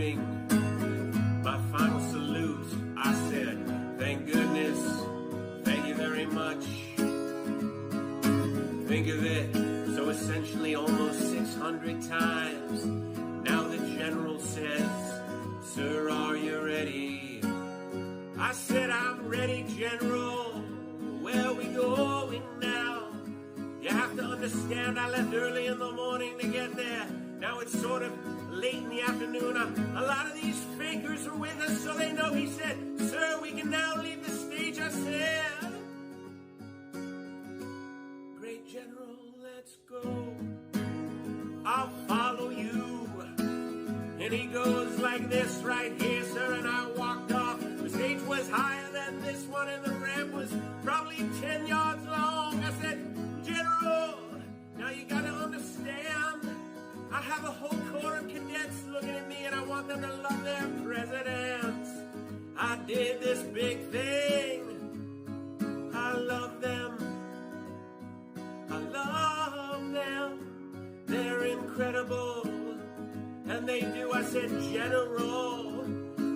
giving my final salute, I said, thank goodness, thank you very much. Think of it, so essentially almost 600 times. Now the general says, sir, are you ready? I said, I'm ready, General. Where are we going now? You have to understand, I left early in the morning to get there. Now it's sort of late in the afternoon. A lot of these fakers are with us, so they know. He said, sir, we can now leave the stage. I said, great General, let's go. I'll follow you. And he goes like this right here, sir, and I walked off. The stage was higher than this one, and the ramp was probably 10 yards long. I said, General, now you gotta understand, I have a whole corps of cadets looking at me, and I want them to love their presidents. I did this big thing. I love them. I love them. They're incredible. And they do. I said, General,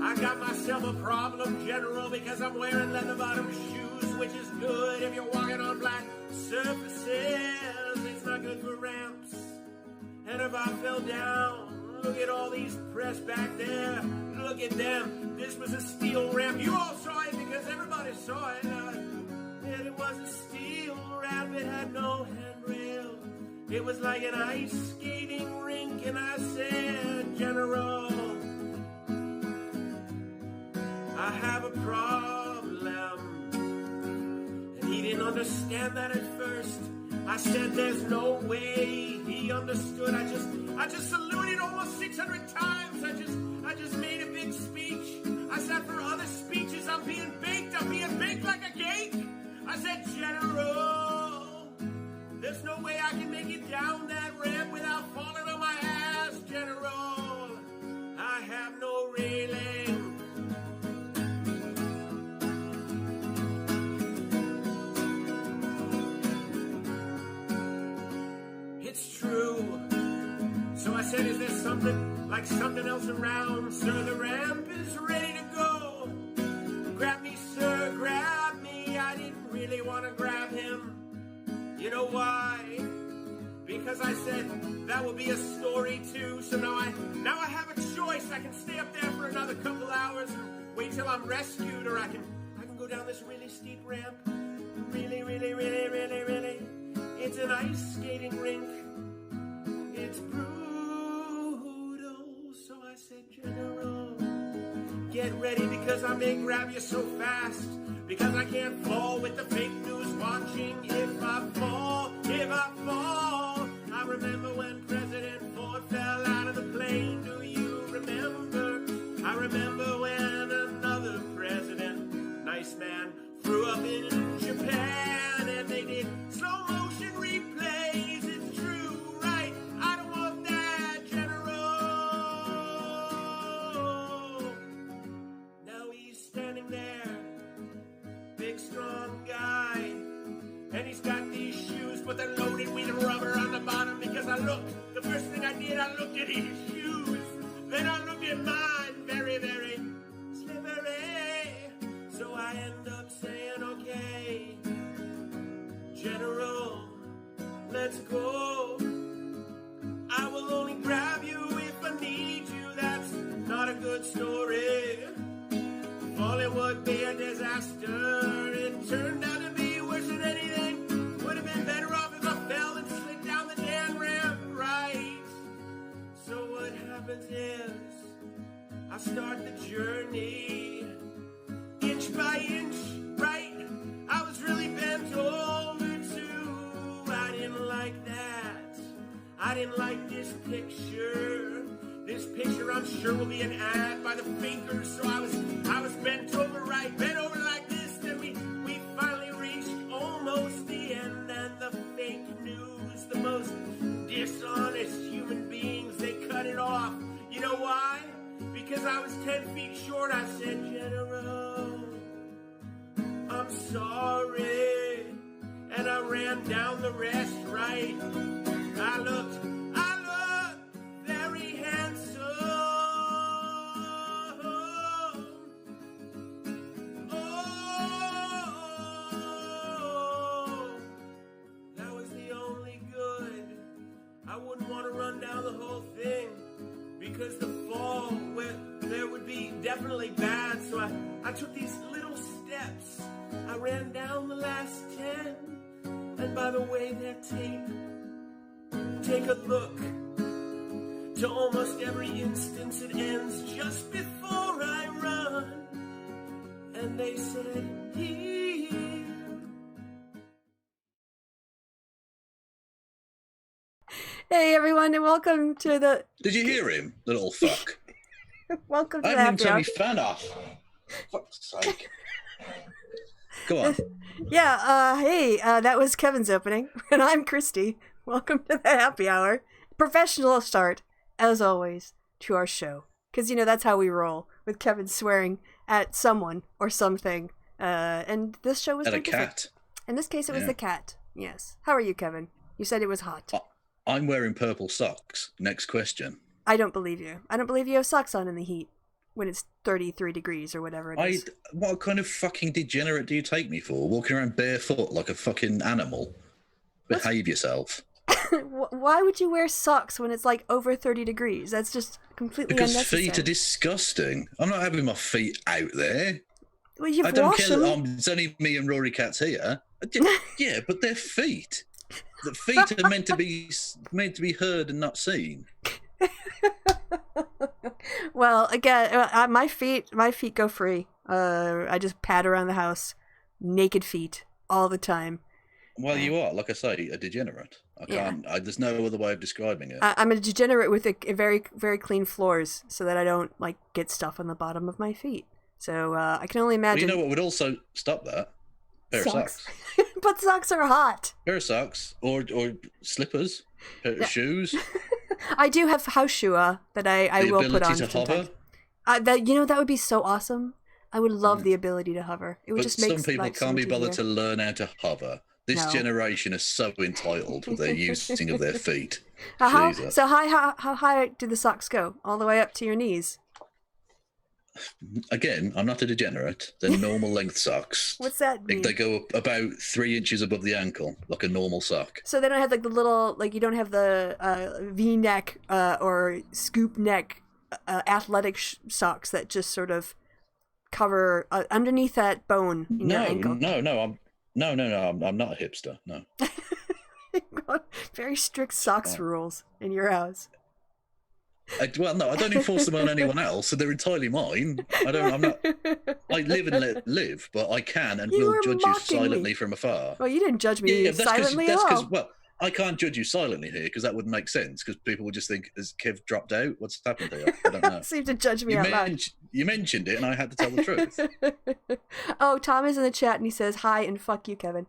I got myself a problem, General, because I'm wearing leather bottom shoes, which is good if you're walking on flat surfaces. It's not good for ramps. And if I fell down, look at all these press back there. Look at them. This was a steel ramp. You all saw it because everybody saw it. And it was a steel ramp. It had no handrail. It was like an ice skating rink, and I said, General, I have a problem. And he didn't understand that at first. I said, there's no way he understood. I just saluted almost 600 times. I just made a big speech. I said, for other speeches, I'm being baked like a cake. I said, General, there's no way I can make it down that ramp without falling on my ass, General. I have no railing. It's true. So I said, is there something else around? Sir, the ramp is ready to go. Grab me, sir, grab me. I didn't really want to grab him. You know why? Because I said that would be a story too. So now I have a choice. I can stay up there for another couple hours and wait till I'm rescued, or I can go down this really steep ramp. Really. It's an ice skating rink. It's brutal. So I said, General, get ready because I may grab you so fast. Because I can't fall with the fake news watching. If I fall, I remember when President Ford fell out of the plane. Do you remember? I remember when another president, nice man, threw up in Japan, and they did slow motion replays. It's true, right? I don't want that, General. Now he's standing there, big strong guy, and he's got these shoes, but they're loaded with rubber on the bottom. Because the first thing I did, I looked at his shoes, then I looked at mine, very, very slippery. So I end up saying, okay, General, let's go. I will only grab you if I need you. That's not a good story. Falling would be a disaster. It turned out to be worse than anything. Would have been better off if I fell and slid down the damn ramp, right? So what happens is I start the journey inch by inch, right? I was really bent over too. I didn't like that. I didn't like this picture. This picture, I'm sure, will be an ad by the fakers. So I was bent over, right? Bent over like this. Then we finally reached almost the end. And the fake news, the most dishonest human beings, they cut it off. You know why? Because I was 10 feet short. I said, General, I'm sorry. And I ran down the rest, right? I looked very handsome. took these little steps. I ran down the last 10. And by the way, that take a look. To almost every instance it ends just before I run. And they said, here. Hey everyone, and welcome to the... Did you hear him, the little fuck? Welcome to I the haven't even happy turned my fan off. Fuck's sake. Go on. Hey, that was Kevin's opening, and I'm Kristi. Welcome to the happy hour. Professional start, as always, to our show. Because, you know, that's how we roll, with Kevin swearing at someone or something. And this show was At a different. cat. In this case, it was the cat. Yes. How are you, Kevin? You said it was hot. I'm wearing purple socks. Next question. I don't believe you. I don't believe you have socks on in the heat when it's 33 degrees or whatever it is. What kind of fucking degenerate do you take me for? Walking around barefoot like a fucking animal? Behave yourself. Why would you wear socks when it's like over 30 degrees? That's just completely unnecessary. Because feet are disgusting. I'm not having my feet out there. Well, you've I don't washed care. them. It's only me and Rory Cats here. Yeah, but they're feet. The feet are meant to be heard and not seen. Well, again, my feet go free. I just pad around the house, naked feet all the time. Well, you are, like I say, a degenerate. I can't. There's no other way of describing it. I'm a degenerate with a very, very clean floors, so that I don't like get stuff on the bottom of my feet. So I can only imagine. Well, you know what would also stop that? Pair of socks. But socks are hot. Pair of socks or slippers, pair of shoes. I do have house shoe that I will put on. The ability to hover. That would be so awesome. I would love the ability to hover. It would just make some people can't be bothered to learn how to hover. This generation is so entitled with their using of their feet. So how high do the socks go? All the way up to your knees? Again, I'm not a degenerate. They're normal length socks. What's that mean? They go up about 3 inches above the ankle, like a normal sock. So they don't have like the little, like you don't have the V-neck or scoop neck athletic socks that just sort of cover underneath that bone in your ankle. No, I'm not a hipster. No. Very strict socks rules in your house. I don't enforce them on anyone else, so they're entirely mine. I live and let live, but I can and will judge you silently from afar. Well, you didn't judge me silently at all. Well, I can't judge you silently here because that wouldn't make sense because people would just think, has Kev dropped out? What's happened here? I don't know. Seem to judge me out loud. You mentioned it and I had to tell the truth. Oh, Tom is in the chat and he says, hi and fuck you, Kevin.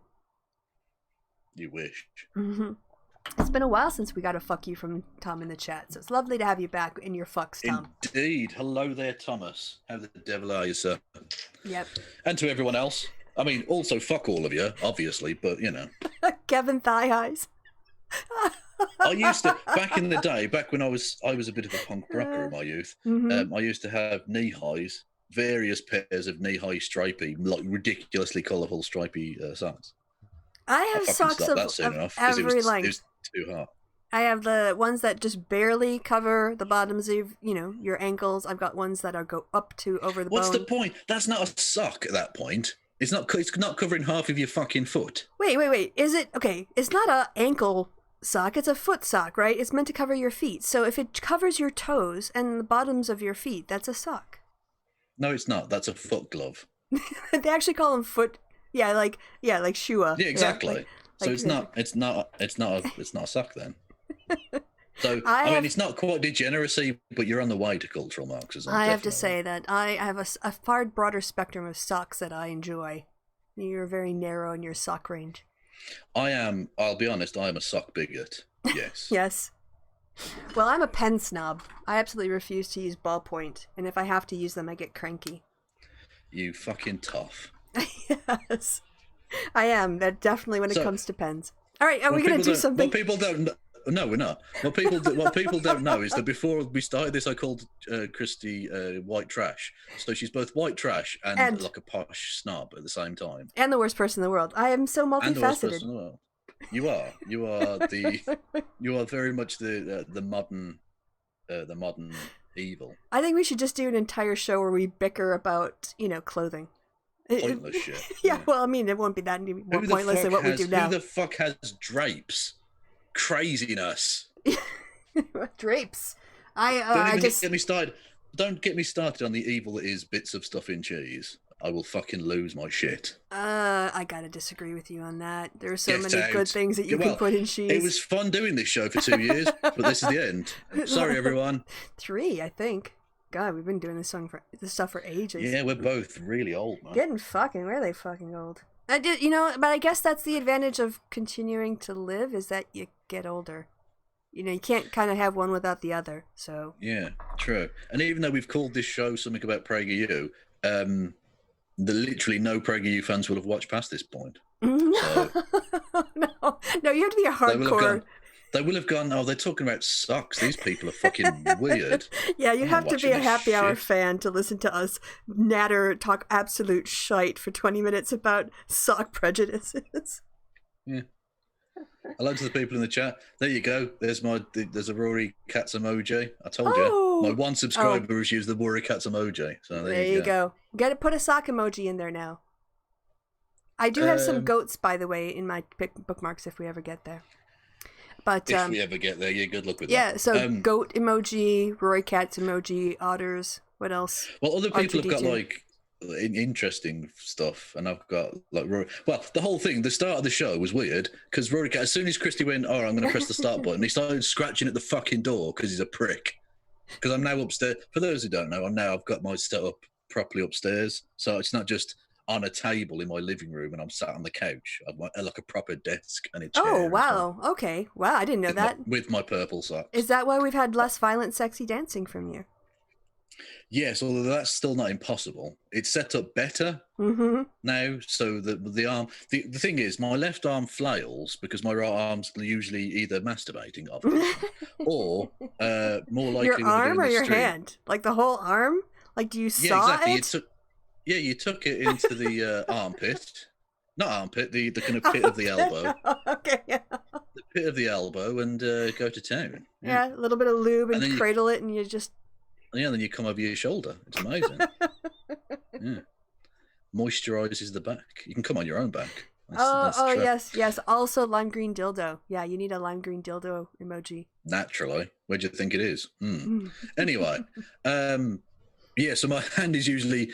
You wish. Mm-hmm. It's been a while since we got a fuck you from Tom in the chat, so it's lovely to have you back in your fucks, Tom. Indeed. Hello there, Thomas. How the devil are you, sir? Yep. And to everyone else. I mean, also fuck all of you, obviously, but you know. Kevin Thigh Highs. I used to, back in the day, back when I was a bit of a punk rocker in my youth, I used to have knee highs, various pairs of knee-high stripy, like ridiculously colourful stripy socks. I have socks of every length. It was too hot. I have the ones that just barely cover the bottoms of, your ankles. I've got ones that go up to over the bone. What's the point? That's not a sock at that point. It's not covering half of your fucking foot. Wait. Is it okay? It's not a ankle sock. It's a foot sock, right? It's meant to cover your feet. So if it covers your toes and the bottoms of your feet, that's a sock. No, it's not. That's a foot glove. They actually call them foot. Yeah, like shua. Yeah, exactly. Yeah, so it's not a sock then. So I mean, it's not quite degeneracy, but you're on the way to cultural Marxism. I have to say that I have a far broader spectrum of socks that I enjoy. You're very narrow in your sock range. I'll be honest, I am a sock bigot. Yes. Yes. Well, I'm a pen snob. I absolutely refuse to use ballpoint, and if I have to use them, I get cranky. You fucking tough. Yes. I am. That definitely when it comes to pens. All right, are we going to do something? What people don't no, we're not. What people don't know is that before we started this, I called Kristi white trash. So she's both white trash and like a posh snob at the same time. And the worst person in the world. I am so multifaceted. And the worst person in the world. You are very much the modern evil. I think we should just do an entire show where we bicker about, clothing. Pointless shit. Yeah, well, I mean, it won't be that any more pointless than what we do now. Who the fuck has drapes? Craziness. Drapes. Don't get me started on the evil that is bits of stuff in cheese. I will fucking lose my shit. I gotta disagree with you on that. There are so many good things that you can put in cheese. It was fun doing this show for 2 years, but this is the end. Sorry, everyone. 3, I think. God, we've been doing this stuff for ages. Yeah, we're both really old, man. Getting fucking really fucking old. But I guess that's the advantage of continuing to live is that you get older. You can't kind of have one without the other. So yeah, true. And even though we've called this show something about Prager-U, literally no Prager-U fans will have watched past this point. So, no, you have to be a hardcore. They will have gone, oh, they're talking about socks. These people are fucking weird. Yeah, you have to be a happy hour fan to listen to us natter, talk absolute shite for 20 minutes about sock prejudices. Yeah. Hello to the people in the chat. There you go. There's a Rory Katz emoji. I told you. My one subscriber has used the Rory Katz emoji. So there you go. You got to put a sock emoji in there now. I do have some goats, by the way, in my bookmarks if we ever get there. But if we ever get there, yeah, good luck with that. Yeah, so goat emoji, Rory Katz emoji, otters. What else? Well, other people have got like interesting stuff, and I've got like the whole thing. The start of the show was weird because Rory Katz, as soon as Kristi went, "Oh, I'm going to press the start button," he started scratching at the fucking door because he's a prick. Because I'm now upstairs. For those who don't know, I've got my setup properly upstairs, so it's not just on a table in my living room and I'm sat on the couch. I've got like a proper desk and a chair. Oh, wow. Okay. Wow, I didn't know that. With my purple socks. Is that why we've had less violent, sexy dancing from you? Yes, although that's still not impossible. It's set up better now, so the arm... The thing is, my left arm flails because my right arm's usually either masturbating, obviously, or more likely... Your arm or your hand? Like the whole arm? Like, do you saw it? You took it into the armpit. Not armpit, the kind of pit of the elbow. Okay, yeah. The pit of the elbow and go to town. Yeah, a little bit of lube and cradle it and you just... Yeah, then you come over your shoulder. It's amazing. Yeah. Moisturizes the back. You can come on your own back. That's yes. Also lime green dildo. Yeah, you need a lime green dildo emoji. Naturally. Where do you think it is? Anyway, yeah, so my hand is usually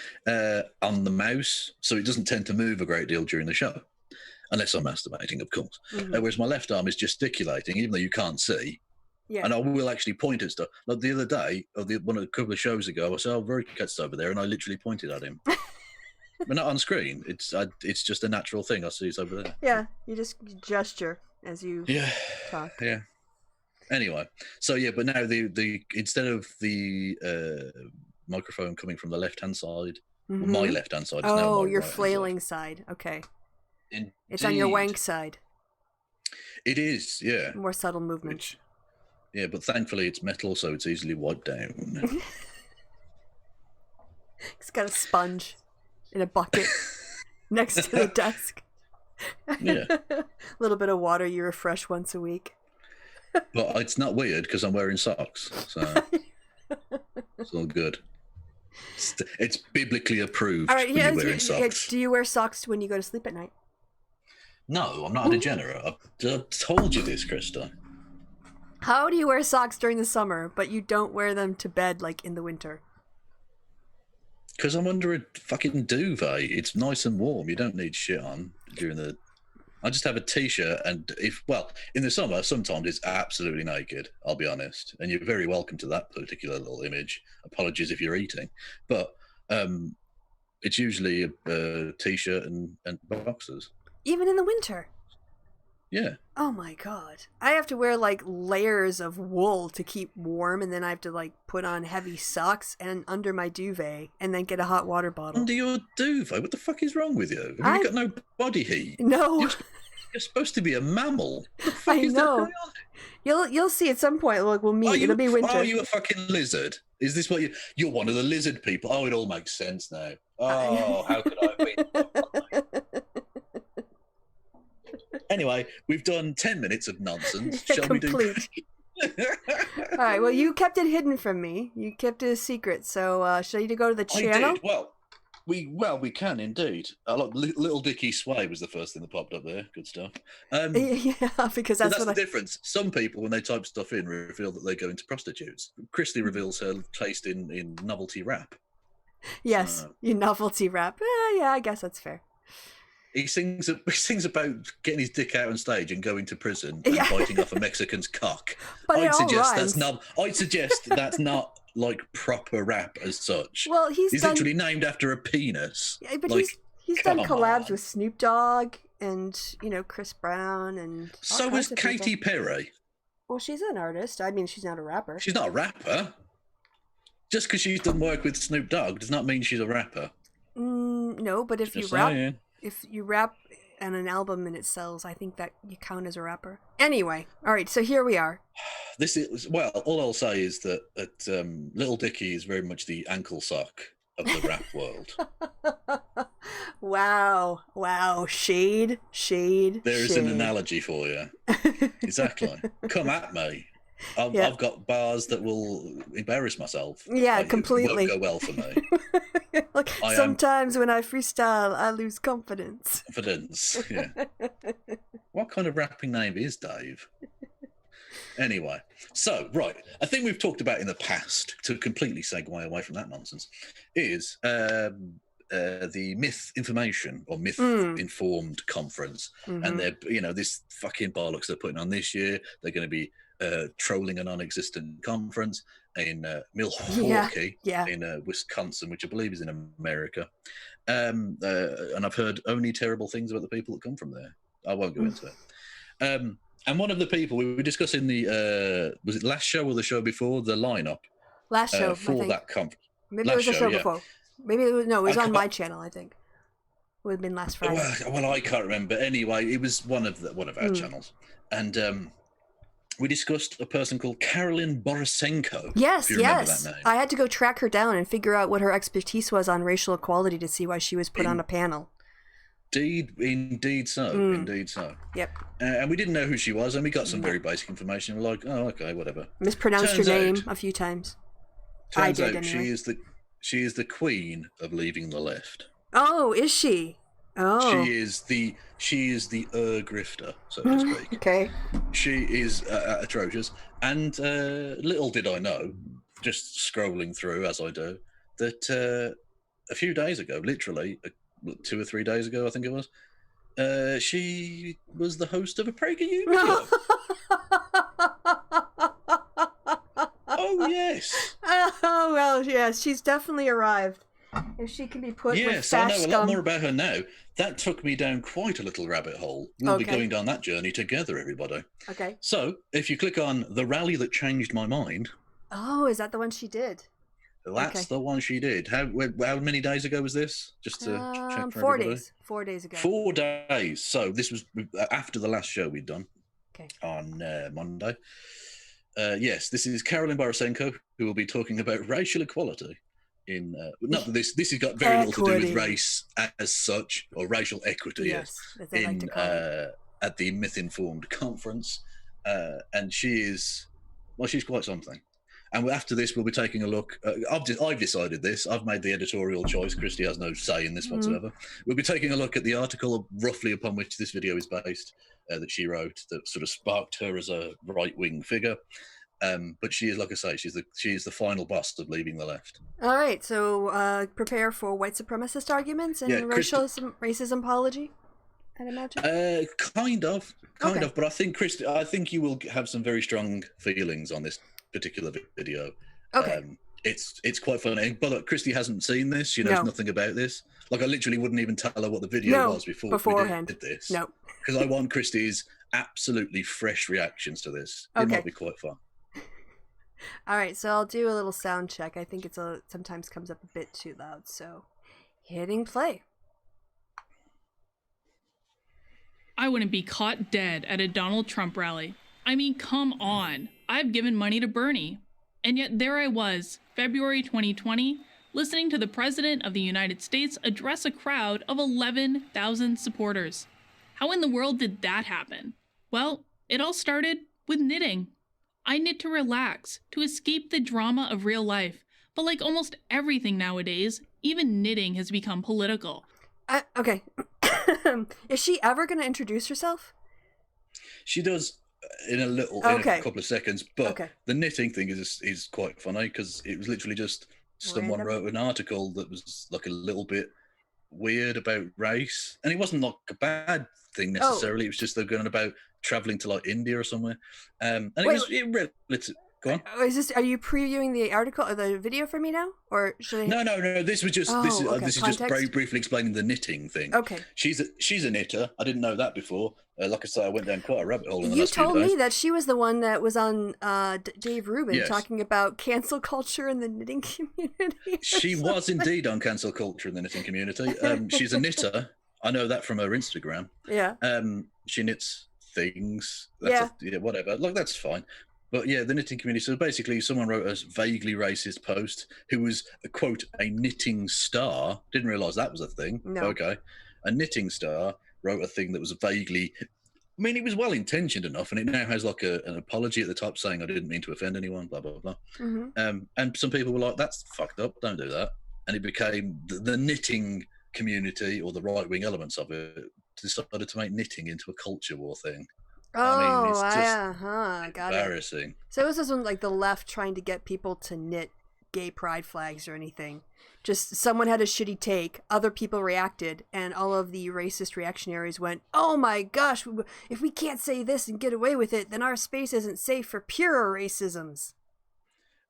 on the mouse, so it doesn't tend to move a great deal during the show. Unless I'm masturbating, of course. Whereas my left arm is gesticulating, even though you can't see. Yeah. And I will actually point at stuff. Like the other day, a couple of shows ago, I said, "Oh, Rory Katz over there," and I literally pointed at him. But not on screen. It's just a natural thing. I see it's over there. Yeah, you just gesture as you talk. Yeah. Anyway, so yeah, but now the instead of the microphone coming from the left-hand side, my left-hand side is now my your right-hand flailing side. Okay. Indeed. It's on your wank side. It is, yeah. More subtle movement. Yeah, but thankfully it's metal, so it's easily wiped down. It's got a sponge in a bucket next to the desk. Yeah. A little bit of water you refresh once a week. But it's not weird because I'm wearing socks, so it's all good. It's biblically approved. All right, when you're wearing socks. Do you wear socks when you go to sleep at night? No, I'm not a degenerate. I've told you this, Krista. How do you wear socks during the summer, but you don't wear them to bed like in the winter? Because I'm under a fucking duvet. It's nice and warm. You don't need shit on during the... I just have a t-shirt and in the summer, sometimes it's absolutely naked, I'll be honest. And you're very welcome to that particular little image. Apologies if you're eating. But it's usually a t-shirt and boxers. Even in the winter? Yeah. Oh my god. I have to wear like layers of wool to keep warm, and then I have to like put on heavy socks and under my duvet and then get a hot water bottle. Under your duvet? What the fuck is wrong with you? Have you got no body heat? No. You're supposed to be a mammal. What the fuck is that going on? You'll see at some point. Look, we'll meet. It'll be winter. Are you a fucking lizard? Is this what you're one of the lizard people? Oh, it all makes sense now. Oh, how could I be? Anyway, we've done 10 minutes of nonsense. Shall we do? All right. Well, you kept it hidden from me. You kept it a secret. So, should I go to the channel? I did. We can indeed. Little Dicky Sway was the first thing that popped up there. Good stuff. Yeah, because that's the difference. Some people, when they type stuff in, reveal that they go into prostitutes. Kristi reveals her taste in novelty rap. Yes, you novelty rap. Yeah, I guess that's fair. He sings about getting his dick out on stage and going to prison and biting off a Mexican's cock. But I'd suggest that's not like proper rap as such. Well, he's literally named after a penis. Yeah, but he's done collabs with Snoop Dogg and Chris Brown and so was Katy Perry. Well, she's an artist. I mean, she's not a rapper. She's not a rapper. Just because she's done work with Snoop Dogg does not mean she's a rapper. No, but if you rap on an album and it sells, I think that you count as a rapper. Anyway, all right, so here we are. All I'll say is that Little Dicky is very much the ankle sock of the rap world. Wow, shade. There is an analogy for you. Exactly. Come at me. I've got bars that will embarrass myself. Yeah, completely. It won't go well for me. Sometimes when I freestyle, I lose confidence. Yeah. What kind of rapping name is Dave? Anyway, so, right. A thing we've talked about in the past, to completely segue away from that nonsense, is the Myth Information or Myth Informed Conference. Mm-hmm. And they're, this fucking bollocks they're putting on this year. They're going to be trolling a non-existent conference in Milwaukee in Wisconsin, which I believe is in America. And I've heard only terrible things about the people that come from there. I won't go into it. And one of the people we were discussing was it last show or the show before, the lineup? Last show for that conference. Maybe it was the show before. Maybe it was on my channel. I think it would have been last Friday. Well, I can't remember. Anyway, it was one of our channels, and we discussed a person called Carolyn Borisenko. Yes. That name. I had to go track her down and figure out what her expertise was on racial equality to see why she was put on a panel. Indeed so. Yep. And we didn't know who she was, and we got some very basic information. We're like, oh, okay, whatever. Mispronounced her name a few times. Turns out anyway. She is the queen of leaving the left. Oh, is she? Oh. She is the grifter, so to speak. Okay. She is atrocious. And little did I know, just scrolling through as I do, that a few days ago, literally 2 or 3 days ago, I think it was, she was the host of a Prager-not-a-U video. Oh, yes. Oh, well, yes, she's definitely arrived. If she can be put with fash I know a lot scum. more about her now. That took me down quite a little rabbit hole. We'll be going down that journey together, everybody. Okay. So, if you click on The Rally That Changed My Mind... Oh, is that the one she did? That's the one she did. How many days ago was this? Just to check for 4 everybody. days. 4 days ago. 4 days. So, this was after the last show we'd done on Monday. Yes, this is Carolyn Borisenko, who will be talking about racial equality. Not that this has got very little to do with race as such, or racial equity as they like to call it. At the Myth Informed Conference. And she's quite something. And after this, we'll be taking a look. I've decided this. I've made the editorial choice. Kristi has no say in this whatsoever. We'll be taking a look at the article roughly upon which this video is based, that she wrote, that sort of sparked her as a right-wing figure. But she is, like I say, she is the final boss of leaving the left. All right, so prepare for white supremacist arguments and racism apology, I'd imagine. Kind of. But I think Kristi, I think you will have some very strong feelings on this particular video. Okay. It's quite funny, but Kristi hasn't seen this. She knows nothing about this. Like, I literally wouldn't even tell her what the video was beforehand. We did this. No. Because I want Kristi's absolutely fresh reactions to this. It might be quite fun. All right, so I'll do a little sound check. I think it's sometimes comes up a bit too loud, so hitting play. I wouldn't be caught dead at a Donald Trump rally. I mean, come on. I've given money to Bernie. And yet there I was, February 2020, listening to the President of the United States address a crowd of 11,000 supporters. How in the world did that happen? Well, it all started with knitting. I knit to relax, to escape the drama of real life. But like almost everything nowadays, even knitting has become political. Okay. Is she ever going to introduce herself? She does in a couple of seconds, but the knitting thing is quite funny because it was literally just someone wrote an article that was like a little bit weird about race, and it wasn't like a bad thing necessarily. It was just they're going about traveling to like India or somewhere, and it was go on. Are you previewing the article or the video for me now, or should I? No. This was just this is just very briefly explaining the knitting thing. Okay. She's a knitter. I didn't know that before. Like I say, I went down quite a rabbit hole in the last few days. You told me that she was the one that was on Dave Rubin talking about cancel culture in the knitting community. She was indeed on cancel culture in the knitting community. She's a knitter. I know that from her Instagram. Yeah. She knits things. Whatever. Like, that's fine. But yeah, the knitting community. So basically, someone wrote a vaguely racist post who was, quote, a knitting star. Didn't realise that was a thing. No. Okay. A knitting star wrote a thing that was vaguely... I mean, it was well-intentioned enough, and it now has like an apology at the top saying, I didn't mean to offend anyone, blah, blah, blah. Mm-hmm. And some people were like, that's fucked up, don't do that. And it became the knitting community, or the right-wing elements of it, decided to make knitting into a culture war thing. I mean, it's just got embarrassing. It. So this isn't like the left trying to get people to knit gay pride flags or anything. Just someone had a shitty take, other people reacted, and all of the racist reactionaries went, oh my gosh, if we can't say this and get away with it, then our space isn't safe for pure racisms.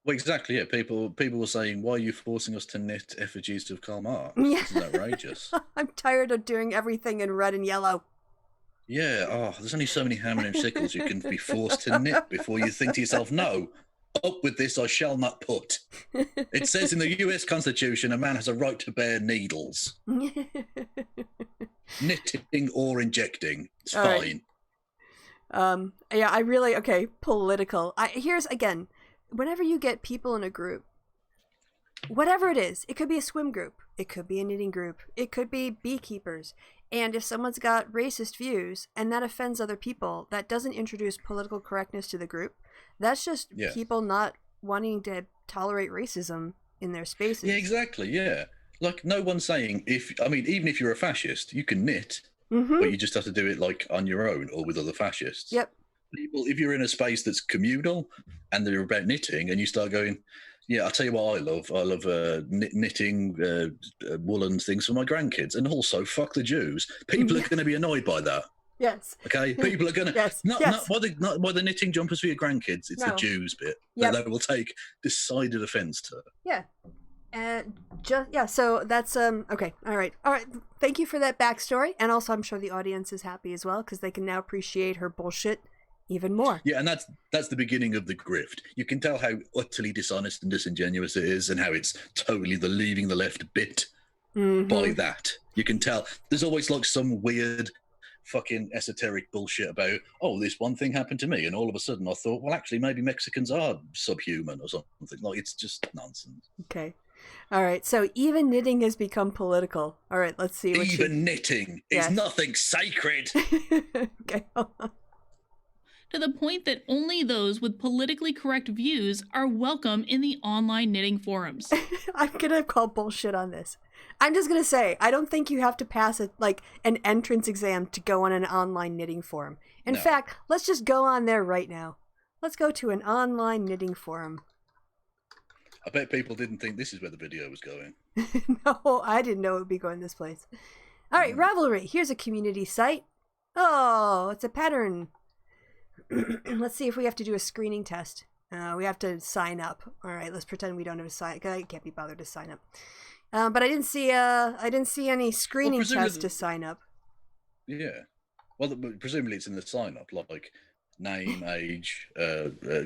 Well, exactly, yeah. People were saying, why are you forcing us to knit effigies of Karl Marx? This is outrageous. I'm tired of doing everything in red and yellow. Yeah, there's only so many hammer and sickles you can be forced to knit before you think to yourself, no, up with this I shall not put. It says in the US Constitution a man has a right to bear needles. Knitting or injecting, it's fine. Right. Political. Here's, again, whenever you get people in a group, whatever it is, it could be a swim group, it could be a knitting group, it could be beekeepers. And if someone's got racist views and that offends other people, that doesn't introduce political correctness to the group. That's just people not wanting to tolerate racism in their spaces. Yeah, exactly, yeah. Like, no one's saying, even if you're a fascist, you can knit, but you just have to do it, like, on your own or with other fascists. Yep. People, if you're in a space that's communal and they're about knitting and you start going, yeah, I'll tell you what I love. I love knitting woolen things for my grandkids. And also, fuck the Jews. People are going to be annoyed by that. Yes. Okay? People are going to... Not by the knitting jumpers for your grandkids. It's the Jews bit that they will take decided offence to. Yeah. So that's... Okay. All right. Thank you for that backstory. And also, I'm sure the audience is happy as well because they can now appreciate her bullshit even more. Yeah, and that's the beginning of the grift. You can tell how utterly dishonest and disingenuous it is and how it's totally the leaving the left bit by that. You can tell. There's always like some weird fucking esoteric bullshit about, this one thing happened to me, and all of a sudden I thought, well, actually, maybe Mexicans are subhuman or something. Like, it's just nonsense. Okay. All right, so even knitting has become political. All right, let's see. Knitting is nothing sacred. Okay, hold on. To the point that only those with politically correct views are welcome in the online knitting forums. I'm gonna call bullshit on this. I'm just gonna say, I don't think you have to pass an entrance exam to go on an online knitting forum. In fact, let's just go on there right now. Let's go to an online knitting forum. I bet people didn't think this is where the video was going. No, I didn't know it would be going this place. All right, Ravelry. Here's a community site. Oh, it's a pattern. Let's see if we have to do a screening test. We have to sign up. All right, let's pretend we don't have to sign. I can't be bothered to sign up. But I didn't see any screening test to sign up. Yeah. Well, presumably it's in the sign up, like name, age,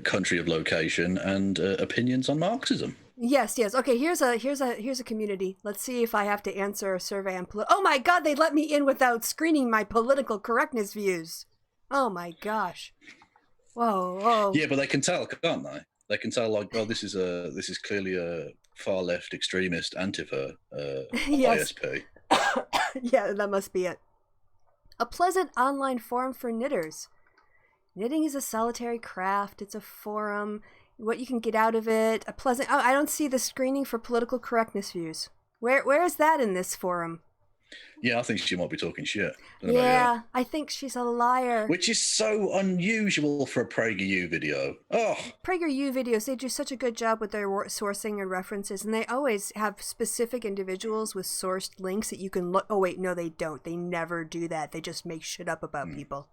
country of location, and opinions on Marxism. Yes. Okay, here's a community. Let's see if I have to answer a survey on oh my God, they let me in without screening my political correctness views. Oh my gosh. Whoa. Yeah, but they can tell, can't they? They can tell, like, this is clearly a far left extremist Antifa ISP. Yeah, that must be it. A pleasant online forum for knitters. Knitting is a solitary craft. It's a forum. What you can get out of it. A pleasant... Oh, I don't see the screening for political correctness views. Where is that in this forum? Yeah, I think she might be talking shit. Yeah, I think she's a liar. Which is so unusual for a Prager-U video. Oh, Prager-U videos, they do such a good job with their sourcing and references, and they always have specific individuals with sourced links that you can look... Oh, wait, no, they don't. They never do that. They just make shit up about people.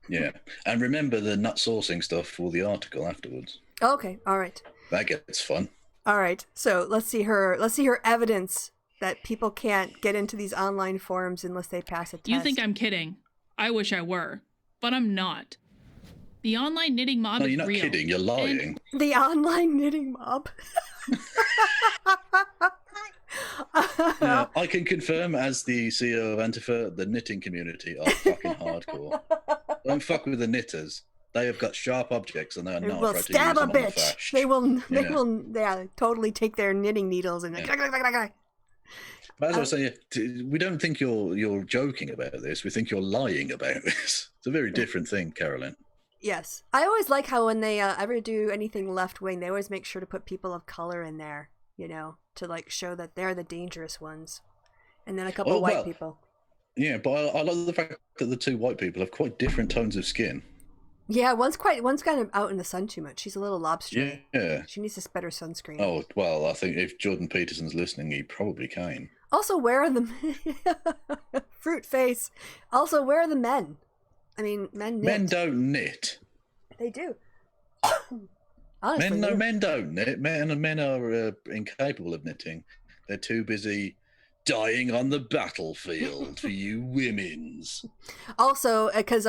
yeah. And remember the nut sourcing stuff for the article afterwards. Okay, all right. That gets fun. All right, so let's see her evidence that people can't get into these online forums unless they pass a test. You think I'm kidding? I wish I were, but I'm not. The online knitting mob is real. No, you're not kidding. You're lying. The online knitting mob. Yeah, I can confirm, as the CEO of Antifa, the knitting community are fucking hardcore. Don't fuck with the knitters. They have got sharp objects and they are not will trying to stab use a them on the bitch. fash. They will totally take their knitting needles and But as I was saying, we don't think you're joking about this. We think you're lying about this. It's a very different thing, Carolyn. Yes. I always like how when they ever do anything left wing, they always make sure to put people of color in there, you know, to like show that they're the dangerous ones. And then a couple of white people. Yeah, but I like the fact that the two white people have quite different tones of skin. Yeah, one's kind of out in the sun too much. She's a little lobster. Yeah. She needs this better sunscreen. Oh, well, I think if Jordan Peterson's listening, he probably can. Also, where are the fruit face? Also, where are the men? I mean, men knit. Men don't knit. They do. Honestly, Men don't knit. Men are incapable of knitting. They're too busy dying on the battlefield for you women's. Also, because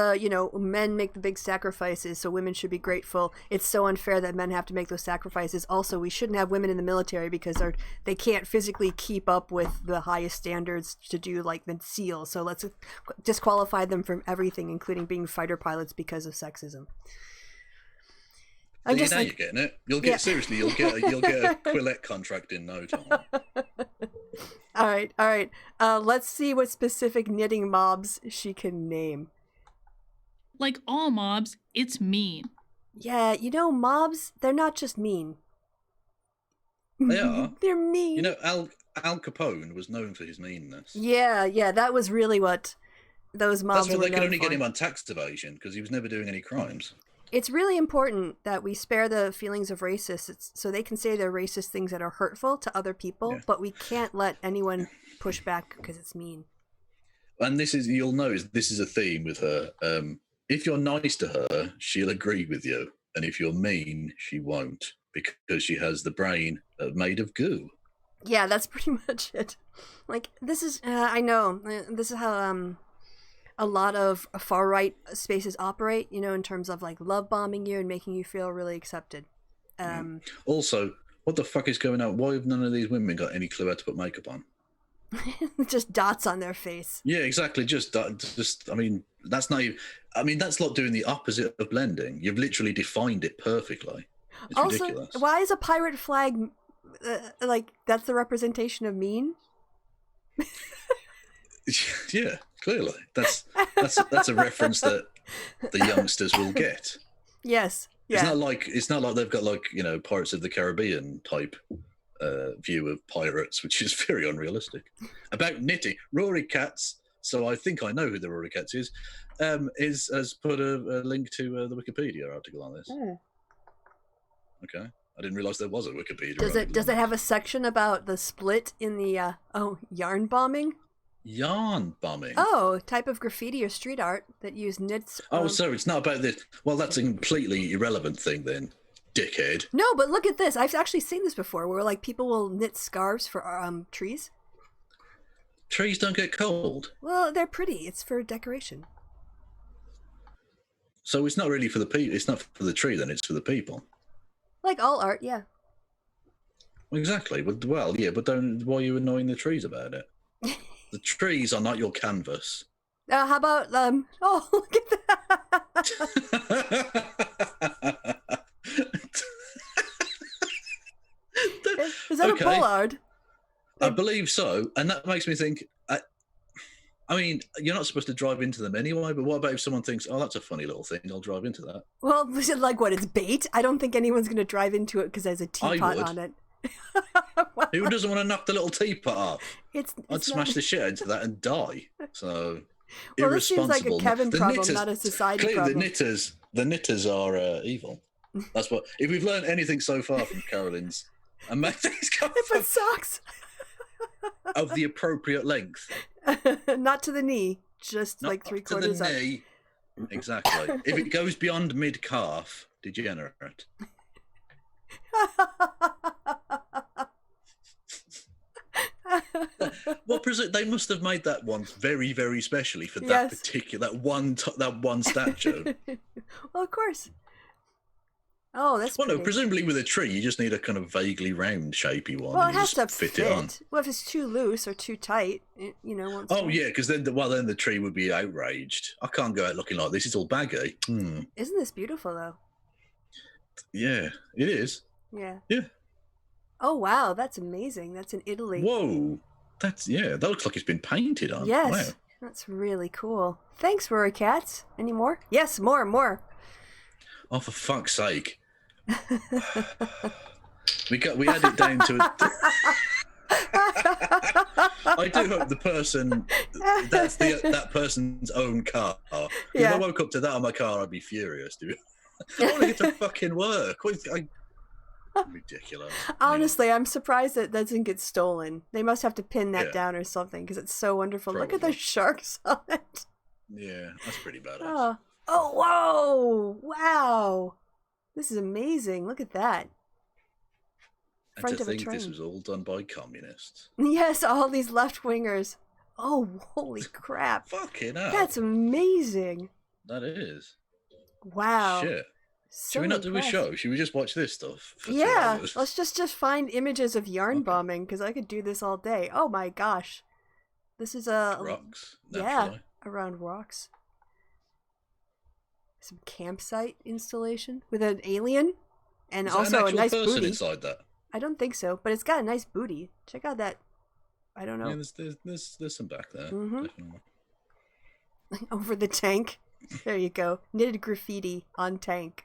men make the big sacrifices, so women should be grateful. It's so unfair that men have to make those sacrifices. Also, we shouldn't have women in the military because they can't physically keep up with the highest standards to do like the SEALs. So let's disqualify them from everything, including being fighter pilots because of sexism. You're getting it. You'll get a Quillette contract in no time. All right. Let's see what specific knitting mobs she can name. Like all mobs, it's mean. Yeah, mobs, they're not just mean. They are. They're mean. Al Capone was known for his meanness. Yeah, that was really what those mobs were known for. That's why they could only get him on tax evasion, because he was never doing any crimes. It's really important that we spare the feelings of racists so they can say they're racist things that are hurtful to other people, but we can't let anyone push back because it's mean. And you'll notice this is a theme with her. If you're nice to her, she'll agree with you. And if you're mean, she won't, because she has the brain made of goo. Yeah, that's pretty much it. Like, this is, I know, this is how, a lot of far-right spaces operate, in terms of like love bombing you and making you feel really accepted. Also, what the fuck is going on? Why have none of these women got any clue how to put makeup on? Just dots on their face. Yeah, exactly. That's not even, that's like doing the opposite of blending. You've literally defined it perfectly. It's also, ridiculous. Why is a pirate flag, that's the representation of mean? Yeah, clearly. That's a reference that the youngsters will get. Yes. Yeah. It's not like they've got Pirates of the Caribbean type view of pirates, which is very unrealistic. About knitting, Rory Katz, so I think I know who the Rory Katz is, has put a link to the Wikipedia article on this. Oh. Okay. I didn't realise there was a Wikipedia article. Does it have a section about the split in the yarn bombing? Yarn bombing. Oh, type of graffiti or street art that use knits. So it's not about this. Well, that's a completely irrelevant thing then, dickhead. No, but look at this. I've actually seen this before, where like people will knit scarves for trees. Trees don't get cold. Well, they're pretty. It's for decoration. So it's not really for the people. It's not for the tree then. It's for the people. Like all art, yeah. Exactly. But why are you annoying the trees about it? The trees are not your canvas. How about oh, look at that. Is that a pollard? I believe so, and that makes me think. I mean, you're not supposed to drive into them anyway, but what about if someone thinks, oh, that's a funny little thing, I'll drive into that? Well, is it like what? It's bait? I don't think anyone's going to drive into it because there's a teapot on it. Well, who doesn't want to knock the little teapot off? I'd smash the shit into that and die. So, well, this seems like a Kevin problem, knitters, not a society clearly problem. The knitters are evil. That's what. If we've learned anything so far from Carolyn's amazing But socks of the appropriate length, not to the knee, just not like 3/4 to the knee. Exactly. If it goes beyond mid calf, degenerate. Well, they must have made that one very, very specially for that particular that one statue. Well, of course. Oh, that's well. No, presumably with a tree, you just need a kind of vaguely round, shapey one. Well, it has to fit it on. Well, if it's too loose or too tight, yeah, because then the tree would be outraged. I can't go out looking like this. It's all baggy. Isn't this beautiful though? Yeah, it is. Yeah. Yeah. Oh wow, that's amazing. That's in Italy. Whoa, that looks like it's been painted on. Yes, wow. That's really cool. Thanks, Rory Cats. Any more? Yes, more. Oh, for fuck's sake! we had it down to. I do hope the person that's that person's own car. If I woke up to that on my car, I'd be furious, dude. I want to get to fucking work. Ridiculous. Honestly, I'm surprised that doesn't get stolen. They must have to pin that down or something because it's so wonderful. Probably. Look at those sharks on it. Yeah, that's pretty badass. Oh, whoa! Wow, this is amazing. Look at that. And to think this was all done by communists. Yes, all these left-wingers. Oh, holy crap! Fucking hell. That's amazing. That is. Wow. Shit. So Should we not impressed. do a show? Should we just watch this stuff for 2 Yeah, hours? let's just find images of yarn bombing because I could do this all day. Oh my gosh, this is a rocks. Yeah, around rocks. Some campsite installation with an alien and also a nice booty. Inside that? I don't think so, but it's got a nice booty. Check out that. I don't know. Yeah, there's some back there. Definitely. Over the tank. There you go. Knitted graffiti on tank.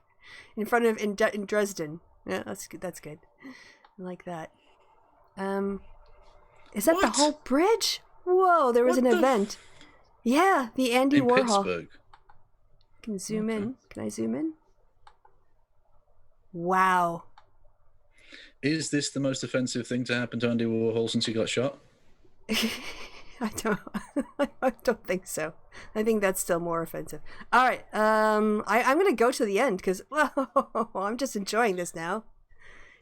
In front of in Dresden. Yeah, that's good. That's good. I like that. Is that the whole bridge? Whoa, there was an event. Yeah, the Andy in Warhol. Pittsburgh. Can zoom in. Can I zoom in? Wow. Is this the most offensive thing to happen to Andy Warhol since he got shot? I don't think so. I think that's still more offensive. All right. I'm going to go to the end because I'm just enjoying this now.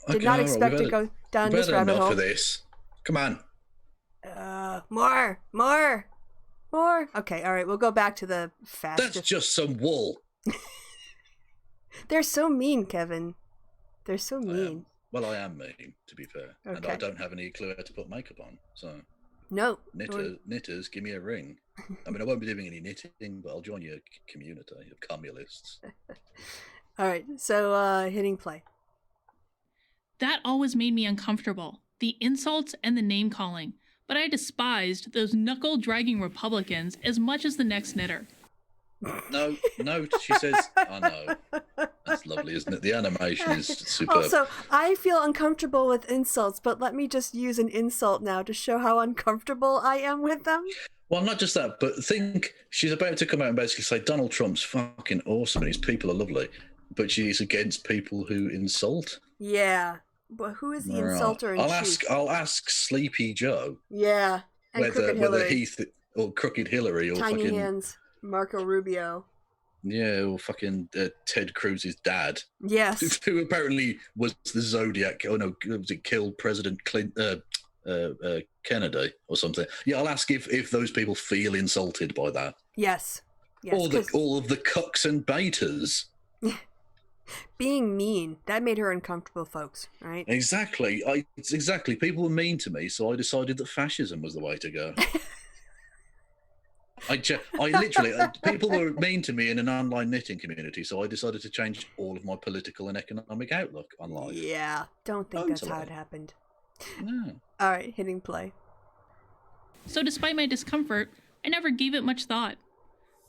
Did not expect to go down this rabbit hole. Enough of this. Come on. More. Okay. All right. We'll go back to the fast. That's just some wool. They're so mean, Kevin. They're so mean. Well, I am mean, to be fair. Okay. And I don't have any clue how to put makeup on. So, no. Knitters, give me a ring. I mean, I won't be doing any knitting, but I'll join your community of communists. All right. So, hitting play. That always made me uncomfortable. The insults and the name calling. But I despised those knuckle-dragging Republicans as much as the next knitter. No, she says, I know. That's lovely, isn't it? The animation is superb. Also, I feel uncomfortable with insults, but let me just use an insult now to show how uncomfortable I am with them. Well, not just that, but think she's about to come out and basically say Donald Trump's fucking awesome and his people are lovely, but she's against people who insult. Yeah. But who is the insulter in chief? I'll ask Sleepy Joe. Yeah. And whether Heath or Crooked Hillary or Tiny fucking Hands. Marco Rubio. Yeah, or fucking Ted Cruz's dad. Yes. Who apparently was the Zodiac. Oh no, was it killed President Clinton, Kennedy or something? Yeah, I'll ask if those people feel insulted by that. Yes. All of the cucks and baiters. Being mean, that made her uncomfortable, folks, right? Exactly. Exactly. People were mean to me, so I decided that fascism was the way to go. I literally, people were mean to me in an online knitting community, so I decided to change all of my political and economic outlook on life. Yeah, don't think that's how it happened. No. All right, hitting play. So despite my discomfort, I never gave it much thought.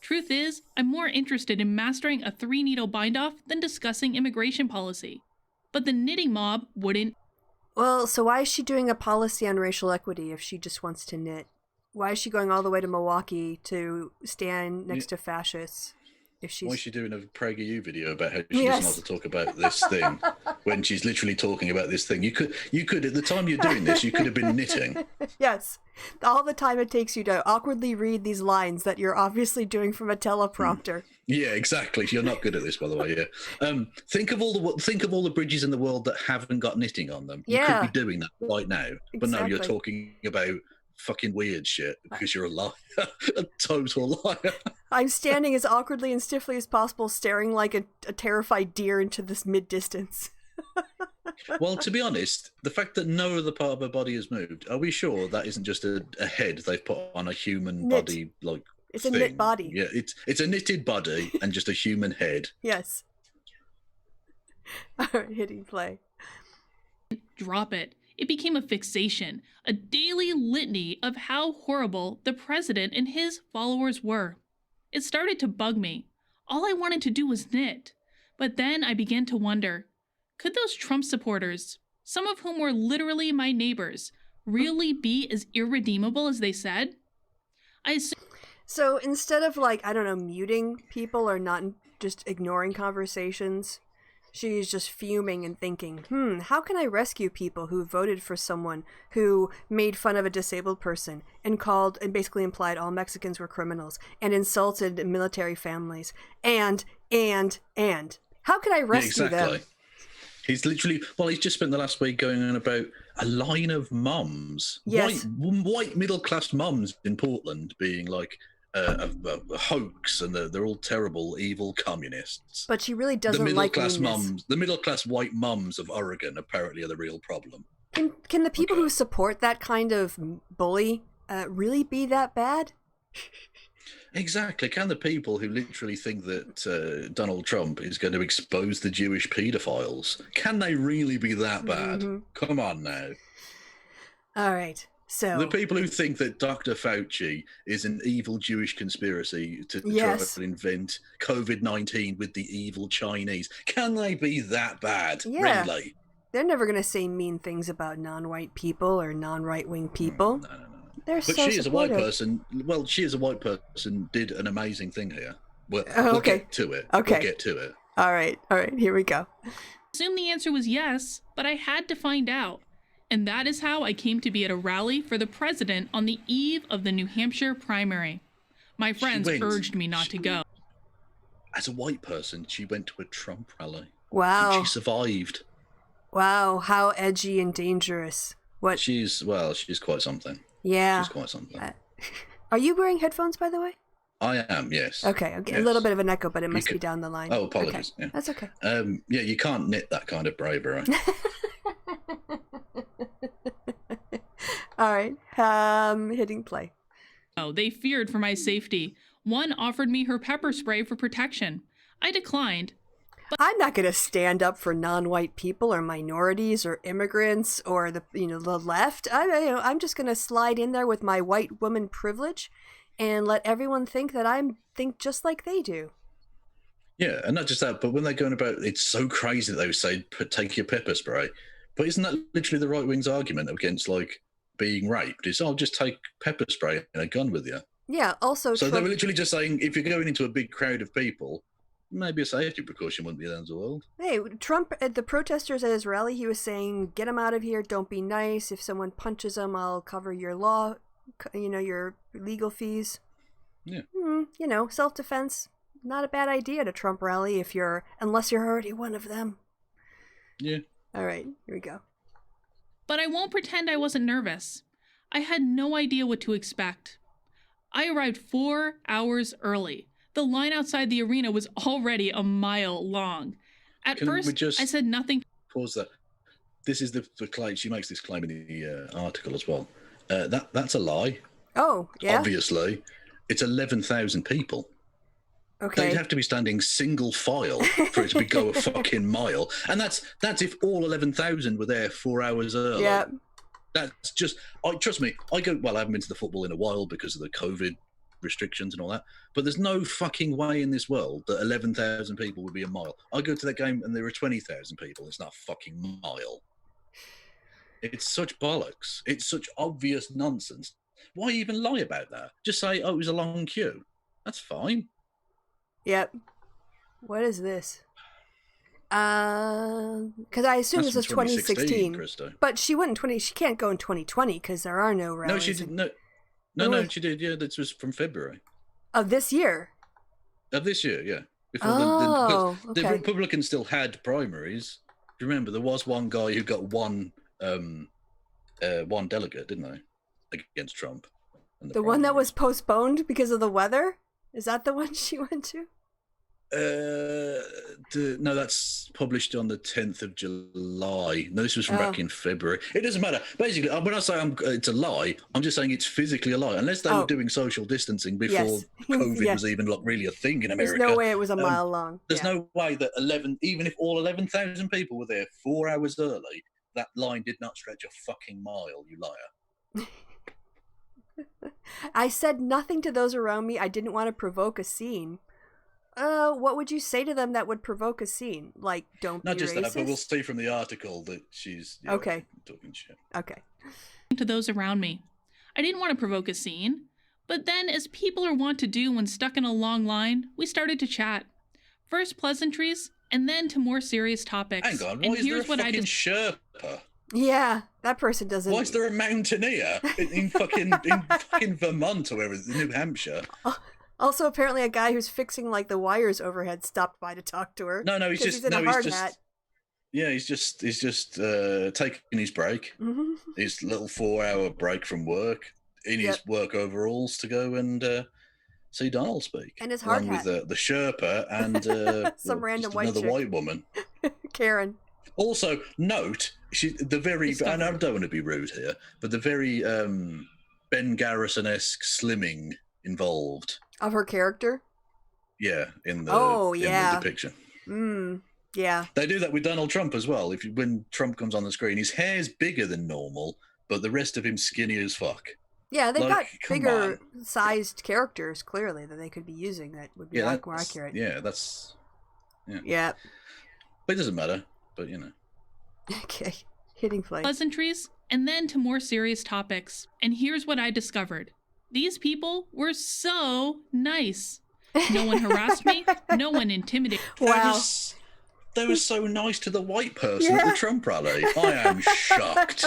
Truth is, I'm more interested in mastering a 3-needle bind-off than discussing immigration policy. But the knitting mob wouldn't. Well, so why is she doing a policy on racial equity if she just wants to knit? Why is she going all the way to Milwaukee to stand next to fascists? If she's... Why is she doing a Prager-not-a-U video about how she doesn't want to talk about this thing when she's literally talking about this thing? You could at the time you're doing this, you could have been knitting. Yes. All the time it takes you to awkwardly read these lines that you're obviously doing from a teleprompter. Yeah, exactly. You're not good at this, by the way. Yeah. Think of all the bridges in the world that haven't got knitting on them. You could be doing that right now, but no, you're talking about fucking weird shit because you're a liar, a total liar. I'm standing as awkwardly and stiffly as possible, staring like a terrified deer into this mid-distance. Well, to be honest, the fact that no other part of her body has moved, are we sure that isn't just a head they've put on a human body? Like it's thing? A knit body. Yeah, it's a knitted body and just a human head. Yes. All right, hitting play. Drop it. It became a fixation, a daily litany of how horrible the president and his followers were. It started to bug me. All I wanted to do was knit. But then I began to wonder, could those Trump supporters, some of whom were literally my neighbors, really be as irredeemable as they said? So instead of muting people or not just ignoring conversations, she's just fuming and thinking, how can I rescue people who voted for someone who made fun of a disabled person and basically implied all Mexicans were criminals and insulted military families and how can I rescue them? He's just spent the last week going on about a line of mums, yes, white middle-class mums in Portland being like a hoax, and they're all terrible, evil communists. But she really doesn't like mums. The middle-class white mums of Oregon apparently are the real problem. Can the people who support that kind of bully really be that bad? Exactly. Can the people who literally think that Donald Trump is going to expose the Jewish paedophiles, can they really be that bad? Mm-hmm. Come on now. All right. So the people who think that Dr. Fauci is an evil Jewish conspiracy to try to invent COVID-19 with the evil Chinese, can they be that bad? Yeah. Really? They're never going to say mean things about non-white people or non-right-wing people. No. They're but so she is supportive. a white person. Well, she is a white person, did an amazing thing here. Well, okay. We'll get to it. Okay. We'll get to it. All right. Here we go. I assumed the answer was yes, but I had to find out. And that is how I came to be at a rally for the president on the eve of the New Hampshire primary. My friends urged me not to go. As a white person, she went to a Trump rally. Wow. And she survived. Wow, how edgy and dangerous. What? She's quite something. Yeah. She's quite something. Are you wearing headphones, by the way? I am, yes. Okay. Yes. A little bit of an echo, but it must be down the line. Oh, apologies. Okay. Yeah. That's okay. Yeah, you can't knit that kind of bravery. All right. Hitting play. Oh, they feared for my safety. One offered me her pepper spray for protection. I declined. I'm not going to stand up for non-white people or minorities or immigrants or the left. I'm just going to slide in there with my white woman privilege and let everyone think that I think just like they do. Yeah, and not just that, but when they're going about, it's so crazy that they would say, take your pepper spray. But isn't that literally the right wing's argument against being raped? Is, just take pepper spray and a gun with you. Yeah. Also, so they were literally just saying, if you're going into a big crowd of people, maybe a safety precaution wouldn't be the end of the world. Hey, Trump, at the protesters at his rally, he was saying, get him out of here, don't be nice. If someone punches him, I'll cover your your legal fees. Yeah. Self-defense, not a bad idea at a Trump rally unless you're already one of them. Yeah. All right, here we go. But I won't pretend I wasn't nervous. I had no idea what to expect. I arrived 4 hours early. The line outside the arena was already a mile long. At first, I said nothing. Pause that. This is the claim. She makes this claim in the article as well. That's a lie. Oh, yeah? Obviously. It's 11,000 people. Okay. They'd have to be standing single file for it to go a fucking mile. And that's if all 11,000 were there 4 hours early. Yeah. That's just, trust me, I haven't been to the football in a while because of the COVID restrictions and all that. But there's no fucking way in this world that 11,000 people would be a mile. I go to that game and there are 20,000 people. It's not a fucking mile. It's such bollocks. It's such obvious nonsense. Why even lie about that? Just say, oh, it was a long queue. That's fine. Yep. What is this? Because I assume That's this is from 2016. Kristi. But she went in She can't go in 2020 because there are no rallies. No, she did. No, she did. Yeah, this was from February of this year. Of this year, yeah. Before the okay. Republicans still had primaries. Remember, there was one guy who got one delegate, didn't they, against Trump? The one that was postponed because of the weather? Is that the one she went to? No, that's published on the 10th of July. No, this was from back in February. It doesn't matter. Basically, when I say it's a lie, I'm just saying it's physically a lie. Unless they were doing social distancing before COVID was even really a thing in America. There's no way it was a mile long. There's no way that even if all 11,000 people were there 4 hours early, that line did not stretch a fucking mile, you liar. I said nothing to those around me. I didn't want to provoke a scene. What would you say to them that would provoke a scene? Like, don't Not be just racist? that, but we'll see from the article that she's okay. talking shit. Okay. To those around me. I didn't want to provoke a scene, but then, as people are wont to do when stuck in a long line, we started to chat. First pleasantries, and then to more serious topics. Hang on, and why is there a fucking Sherpa? Yeah, that person doesn't. Why is there a mountaineer in fucking Vermont or wherever, New Hampshire? Also, apparently, a guy who's fixing like the wires overhead stopped by to talk to her. No, he's just in a hard hat. Yeah, he's just taking his break, his little 4-hour break from work in his work overalls to go and see Donald speak, and his hard hat with the Sherpa and some random another white woman, Karen. Also, note and I don't want to be rude here, but the very Ben Garrison-esque slimming involved of her character. Yeah, in the depiction. Yeah. They do that with Donald Trump as well. When Trump comes on the screen, his hair's bigger than normal, but the rest of him skinny as fuck. Yeah, they've got bigger sized characters, clearly, that they could be using that would be more accurate. Yeah, that's... Yeah. But it doesn't matter, but you know. Okay. Hitting play. Pleasantries, and then to more serious topics. And here's what I discovered. These people were so nice. No one harassed me. No one intimidated. Wow. They were so nice to the white person at the Trump rally. I am shocked.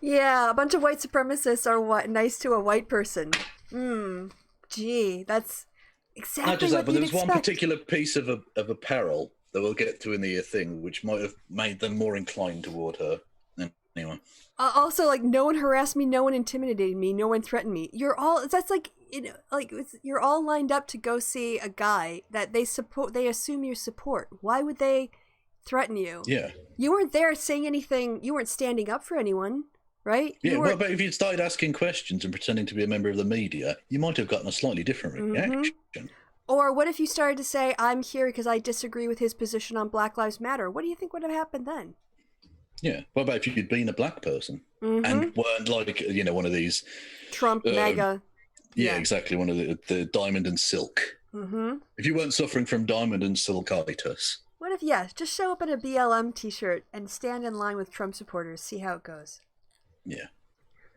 Yeah, a bunch of white supremacists are nice to a white person. Gee, that's exactly Not just that, but there was expect. one particular piece of apparel that we'll get to in the thing, which might have made them more inclined toward her. Anyway. Also, like, no one harassed me, no one intimidated me, no one threatened me. That's like, you're all lined up to go see a guy that they assume you support. Why would they threaten you? Yeah. You weren't there saying anything, you weren't standing up for anyone, right? Yeah, but if you'd started asking questions and pretending to be a member of the media, you might have gotten a slightly different reaction. Or what if you started to say, I'm here because I disagree with his position on Black Lives Matter? What do you think would have happened then? Yeah. What about if you'd been a black person and weren't like, one of these... Trump mega... Yeah, exactly. One of the diamond and silk. If you weren't suffering from diamond and silkitis. What if, just show up in a BLM t-shirt and stand in line with Trump supporters, see how it goes. Yeah.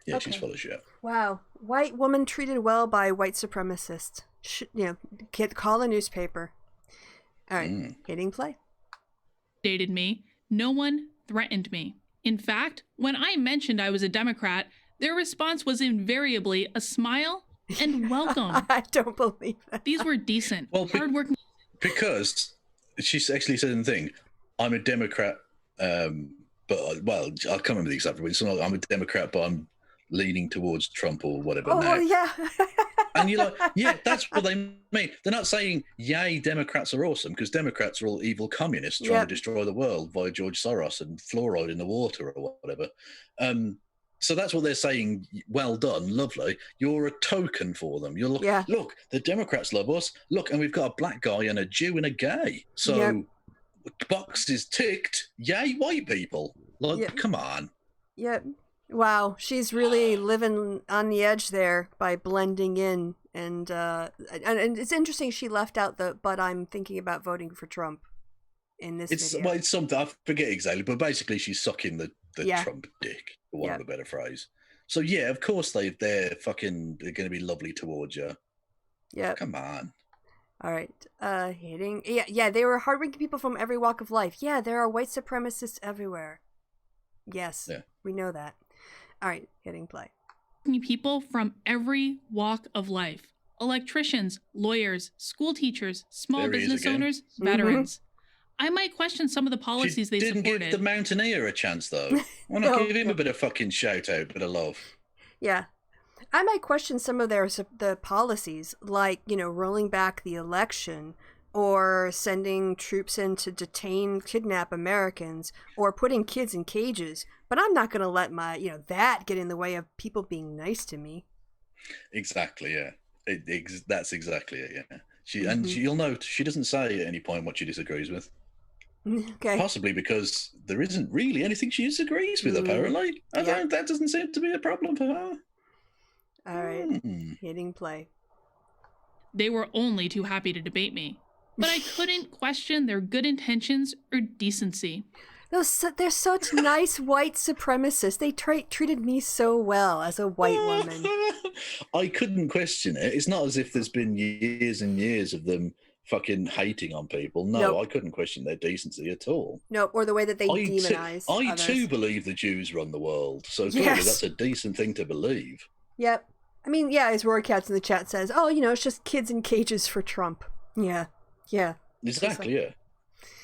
Yeah, okay. She's full of shit. Wow. White woman treated well by white supremacists. Call a newspaper. All right, hitting play. Dated me. No one threatened me. In fact, when I mentioned I was a Democrat, their response was invariably a smile and welcome. I don't believe that. These were decent, hardworking. Because she's actually said the thing, I'm a Democrat, but, I can't remember the exact word. So I'm a Democrat, but I'm leaning towards Trump or whatever now. Yeah. And you're like, yeah, that's what they mean. They're not saying, yay, Democrats are awesome, because Democrats are all evil communists trying to destroy the world via George Soros and fluoride in the water or whatever. So that's what they're saying. Well done, lovely. You're a token for them. You're look, the Democrats love us. Look, and we've got a black guy and a Jew and a gay. So box is ticked. Yay, white people. Come on. Yep. Wow, she's really living on the edge there by blending in, and it's interesting she left out the "but I'm thinking about voting for Trump" in this video. Well, it's something I forget exactly, but basically she's sucking the Yeah. Trump dick, for want Yeah. of a better phrase. So yeah, of course they're going to be lovely towards you. Yeah. Come on. All right. Hitting. Yeah. They were hardworking people from every walk of life. Yeah, there are white supremacists everywhere. Yes. Yeah. We know that. All right. Hitting play. People from every walk of life. Electricians, lawyers, school teachers, small There he is business again. owners, veterans. I might question some of the policies they didn't supported. give the Mountaineer a chance, though. Why not No. give him a bit of fucking shout out, bit of love? Yeah. I might question some of the policies, like, rolling back the election, or sending troops in to detain, kidnap Americans, or putting kids in cages. But I'm not going to let that get in the way of people being nice to me. Exactly, yeah. That's exactly it, yeah. You'll note she doesn't say at any point what she disagrees with. Okay. Possibly because there isn't really anything she disagrees with, apparently. That doesn't seem to be a problem for her. All right. Hitting play. They were only too happy to debate me, but I couldn't question their good intentions or decency. They're such nice white supremacists. They treated me so well as a white woman. I couldn't question it. It's not as if there's been years and years of them fucking hating on people. No, Nope. I couldn't question their decency at all. Nope, or the way that they demonize I others. too believe the Jews run the world, so clearly that's a decent thing to believe. Yep. I mean, yeah, as Rory Cats in the chat says, it's just kids in cages for Trump. Yeah. Yeah. Exactly, yeah.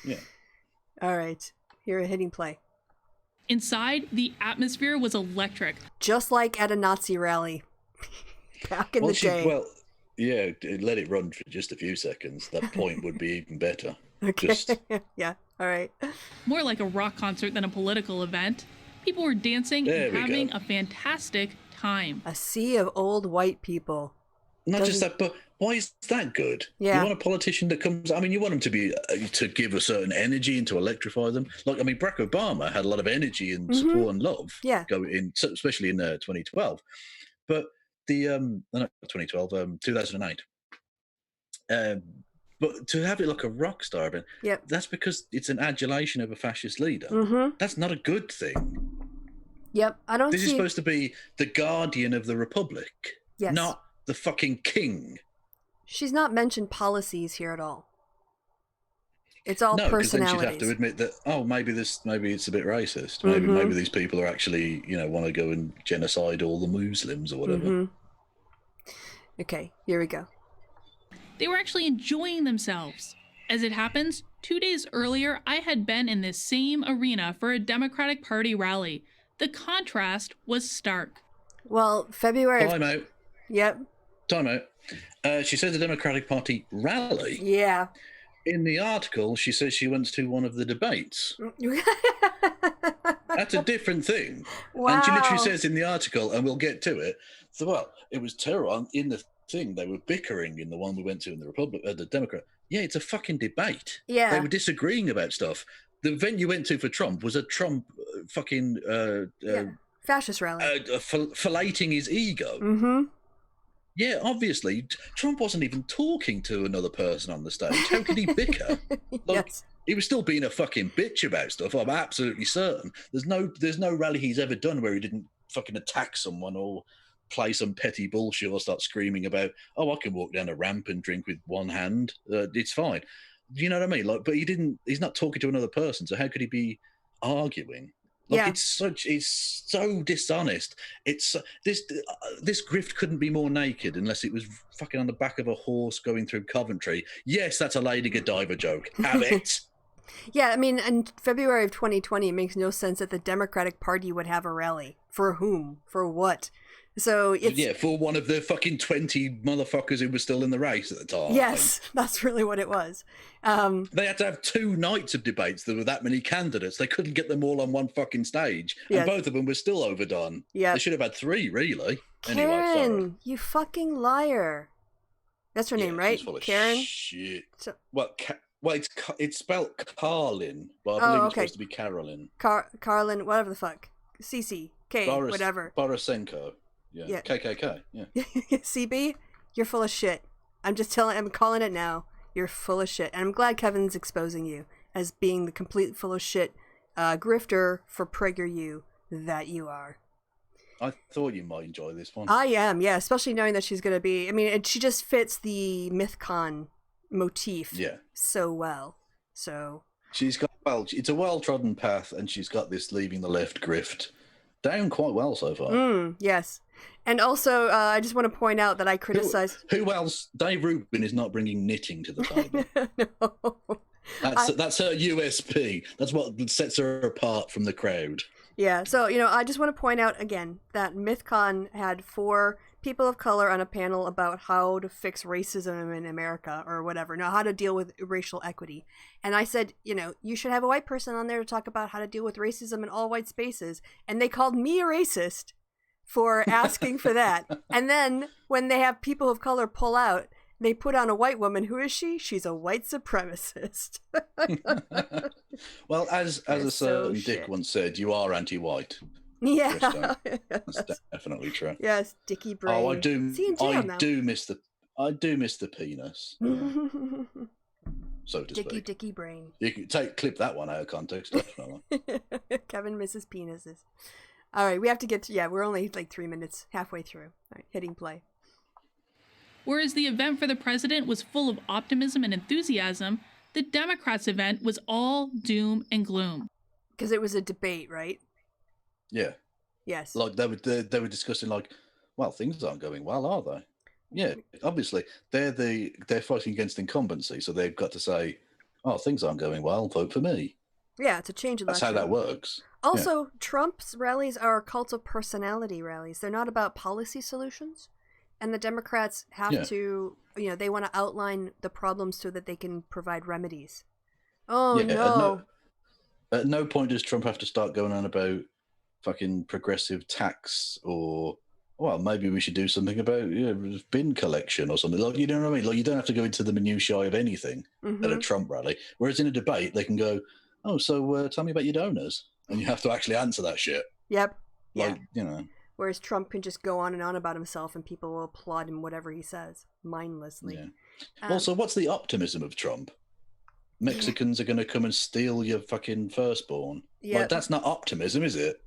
Yeah. All right. Here, hitting play. Inside, the atmosphere was electric. Just like at a Nazi rally back in the day. Well, yeah, let it run for just a few seconds. That point would be even better. Okay. Yeah. All right. More like a rock concert than a political event. People were dancing and having a fantastic time. A sea of old white people. Not just that, but why is that good? Yeah. You want a politician that comes... I mean, you want them to be to give a certain energy and to electrify them. Like, I mean, Barack Obama had a lot of energy and support and love. Yeah. Going in, especially in 2012. But not 2012, 2008. But to have it like a rock star event, that's because it's an adulation of a fascist leader. That's not a good thing. Yep, I don't This is supposed to be the guardian of the republic, not the fucking king. She's not mentioned policies here at all. It's all personalities. personalities. No, because then she'd have to admit that, maybe it's a bit racist. Maybe these people are actually, want to go and genocide all the Muslims or whatever. Okay, here we go. They were actually enjoying themselves. As it happens, 2 days earlier, I had been in this same arena for a Democratic Party rally. The contrast was stark. Well, February... Time out. Yep. Time out. She says a Democratic Party rally. Yeah. In the article, she says she went to one of the debates. That's a different thing. Wow. And she literally says in the article, and we'll get to it, it was terror. In the thing, they were bickering in the one we went to in the Democrat. Yeah, it's a fucking debate. Yeah. They were disagreeing about stuff. The event you went to for Trump was a Trump fascist rally. Filleting his ego. Yeah, obviously, Trump wasn't even talking to another person on the stage. How could he bicker? Yes. He was still being a fucking bitch about stuff. I'm absolutely certain. There's no rally he's ever done where he didn't fucking attack someone or play some petty bullshit or start screaming about, I can walk down a ramp and drink with one hand. It's fine. You know what I mean? But he's not talking to another person. So how could he be arguing? It's so dishonest. It's this grift couldn't be more naked unless it was fucking on the back of a horse going through Coventry. Yes, that's a Lady Godiva joke. Have it. Yeah, I mean, in February of 2020, it makes no sense that the Democratic Party would have a rally. For whom? For what? So it's... for one of the fucking 20 motherfuckers who were still in the race at the time. Yes, that's really what it was. They had to have 2 nights of debates. There were that many candidates. They couldn't get them all on one fucking stage. Yes. And both of them were still overdone. Yeah. They should have had 3, really. Karen, anyway, you fucking liar. That's her name, right? Karen? Shit. So... it's spelled Carlin, but I believe it's supposed to be Carolyn. Carlin, whatever the fuck. Cece. K, whatever. Borisenko. Yeah. KKK. Yeah. CB, you're full of shit. I'm calling it now. You're full of shit. And I'm glad Kevin's exposing you as being the complete full of shit grifter for Prager-U that you are. I thought you might enjoy this one. I am, yeah, especially knowing that she's going to be, I mean, she just fits the MythCon motif so well. So she's got, it's a well-trodden path, and she's got this leaving the left grift down quite well so far. Yes. And also, I just want to point out that I criticized... Who else? Dave Rubin is not bringing knitting to the table. No. That's her USP. That's what sets her apart from the crowd. Yeah, so, I just want to point out again that MythCon had 4 people of color on a panel about how to fix racism in America or whatever. No, how to deal with racial equity. And I said, you should have a white person on there to talk about how to deal with racism in all white spaces. And they called me a racist for asking for that. And then when they have people of color pull out, they put on a white woman. Who is she? She's a white supremacist. Well, as a certain dick once said, you are anti-white. Yeah, that's definitely true. Yes, Dicky brain. Oh, I do miss the penis. Yeah. So to speak. Dicky brain. You can clip that one out of context, definitely. Kevin misses penises. All right, we have to get to, we're only like 3 minutes halfway through. All right, hitting play. Whereas the event for the president was full of optimism and enthusiasm, the Democrats' event was all doom and gloom. Because it was a debate, right? Yeah. Yes. Like they were discussing, like, well, things aren't going well, are they? Yeah, obviously they're fighting against incumbency, so they've got to say, oh, things aren't going well, vote for me. Yeah, to change election. That's how that works. Also, Trump's rallies are cult of personality rallies. They're not about policy solutions. And the Democrats have to, they want to outline the problems so that they can provide remedies. Oh, no. At no point does Trump have to start going on about fucking progressive tax or, well, maybe we should do something about bin collection or something. Like, you know what I mean? Like, you don't have to go into the minutiae of anything at a Trump rally. Whereas in a debate, they can go, oh, so tell me about your donors. And you have to actually answer that shit. Yep. Like, Whereas Trump can just go on and on about himself and people will applaud him whatever he says, mindlessly. Yeah. Also, what's the optimism of Trump? Mexicans are going to come and steal your fucking firstborn. Yeah. Like, that's not optimism, is it?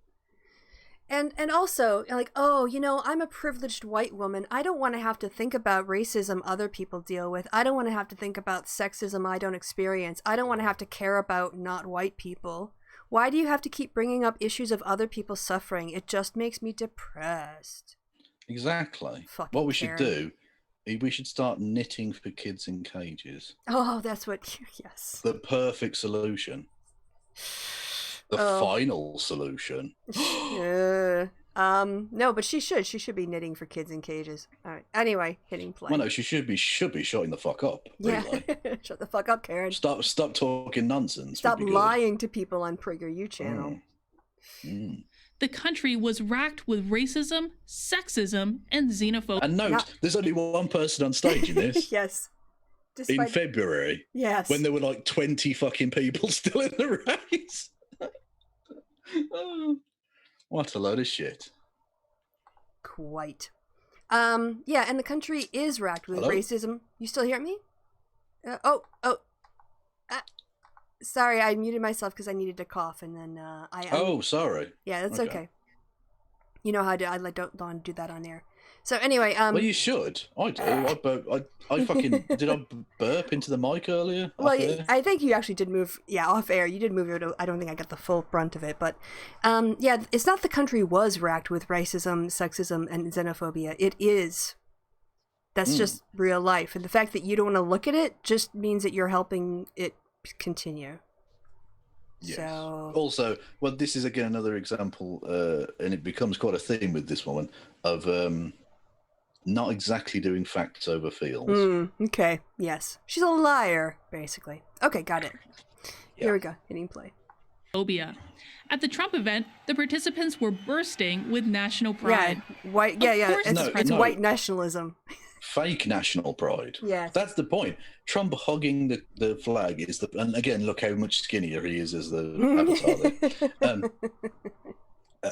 And also, like, oh, I'm a privileged white woman. I don't want to have to think about racism other people deal with. I don't want to have to think about sexism I don't experience. I don't want to have to care about not white people. Why do you have to keep bringing up issues of other people suffering? It just makes me depressed. Exactly. What we should do, we should start knitting for kids in cages. Oh, that's what, yes. The perfect solution. The final solution. No, but she should be knitting for kids in cages. All right. Anyway, hitting play. Well, no, she should be shutting the fuck up. Really. Yeah. Shut the fuck up, Karen. Stop talking nonsense. Stop lying to people on Prager-U channel. The country was racked with racism, sexism, and xenophobia. And note, there's only one person on stage in this. Yes. In February. Yes. When there were like 20 fucking people still in the race. Oh, what a load of shit. Quite. And the country is racked with racism. You still hear me? Sorry, I muted myself because I needed to cough, and then sorry. Yeah, that's okay. You know how I don't want to do that on air. So anyway, well, you should. I do. I fucking did I burp into the mic earlier? Well, I think you actually did move. Yeah, off air. You did move it. I don't think I got the full brunt of it, but it's not the country was racked with racism, sexism, and xenophobia. It is. That's just real life, and the fact that you don't want to look at it just means that you're helping it continue. Yes. So... Also, well, this is again another example, and it becomes quite a theme with this woman of not exactly doing facts over feels. Okay, yes. She's a liar, basically. Okay, got it. Yeah. Here we go, hitting play. Phobia. At the Trump event, the participants were bursting with national pride. Yeah, white. Yeah. It's white nationalism. Fake national pride. Yeah, that's the point. Trump hugging the flag is and again, look how much skinnier he is as the avatar there.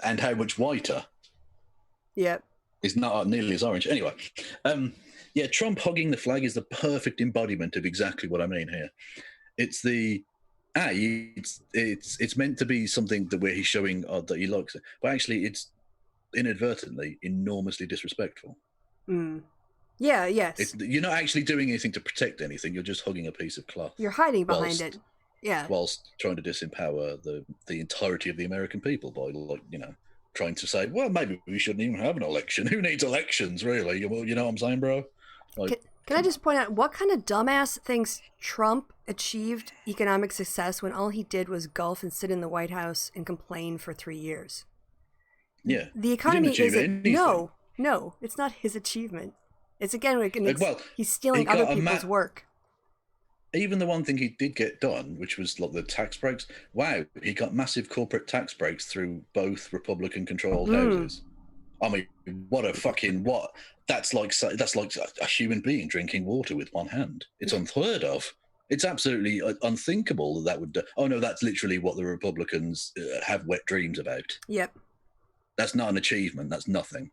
and how much whiter. Yep. Is not nearly as orange. Anyway, yeah, Trump hugging the flag is the perfect embodiment of exactly what I mean here. It's it's meant to be something that where he's showing that he likes it, but actually it's inadvertently enormously disrespectful. Yeah, yes. You're not actually doing anything to protect anything. You're just hugging a piece of cloth. You're hiding behind it. Yeah. Whilst trying to disempower the entirety of the American people by, like, you know, trying to say, well, maybe we shouldn't even have an election. Who needs elections, really? You know what I'm saying, bro? Like, can I just point out, what kind of dumbass thinks Trump achieved economic success when all he did was golf and sit in the White House and complain for 3 years? Yeah. The economy isn't... No, it's not his achievement. It's, again, he's stealing other people's work. Even the one thing he did get done, which was like the tax breaks. Wow, he got massive corporate tax breaks through both Republican-controlled houses. I mean, that's like a human being drinking water with one hand. It's unheard of. It's absolutely unthinkable that would. Oh no, that's literally what the Republicans have wet dreams about. Yep. That's not an achievement. That's nothing.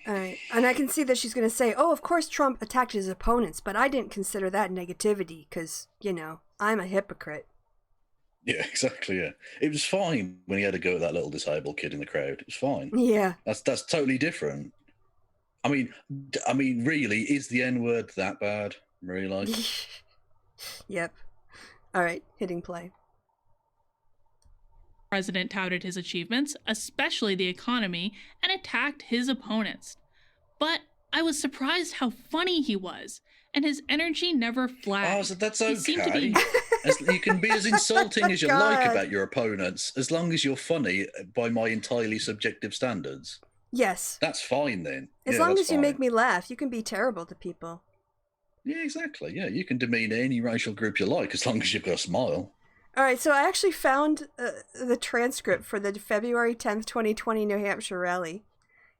All right. And I can see that she's going to say, oh, of course Trump attacked his opponents, but I didn't consider that negativity because, you know, I'm a hypocrite. Yeah, exactly, yeah. It was fine when he had to go at that little disabled kid in the crowd. It was fine. Yeah. That's totally different. I mean, really, is the N-word that bad? Really? Yep. All right, hitting play. The president touted his achievements, especially the economy, and attacked his opponents. But I was surprised how funny he was, and his energy never flagged. Oh, so that's okay. You can be as insulting as you like about your opponents, as long as you're funny by my entirely subjective standards. Yes. That's fine then. As long as you make me laugh, you can be terrible to people. Yeah, exactly. Yeah, you can demean any racial group you like, as long as you've got a smile. All right, so I actually found the transcript for the February 10th, 2020 New Hampshire rally.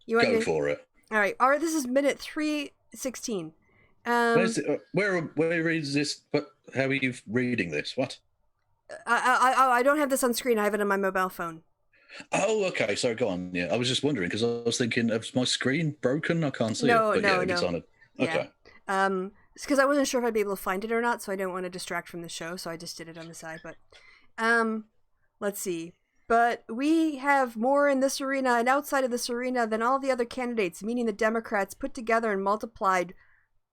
Go for it. All right, this is minute 3:16. Where is this? How are you reading this? What? I don't have this on screen. I have it on my mobile phone. Oh, okay. Sorry, go on. Yeah, I was just wondering because I was thinking, is my screen broken? I can't see it. But no. It's on it. Okay. Yeah. It's because I wasn't sure if I'd be able to find it or not, so I didn't want to distract from the show, so I just did it on the side. But, let's see. But we have more in this arena and outside of this arena than all the other candidates, meaning the Democrats, put together and multiplied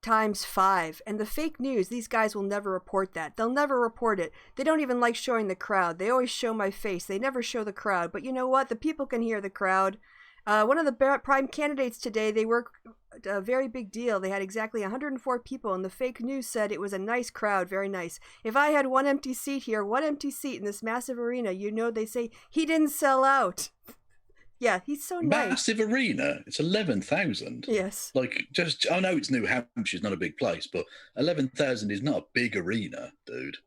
times 5. And the fake news, these guys will never report that. They'll never report it. They don't even like showing the crowd. They always show my face. They never show the crowd. But you know what? The people can hear the crowd. One of the prime candidates today, they were a very big deal. They had exactly 104 people, and the fake news said it was a nice crowd, very nice. If I had one empty seat here, one empty seat in this massive arena, you know they say, he didn't sell out. Yeah, he's so nice. Massive arena? It's 11,000. Yes. I know it's New Hampshire's not a big place, but 11,000 is not a big arena, dude.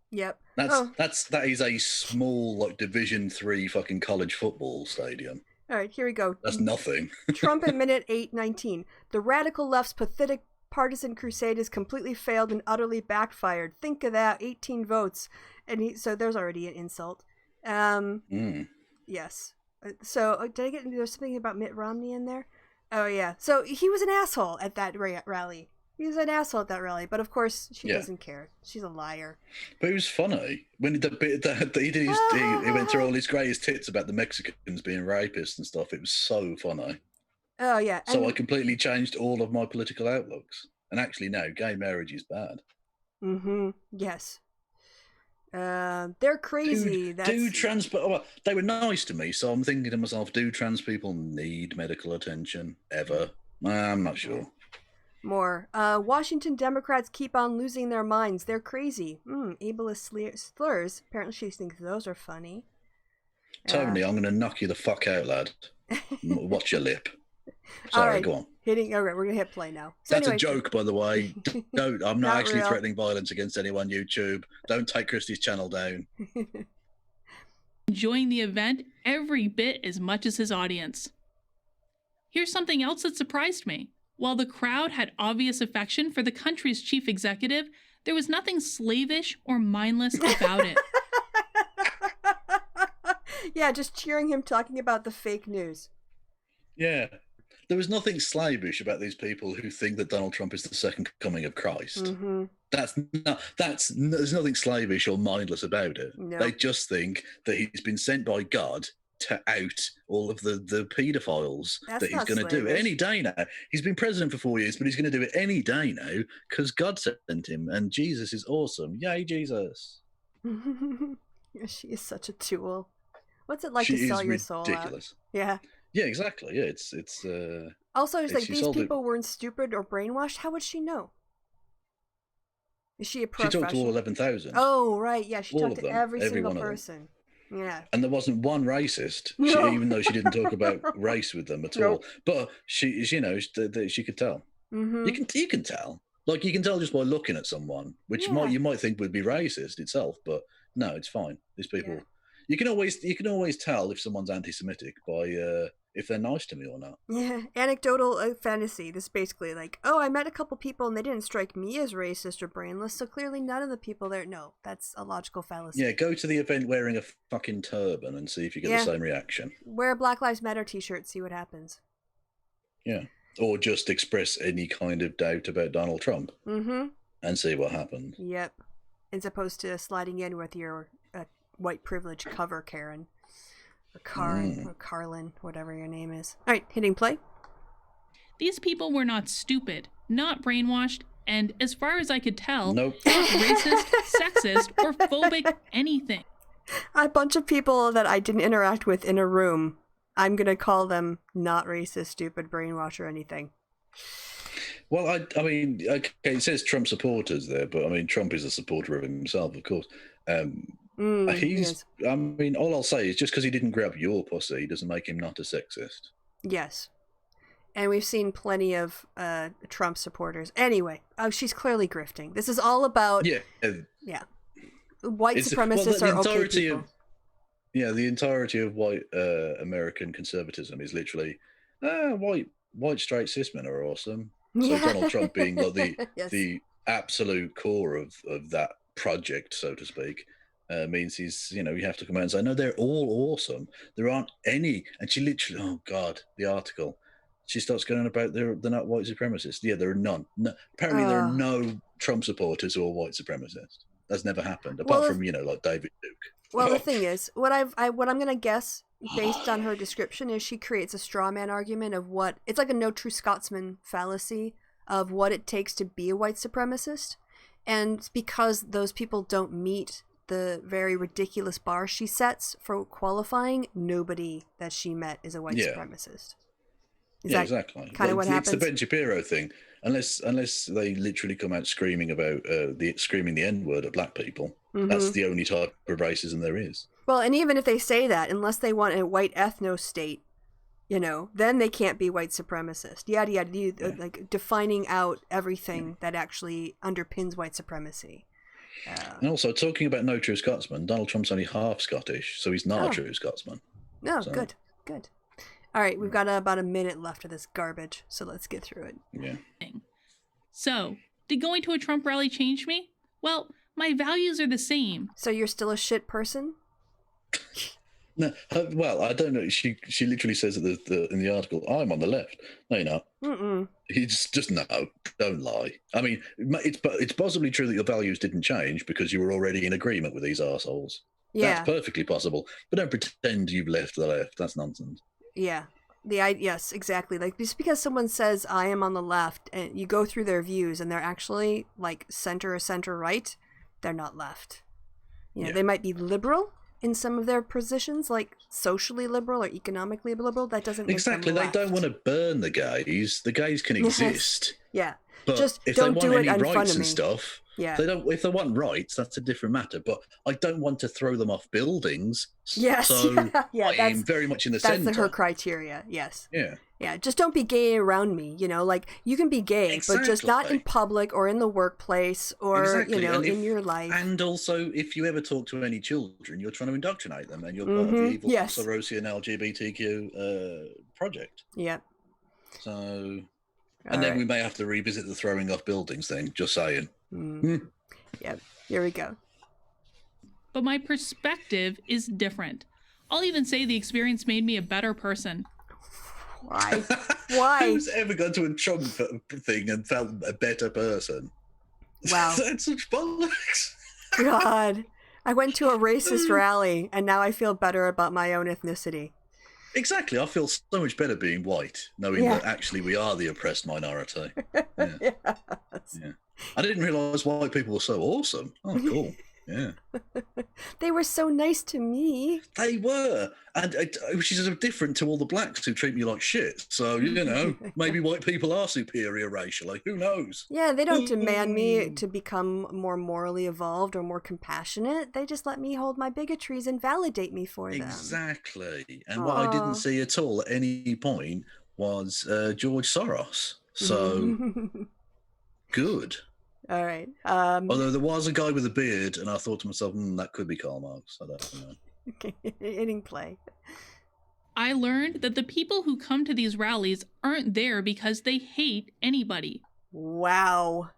Yep. That is a small, Division 3 fucking college football stadium. All right, here we go. That's nothing. Trump at minute 8:19. The radical left's pathetic partisan crusade has completely failed and utterly backfired. Think of that, 18 votes. And so there's already an insult. Yes. So did I get into something about Mitt Romney in there? Oh, yeah. So he was an asshole at that rally. He was an asshole at that rally, but of course she doesn't care. She's a liar. But it was funny when the bit that he did he went through all his greatest tits about the Mexicans being rapists and stuff. It was so funny. Oh yeah. So I completely changed all of my political outlooks. And actually, no, gay marriage is bad. Mm-hmm. Yes. They're crazy. They were nice to me, so I'm thinking to myself, do trans people need medical attention ever? I'm not sure. More. Washington Democrats keep on losing their minds. They're crazy. Ableist slurs. Apparently she thinks those are funny. Tony, I'm going to knock you the fuck out, lad. Watch your lip. Sorry, all right, go on. All right, we're going to hit play now. So That's a joke, by the way. I'm not actually real. threatening violence against anyone, YouTube. Don't take Kristi's channel down. Enjoying the event every bit as much as his audience. Here's something else that surprised me. While the crowd had obvious affection for the country's chief executive, there was nothing slavish or mindless about it. Yeah, just cheering him talking about the fake news. Yeah. There was nothing slavish about these people who think that Donald Trump is the second coming of Christ. Mm-hmm. There's nothing slavish or mindless about it. No. They just think that he's been sent by God to out all of the paedophiles that he's going to do any day now. He's been president for 4 years, but he's going to do it any day now because God sent him, and Jesus is awesome. Yay, Jesus. She is such a tool. What's it like to sell your soul out? Ridiculous. Yeah. Yeah, exactly. Yeah, it's also, it's like these people weren't stupid or brainwashed. How would she know? Is she a professional? She talked to all 11,000. Oh, right. Yeah, she talked to every single one person. Yeah. And there wasn't one racist, even though she didn't talk about race with them at all. But she could tell. Mm-hmm. You can tell. Like, you can tell just by looking at someone, which you might think would be racist itself, but no, it's fine. These people, you can always tell if someone's anti-Semitic by if they're nice to me or not. Yeah, anecdotal fantasy. This is basically like, oh, I met a couple people and they didn't strike me as racist or brainless, so clearly none of the people there. No, that's a logical fallacy. Yeah, go to the event wearing a fucking turban and see if you get the same reaction. Wear a Black Lives Matter t-shirt, see what happens. Yeah, or just express any kind of doubt about Donald Trump and see what happens. Yep, as opposed to sliding in with your white privilege cover, Karen. Or Karen, or Carlin, whatever your name is. All right, hitting play. These people were not stupid, not brainwashed, and as far as I could tell, nope. not racist, sexist, or phobic anything. A bunch of people that I didn't interact with in a room. I'm going to call them not racist, stupid, brainwashed, or anything. Well, I mean, okay, it says Trump supporters there, but I mean, Trump is a supporter of himself, of course. Yes. I mean, all I'll say is just because he didn't grab your pussy doesn't make him not a sexist. Yes. And we've seen plenty of Trump supporters. Anyway, she's clearly grifting. This is all about... Yeah. White supremacists are okay people. The entirety of white American conservatism is literally, white straight cis men are awesome. So Donald Trump being like the absolute core of that project, so to speak, means he's, you have to come out and say, no, they're all awesome. There aren't any. And she literally, oh God, the article, she starts going about they're not white supremacists. Yeah, there are none. No, apparently there are no Trump supporters who are white supremacists. That's never happened, apart from, like David Duke. Well, the thing is, what I'm going to guess, based on her description, is she creates a straw man argument of what, it's like a no true Scotsman fallacy of what it takes to be a white supremacist. And because those people don't meet the very ridiculous bar she sets for qualifying, nobody that she met is a white supremacist. Is that exactly. Kind of what happens? It's the Ben Shapiro thing. Unless they literally come out screaming about screaming the N-word at black people, that's the only type of racism there is. Well, and even if they say that, unless they want a white ethno state, then they can't be white supremacist. Yada yada, like defining out everything that actually underpins white supremacy. And also, talking about no true Scotsman, Donald Trump's only half Scottish, so he's not a true Scotsman. No, good. All right, we've got about a minute left of this garbage, so let's get through it. Yeah. So, did going to a Trump rally change me? Well, my values are the same. So you're still a shit person? No, well, I don't know. She literally says in the article, I'm on the left. No, you're not. Mm-mm. He's just no, don't lie. I mean, it's possibly true that your values didn't change because you were already in agreement with these assholes. Yeah. That's perfectly possible. But don't pretend you've left the left. That's nonsense. Yeah. Yes, exactly. Like, just because someone says I am on the left and you go through their views and they're actually like center or center right, they're not left. They might be liberal in some of their positions, like socially liberal or economically liberal. That doesn't make them left. They don't want to burn the gays. The gays can exist. Yeah. But just if don't they do want it any in front rights of and me. stuff, yeah. If they want rights, that's a different matter. But I don't want to throw them off buildings. Yes. So yeah, I am very much in the center. That's her criteria. Yes. Yeah. Yeah. Just don't be gay around me. Like you can be gay, but just not in public or in the workplace or in your life. And also, if you ever talk to any children, you're trying to indoctrinate them, and you're part of the evil Sorosian LGBTQ project. Yeah. So. And then we may have to revisit the throwing off buildings thing, just saying. Yep, here we go. But my perspective is different. I'll even say the experience made me a better person. Why? Why? Who's ever gone to a Trump thing and felt a better person? Wow. That's such bollocks. God. I went to a racist rally, and now I feel better about my own ethnicity. Exactly. I feel so much better being white, knowing that actually we are the oppressed minority. Yeah. Yes. Yeah. I didn't realise white people were so awesome. Oh, cool. Yeah. They were so nice to me. They were. And which is different to all the blacks who treat me like shit. So, maybe white people are superior racially. Who knows? Yeah, they don't demand me to become more morally evolved or more compassionate. They just let me hold my bigotries and validate me for them. Exactly. And what I didn't see at all at any point was George Soros. So, good. All right. Although there was a guy with a beard, and I thought to myself, that could be Karl Marx. I don't know. Okay, hitting play. I learned that the people who come to these rallies aren't there because they hate anybody. Wow,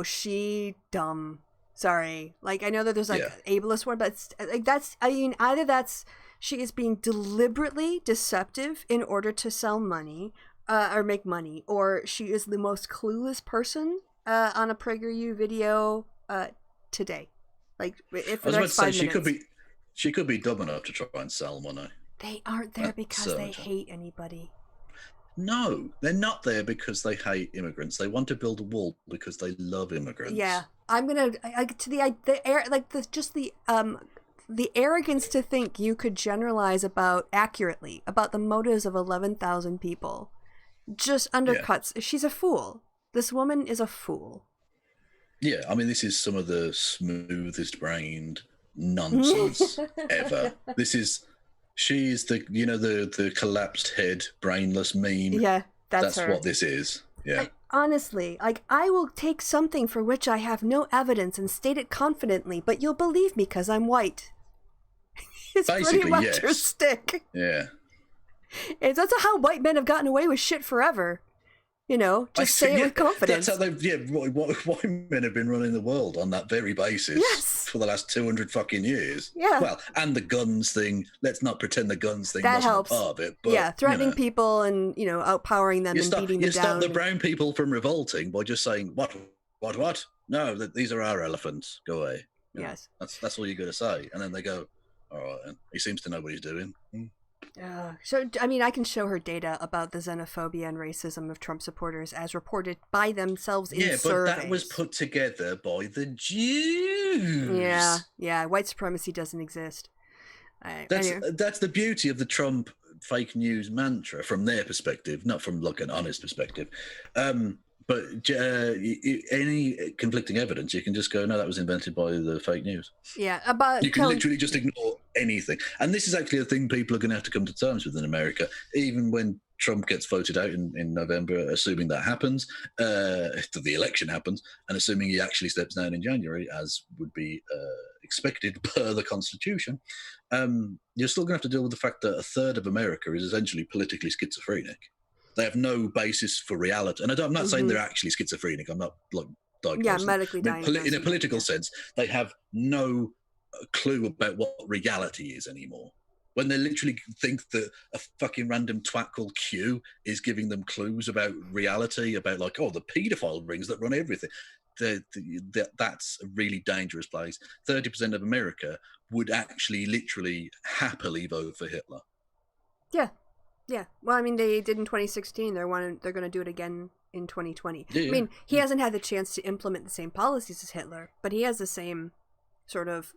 she dumb. Sorry. Like, I know that there's ableist word, but it's, like, that's, I mean, either that's she is being deliberately deceptive in order to sell money, or make money, or she is the most clueless person on a Prager-U video today. Like, if I was about to say, 5 minutes. she could be dumb enough to try and sell money. They aren't there because they hate anybody. No, they're not there because they hate immigrants. They want to build a wall because they love immigrants. Yeah, I'm gonna the arrogance to think you could generalize accurately about the motives of 11,000 people just undercuts. Yeah. She's a fool. This woman is a fool. Yeah, I mean, this is some of the smoothest brained nonsense ever. She's the collapsed head, brainless meme. Yeah, that's her. What this is. Yeah. Honestly, like, I will take something for which I have no evidence and state it confidently, but you'll believe me because I'm white. It's basically, pretty much her stick. Yeah. And that's how white men have gotten away with shit forever. Just say it with confidence. That's how white men have been running the world on that very basis for the last 200 fucking years. Yeah. Well, and the guns thing, let's not pretend the guns thing that wasn't helps. A part of it. But, threatening people and, outpowering them and beating them down. You stop the brown people from revolting by just saying, what? No, these are our elephants. Go away. Yes. That's all you got to say. And then they go, all right, and he seems to know what he's doing. So, I mean, I can show her data about the xenophobia and racism of Trump supporters as reported by themselves in surveys. Yeah, but that was put together by the Jews. Yeah, white supremacy doesn't exist. That's the beauty of the Trump fake news mantra from their perspective, not from like an honest perspective. But any conflicting evidence, you can just go, no, that was invented by the fake news. Yeah, you can literally just ignore anything. And this is actually a thing people are going to have to come to terms with in America, even when Trump gets voted out in November, assuming that happens, if the election happens, and assuming he actually steps down in January, as would be expected per the Constitution, you're still going to have to deal with the fact that a third of America is essentially politically schizophrenic. They have no basis for reality. And I'm not saying they're actually schizophrenic. I'm not like diagnosing. Yeah, medically diagnosed. In a political sense, they have no clue about what reality is anymore. When they literally think that a fucking random twat called Q is giving them clues about reality, about like, the paedophile rings that run everything. That's a really dangerous place. 30% of America would actually literally happily vote for Hitler. Yeah. Yeah, well, I mean, they did in 2016. They're going to do it again in 2020. Yeah. I mean, he hasn't had the chance to implement the same policies as Hitler, but he has the same sort of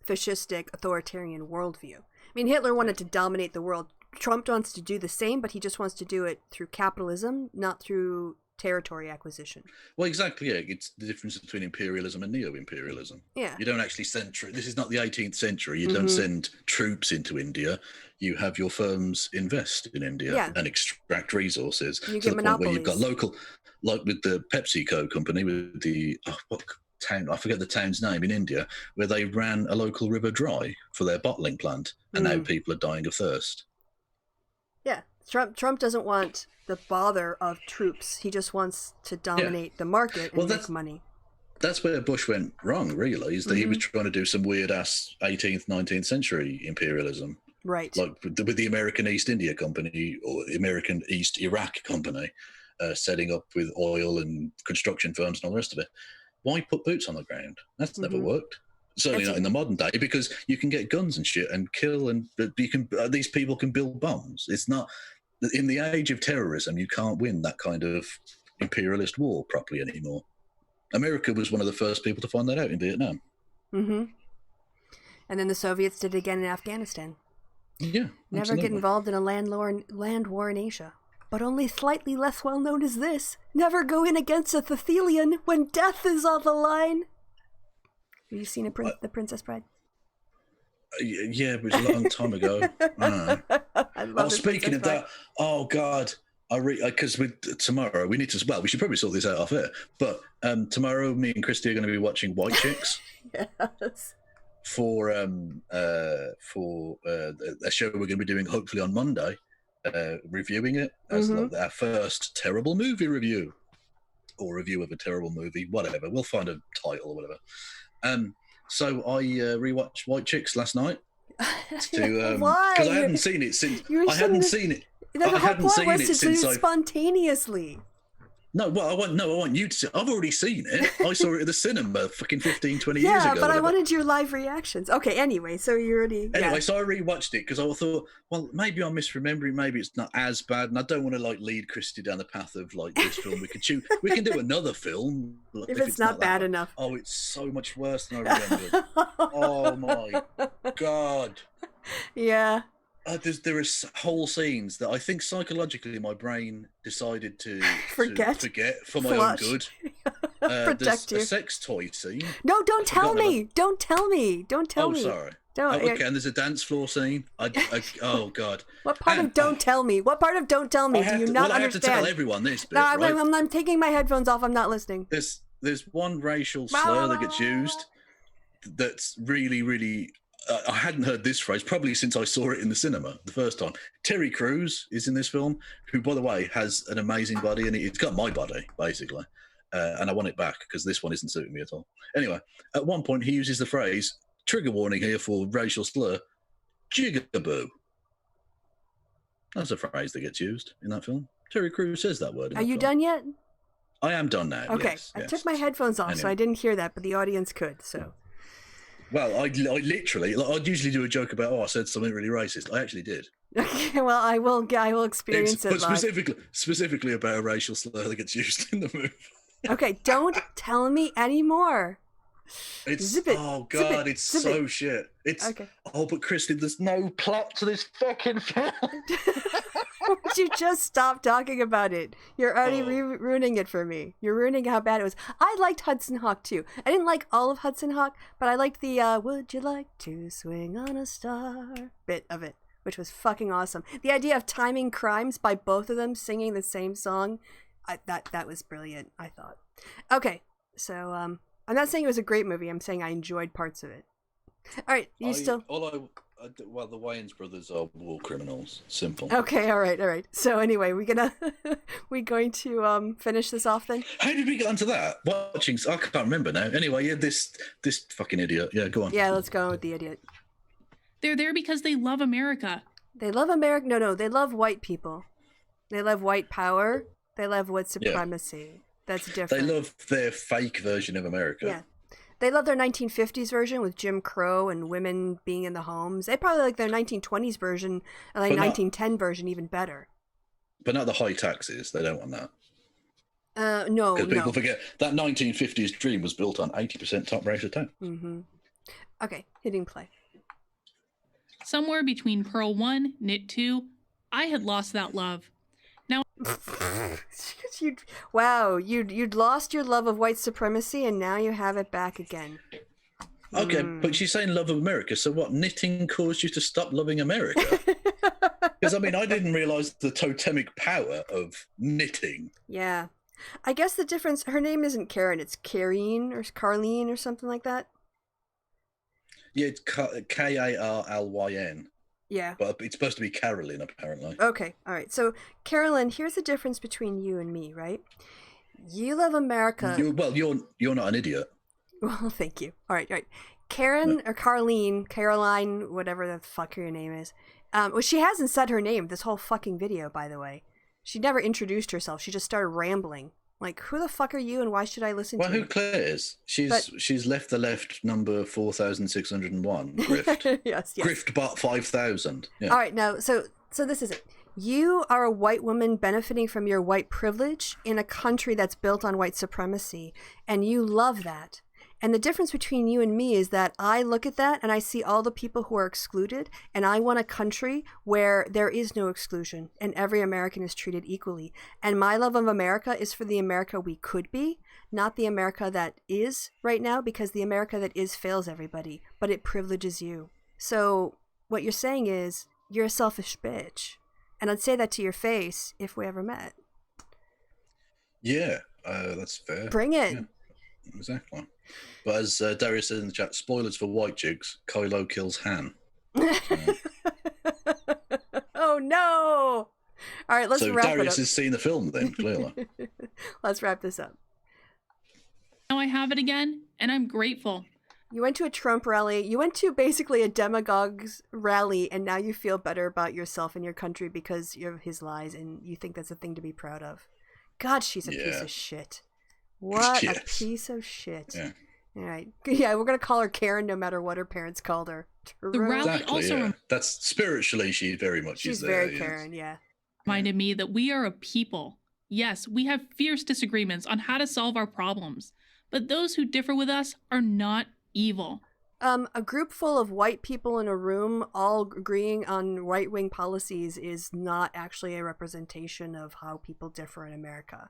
fascistic, authoritarian worldview. I mean, Hitler wanted to dominate the world. Trump wants to do the same, but he just wants to do it through capitalism, not through territory acquisition. Well, exactly, yeah. It's the difference between imperialism and neo-imperialism. Yeah. You don't actually send troops. This is not the 18th century. You don't send troops into India. You have your firms invest in India and extract resources. You to get the monopolies. point where you've got local, like with the PepsiCo company, with the, what town, I forget the town's name in India, where they ran a local river dry for their bottling plant, and now people are dying of thirst. Yeah. Trump doesn't want the bother of troops. He just wants to dominate the market and make money. That's where Bush went wrong, really, is that he was trying to do some weird-ass 18th, 19th century imperialism. Right. Like with the American East India Company or American East Iraq Company, setting up with oil and construction firms and all the rest of it. Why put boots on the ground? That's never worked. Certainly not in the modern day, because you can get guns and shit and kill, and these people can build bombs. It's not in the age of terrorism. You can't win that kind of imperialist war properly anymore. America was one of the first people to find that out in Vietnam. And then the Soviets did it again in Afghanistan. Yeah, never absolutely. get involved in a land war in Asia. But only slightly less well known is this: never go in against a Thethelian when death is on the line. Have you seen The Princess Bride? Yeah, but it was a long time ago. I love speaking of that, oh God, because tomorrow we need to. Well, we should probably sort this out off air. But tomorrow, me and Kristi are going to be watching White Chicks. Yes. For a show we're going to be doing hopefully on Monday, reviewing it as our first terrible movie review, or review of a terrible movie, whatever. We'll find a title or whatever. So I rewatched White Chicks last night. Why? Because I hadn't seen it since. I hadn't seen it. The whole point was to do it spontaneously. No, well, I want you to see it. I've already seen it. I saw it at the cinema fucking 15, 20 years ago. Yeah, but I wanted your live reactions. Okay, anyway, so you already... Anyway, so I rewatched it because I thought, well, maybe I'm misremembering. Maybe it's not as bad. And I don't want to, lead Kristi down the path of, this film. We can do another film. If it's not bad enough. Oh, it's so much worse than I remembered. Oh, my God. Yeah. There are whole scenes that I think psychologically my brain decided to forget for my own good. Protect you. A sex toy scene. No, don't tell me. Don't tell me. Oh, sorry. Don't. Okay, and there's a dance floor scene. Oh God. What part of don't tell me? What part of don't tell me do you not understand? I have to tell everyone this bit, no, right? I'm taking my headphones off. I'm not listening. There's one racial slur that gets used that's really, really... I hadn't heard this phrase probably since I saw it in the cinema the first time. Terry Crews is in this film, who, by the way, has an amazing body, and it's got my body, basically. And I want it back because this one isn't suiting me at all. Anyway, at one point, he uses the phrase, trigger warning here for racial slur, jigaboo. That's a phrase that gets used in that film. Terry Crews says that word. Are you done yet? I am done now. Okay, yes. I took my headphones off, so I didn't hear that, but the audience could, so... Well, I literally, I'd usually do a joke about, I said something really racist. I actually did. Okay, well, I will experience it live. Specifically about a racial slur that gets used in the movie. Okay, don't tell me anymore. Zip it. Oh God, it's so shit. It's okay. Oh, but Kristi, there's no plot to this fucking film. Would you just stop talking about it? You're already ruining it for me. You're ruining how bad it was. I liked Hudson Hawk too. I didn't like all of Hudson Hawk, but I liked the "Would you like to swing on a star" bit of it, which was fucking awesome. The idea of timing crimes by both of them singing the same song, that was brilliant, I thought. Okay, so I'm not saying it was a great movie. I'm saying I enjoyed parts of it. All right, well, the Wayans brothers are war criminals. Simple. Okay, all right. So anyway, we going to finish this off then? How did we get onto that? Watching? I can't remember now. Anyway, yeah, this fucking idiot. Yeah, go on. Yeah, let's go with the idiot. They're there because they love America. They love America. No, they love white people. They love white power. They love white supremacy. Yeah. That's different. They love their fake version of America. Yeah. They love their 1950s version with Jim Crow and women being in the homes. They probably like their 1920s version and 1910 version even better. But not the high taxes. They don't want that. No. Because people forget that 1950s dream was built on 80% top rate of tax. Mm-hmm. Okay, hitting play. Somewhere between Pearl 1, Knit 2, I had lost that love. Now, you'd lost your love of white supremacy and now you have it back again. Okay, but she's saying love of America, so what, knitting caused you to stop loving America? Because, I mean, I didn't realise the totemic power of knitting. Yeah. I guess the difference, her name isn't Karen, it's Kareen or Carlene or something like that. Yeah, it's Karlyn. Yeah. But it's supposed to be Carolyn, apparently. Okay, all right. So, Carolyn, here's the difference between you and me, right? You love America. You're not an idiot. Well, thank you. All right. Karen or Caroline, whatever the fuck your name is. Well, she hasn't said her name this whole fucking video, by the way. She never introduced herself. She just started rambling. Like, who the fuck are you and why should I listen to you? Well, who cares? She's left the left number 4,601. Grift. yes. Grift bot 5,000. Yeah. All right, now, so this is it. You are a white woman benefiting from your white privilege in a country that's built on white supremacy, and you love that. And the difference between you and me is that I look at that and I see all the people who are excluded, and I want a country where there is no exclusion and every American is treated equally. And my love of America is for the America we could be, not the America that is right now, because the America that is fails everybody, but it privileges you. So what you're saying is you're a selfish bitch. And I'd say that to your face if we ever met. Yeah, that's fair. Bring it. Yeah, exactly. But as Darius said in the chat, spoilers for White Chicks, Kylo kills Han. Oh, no. All right, let's wrap it up. So Darius has seen the film then, clearly. Let's wrap this up. Now I have it again, and I'm grateful. You went to a Trump rally. You went to basically a demagogue's rally, and now you feel better about yourself and your country because of his lies, and you think that's a thing to be proud of. God, she's a piece of shit. What a piece of shit. Yeah. All right. Yeah, we're going to call her Karen no matter what her parents called her. The rally also that's spiritually, she very much she's is there. She's very Karen, yeah. Reminded me that we are a people. Yes, we have fierce disagreements on how to solve our problems, but those who differ with us are not evil. A group full of white people in a room all agreeing on right-wing policies is not actually a representation of how people differ in America.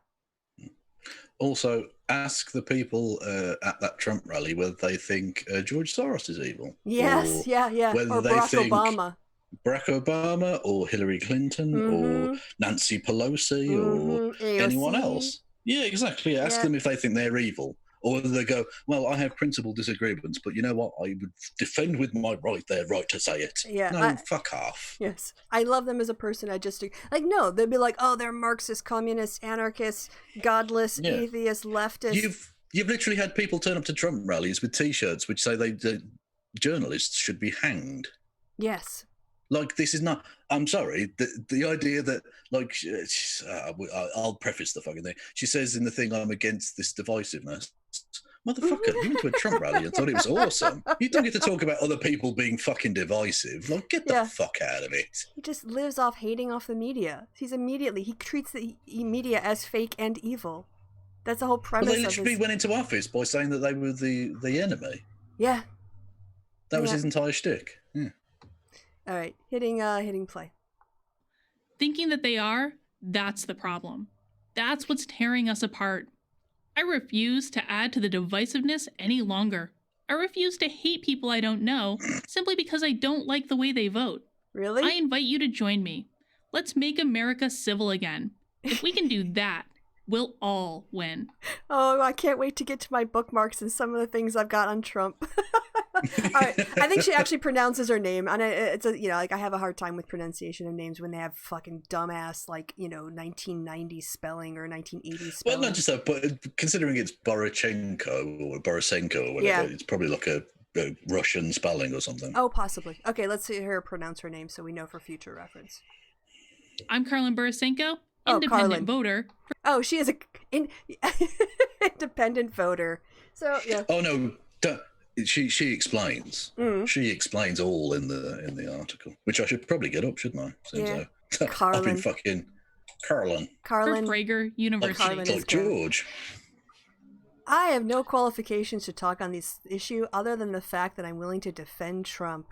Also, ask the people at that Trump rally whether they think George Soros is evil. Yes, yeah. Whether or they Barack think Obama. Barack Obama or Hillary Clinton or Nancy Pelosi or AOC. anyone else. Yeah, exactly. Yeah. Ask them if they think they're evil. Or whether they go, well, I have principal disagreements, but you know what? I would defend with my their right to say it. Yeah, no, fuck off. Yes. I love them as a person. I just, like, no, they'd be like, oh, they're Marxist, communists, anarchists, godless, atheists, leftists. You've literally had people turn up to Trump rallies with T-shirts which say the journalists should be hanged. Yes. Like, this is not, I'm sorry, the idea that, like, I'll preface the fucking thing. She says in the thing, I'm against this divisiveness. Motherfucker, you went to a Trump rally and thought it was awesome. You don't get to talk about other people being fucking divisive. Like, get the fuck out of it. He just lives off hating off the media. He treats the media as fake and evil. That's the whole premise of his... They literally went into office by saying that they were the enemy. Yeah. That was his entire shtick. Yeah. All right, hitting play. Thinking that they are, that's the problem. That's what's tearing us apart. I refuse to add to the divisiveness any longer. I refuse to hate people I don't know simply because I don't like the way they vote. Really? I invite you to join me. Let's make America civil again. If we can do that, we'll all win. Oh, I can't wait to get to my bookmarks and some of the things I've got on Trump. All right. I think she actually pronounces her name, and it's like I have a hard time with pronunciation of names when they have fucking dumbass 1990s spelling or 1980s spelling. Well, not just that, but considering it's Borisenko or whatever, it's probably like a Russian spelling or something. Oh, possibly. Okay, let's see her pronounce her name so we know for future reference. I'm Carlin Borisenko, independent voter. Oh, she is an independent voter. So yeah. Oh no. She explains. She explains all in the article, which I should probably get up, shouldn't I? Carlin. I've been fucking Carlin. For Prager University. Like George. I have no qualifications to talk on this issue other than the fact that I'm willing to defend Trump.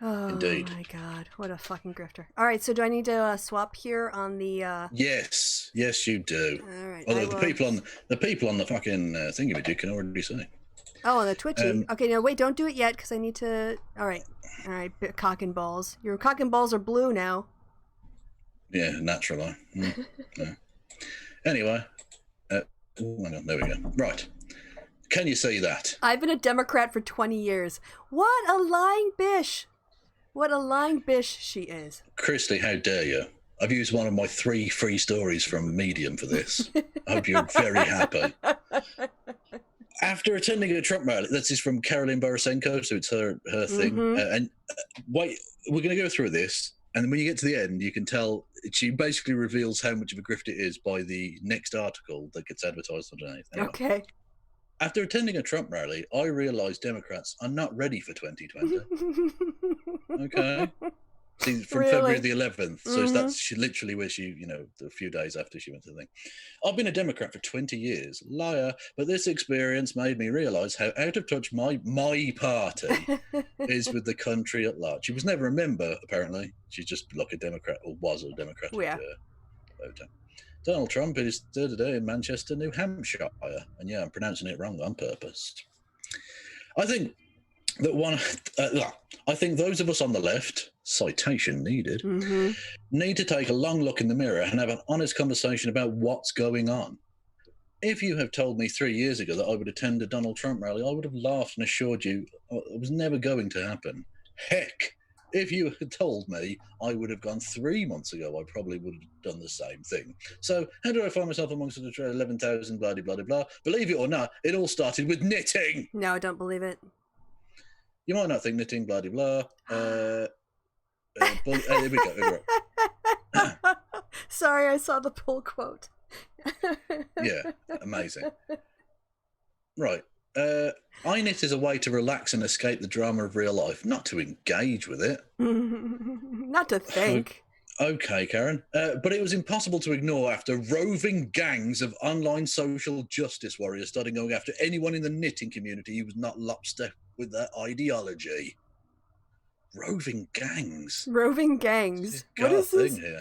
Oh, Indeed. My God. What a fucking grifter. All right, so do I need to swap here on the... Yes, you do. All right. Although the people on the fucking thingy can already say. Oh, on the Twitchy. Okay, no, wait, don't do it yet, because I need to... All right, cock and balls. Your cock and balls are blue now. Yeah, naturally. Yeah. Anyway. Hang on, there we go. Right. Can you see that? I've been a Democrat for 20 years. What a lying bish. What a lying bish she is. Kristi, how dare you? I've used one of my 3 free stories from Medium for this. I hope you're very happy. After attending a Trump rally, this is from Caroline Borisenko, so it's her thing. Wait, we're going to go through this, and when you get to the end, you can tell she basically reveals how much of a grift it is by the next article that gets advertised underneath. Anyway. Okay. After attending a Trump rally, I realised Democrats are not ready for 2020. Okay. See, from February the 11th. So that's literally where she, a few days after she went to the thing. I've been a Democrat for 20 years. Liar. But this experience made me realise how out of touch my party is with the country at large. She was never a member, apparently. She's just like a Democrat, or was a Democratic voter. Donald Trump is today in Manchester, New Hampshire. And yeah, I'm pronouncing it wrong on purpose. I think that I think those of us on the left, citation needed, need to take a long look in the mirror and have an honest conversation about what's going on. If you have told me 3 years ago that I would attend a Donald Trump rally, I would have laughed and assured you it was never going to happen. Heck, if you had told me I would have gone 3 months ago, I probably would have done the same thing. So how do I find myself amongst the 11,000 blah, blah, blah, blah? Believe it or not, it all started with knitting. No, I don't believe it. You might not think knitting, blah, blah, blah. Here we go. Sorry, I saw the pull quote. Yeah, amazing. Right. I knit is a way to relax and escape the drama of real life, not to engage with it. Not to think. Okay, Karen. But it was impossible to ignore after roving gangs of online social justice warriors started going after anyone in the knitting community who was not lockstep with their ideology. Roving gangs. Roving gangs. What is this? Here.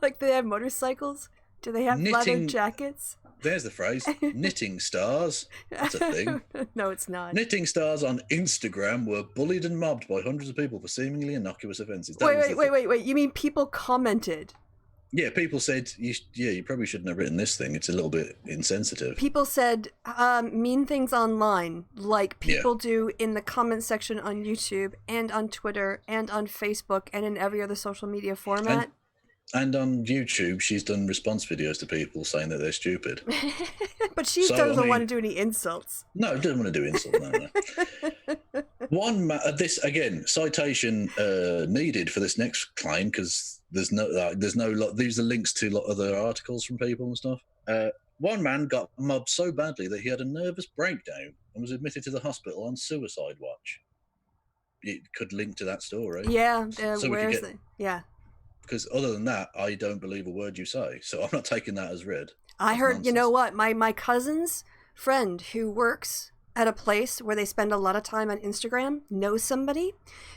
Like they have motorcycles? Do they have leather jackets? There's the phrase. Knitting stars. That's a thing. No, it's not. Knitting stars on Instagram were bullied and mobbed by hundreds of people for seemingly innocuous offences. Wait. You mean people commented? Yeah, people said, you probably shouldn't have written this thing. It's a little bit insensitive. People said mean things online, like people do in the comment section on YouTube and on Twitter and on Facebook and in every other social media format. And on YouTube, she's done response videos to people saying that they're stupid. But she doesn't want to do any insults. No, doesn't want to do insults. No. This again, citation needed for this next claim because there's no. These are links to other articles from people and stuff. One man got mobbed so badly that he had a nervous breakdown and was admitted to the hospital on suicide watch. It could link to that story. Yeah, where is it? Yeah. Because other than that, I don't believe a word you say. So I'm not taking that as read. I heard, nonsense. You know what? My cousin's friend who works at a place where they spend a lot of time on Instagram knows somebody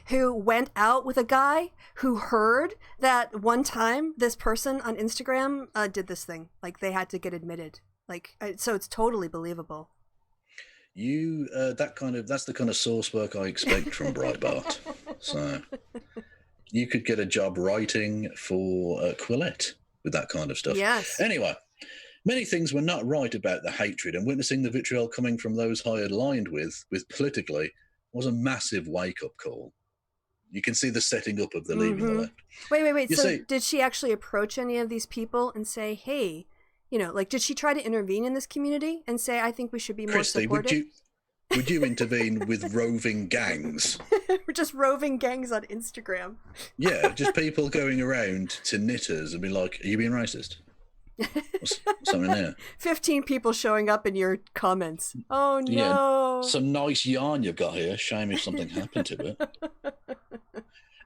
who went out with a guy who heard that one time this person on Instagram did this thing. Like they had to get admitted. So it's totally believable. That's the kind of source work I expect from Breitbart. So you could get a job writing for Quillette with that kind of stuff. Yes. Anyway, many things were not right about the hatred, and witnessing the vitriol coming from those I had aligned with politically was a massive wake-up call. You can see the setting up of the leaving the left. Wait. Did she actually approach any of these people and say, hey, did she try to intervene in this community and say, I think we should be more supportive? Would you intervene with roving gangs? We're just roving gangs on Instagram. Yeah, just people going around to knitters and be like, are you being racist? Something there. 15 people showing up in your comments. Oh, no. Yeah, some nice yarn you've got here. Shame if something happened to it.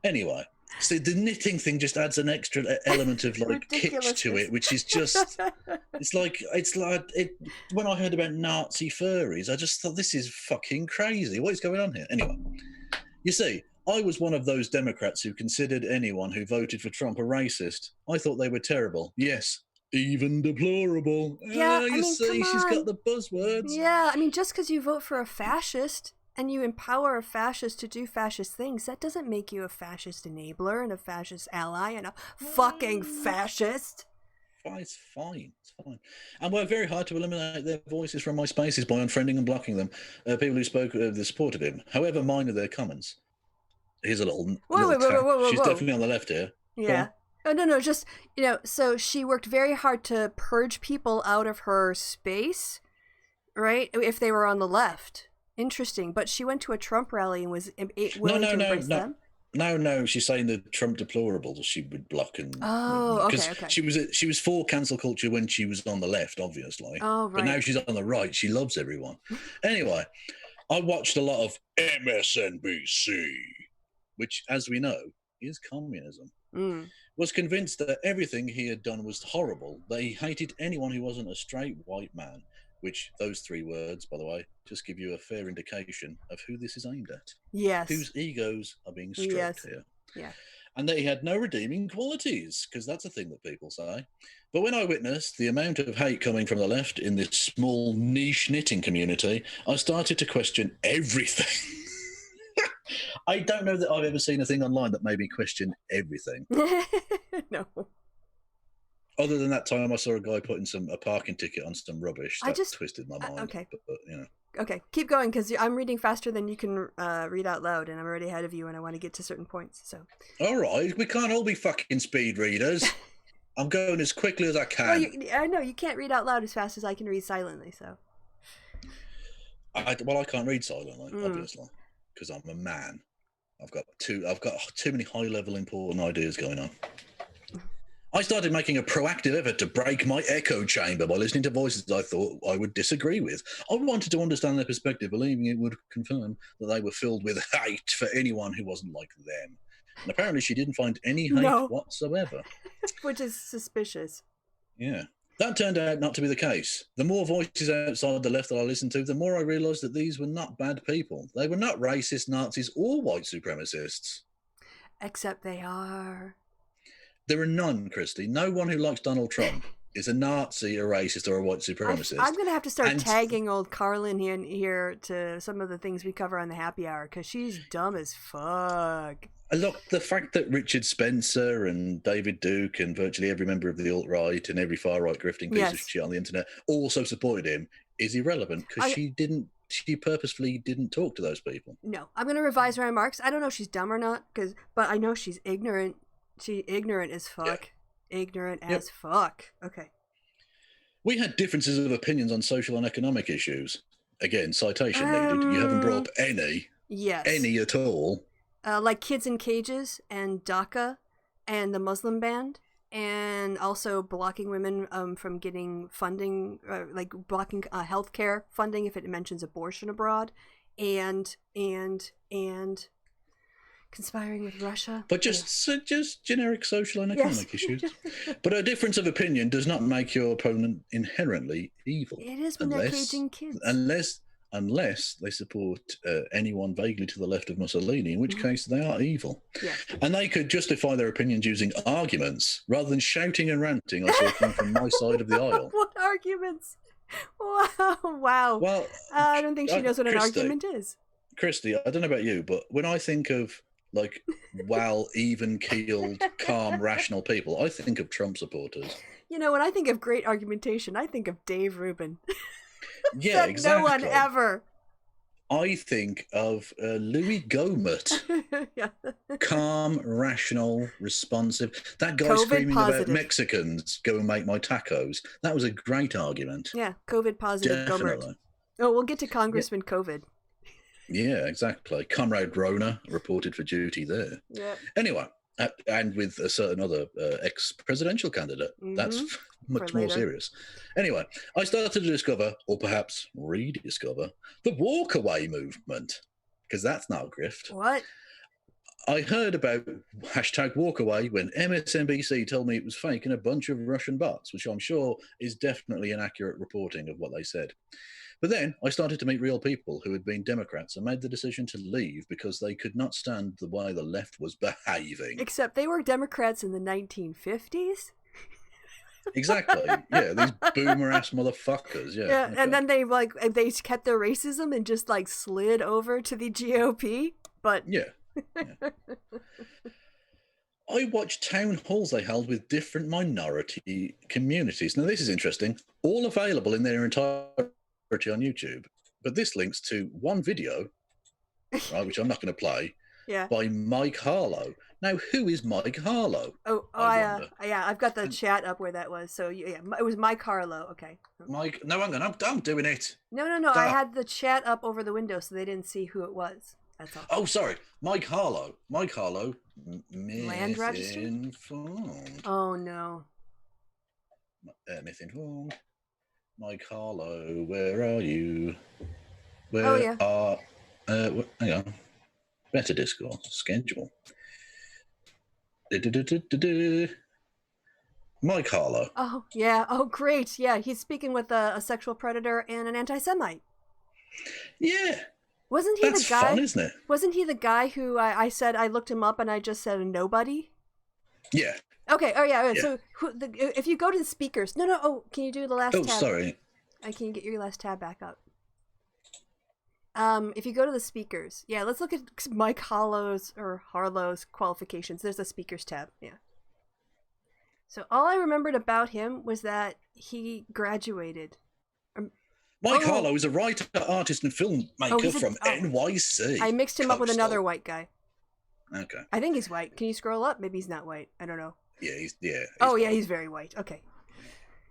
Anyway, so the knitting thing just adds an extra element of kitsch to it, which is just it's like when I heard about Nazi furries, I just thought this is fucking crazy. What is going on here? Anyway, you see, I was one of those Democrats who considered anyone who voted for Trump a racist. I thought they were terrible. Yes, even deplorable. Yeah, she's got the buzzwords. Yeah, just because you vote for a fascist and you empower a fascist to do fascist things, that doesn't make you a fascist enabler and a fascist ally and a fucking fascist. It's fine. And worked very hard to eliminate their voices from my spaces by unfriending and blocking them. People who spoke of the support of him, however minor their comments. Here's a little whoa. She's definitely on the left here. Yeah. Oh, no, just, so she worked very hard to purge people out of her space, right? If they were on the left. Interesting. But she went to a Trump rally and was willing to embrace them? No, she's saying the Trump deplorables she would block and okay. She was for cancel culture when she was on the left, obviously. Oh, right. But now she's on the right. She loves everyone. Anyway, I watched a lot of MSNBC, which, as we know, is communism. Was convinced that everything he had done was horrible, that he hated anyone who wasn't a straight white man, which those 3 words, by the way, just give you a fair indication of who this is aimed at. Yes. Whose egos are being stroked here. Yeah. And that he had no redeeming qualities, because that's a thing that people say. But when I witnessed the amount of hate coming from the left in this small niche knitting community, I started to question everything. I don't know that I've ever seen a thing online that made me question everything. No. Other than that time I saw a guy putting a parking ticket on some rubbish. That twisted my mind. Okay. But, Okay, keep going, because I'm reading faster than you can read out loud, and I'm already ahead of you, and I want to get to certain points. So. All right, we can't all be fucking speed readers. I'm going as quickly as I can. Well, I know you can't read out loud as fast as I can read silently. So. I can't read silently, obviously, because I'm a man. I've got too many high-level important ideas going on. I started making a proactive effort to break my echo chamber by listening to voices I thought I would disagree with. I wanted to understand their perspective, believing it would confirm that they were filled with hate for anyone who wasn't like them. And apparently she didn't find any hate whatsoever. Which is suspicious. Yeah. That turned out not to be the case. The more voices outside the left that I listened to, the more I realised that these were not bad people. They were not racist, Nazis, or white supremacists. Except they are. There are none, Kristi. No one who likes Donald Trump is a Nazi, a racist, or a white supremacist. I'm going to have to start tagging old Carlin here to some of the things we cover on the happy hour, because she's dumb as fuck. Look, the fact that Richard Spencer and David Duke and virtually every member of the alt-right and every far-right grifting piece of shit on the internet also supported him is irrelevant, because she purposefully didn't talk to those people. No, I'm going to revise my remarks. I don't know if she's dumb or not, but I know she's ignorant. She's ignorant as fuck. Yeah. Ignorant as fuck. Okay. We had differences of opinions on social and economic issues. Again, citation needed. You haven't brought up any. Yes. Any at all. Like kids in cages and DACA and the Muslim ban, and also blocking women from getting funding, like blocking healthcare funding if it mentions abortion abroad, and conspiring with Russia. But just generic social and economic issues. But a difference of opinion does not make your opponent inherently evil. It is when they're caging kids. Unless they support anyone vaguely to the left of Mussolini, in which case they are evil. Yeah. And they could justify their opinions using arguments rather than shouting and ranting I saw coming from my side of the aisle. What arguments? Wow. Well, I don't think she knows what an argument is. Kristi, I don't know about you, but when I think of like even-keeled, calm, rational people, I think of Trump supporters. When I think of great argumentation, I think of Dave Rubin. Yeah, exactly. No one ever. I think of Louis Gohmert. Yeah. Calm, rational, responsive. That guy COVID screaming positive. About Mexicans, go and make my tacos. That was a great argument. Yeah, COVID positive Gohmert. Oh, we'll get to Congressman COVID. Yeah, exactly. Comrade Rona reported for duty there. Yeah. Anyway, and with a certain other ex-presidential candidate. That's much more serious. Anyway, I started to discover, or perhaps rediscover, the walkaway movement, because that's now grift. What? I heard about #walkaway when MSNBC told me it was fake and a bunch of Russian bots, which I'm sure is definitely an accurate reporting of what they said. But then I started to meet real people who had been Democrats and made the decision to leave because they could not stand the way the left was behaving. Except they were Democrats in the 1950s? Exactly. Yeah, these boomer-ass motherfuckers. Yeah. Okay. And then they kept their racism and just slid over to the GOP. But yeah. I watched town halls they held with different minority communities. Now, this is interesting. All available in their entirety on YouTube, but this links to one video, right, which I'm not going to play, by Mike Harlow, Now, who is Mike Harlow? Yeah, I've got the chat up where that was. So yeah, it was Mike Harlow. Okay. Mike, no, hang on, I'm doing it. No. I had the chat up over the window so they didn't see who it was. That's all. Oh, sorry, Mike Harlow. Land Register. Misinformed. Oh no. Misinformed. Mike Harlow, where are you? Yeah. Hang on. Better discourse schedule. Mike Harlow. Oh yeah. Oh great. Yeah, he's speaking with a sexual predator and an anti-Semite. Yeah. Wasn't he That's the guy? fun, isn't it? Wasn't he the guy who I said I looked him up and I just said a nobody? Yeah. Okay. Oh yeah. Yeah. So if you go to the speakers, no. Oh, can you do the last tab? Oh, sorry. Can you get your last tab back up? If you go to the speakers, yeah, let's look at Mike Harlow's qualifications. There's a speakers tab. Yeah. So all I remembered about him was that he graduated. Mike Harlow is a writer, artist, and filmmaker from NYC. I mixed him up with another white guy. Okay. I think he's white. Can you scroll up? Maybe he's not white. I don't know. Yeah, he's he's very white. Okay.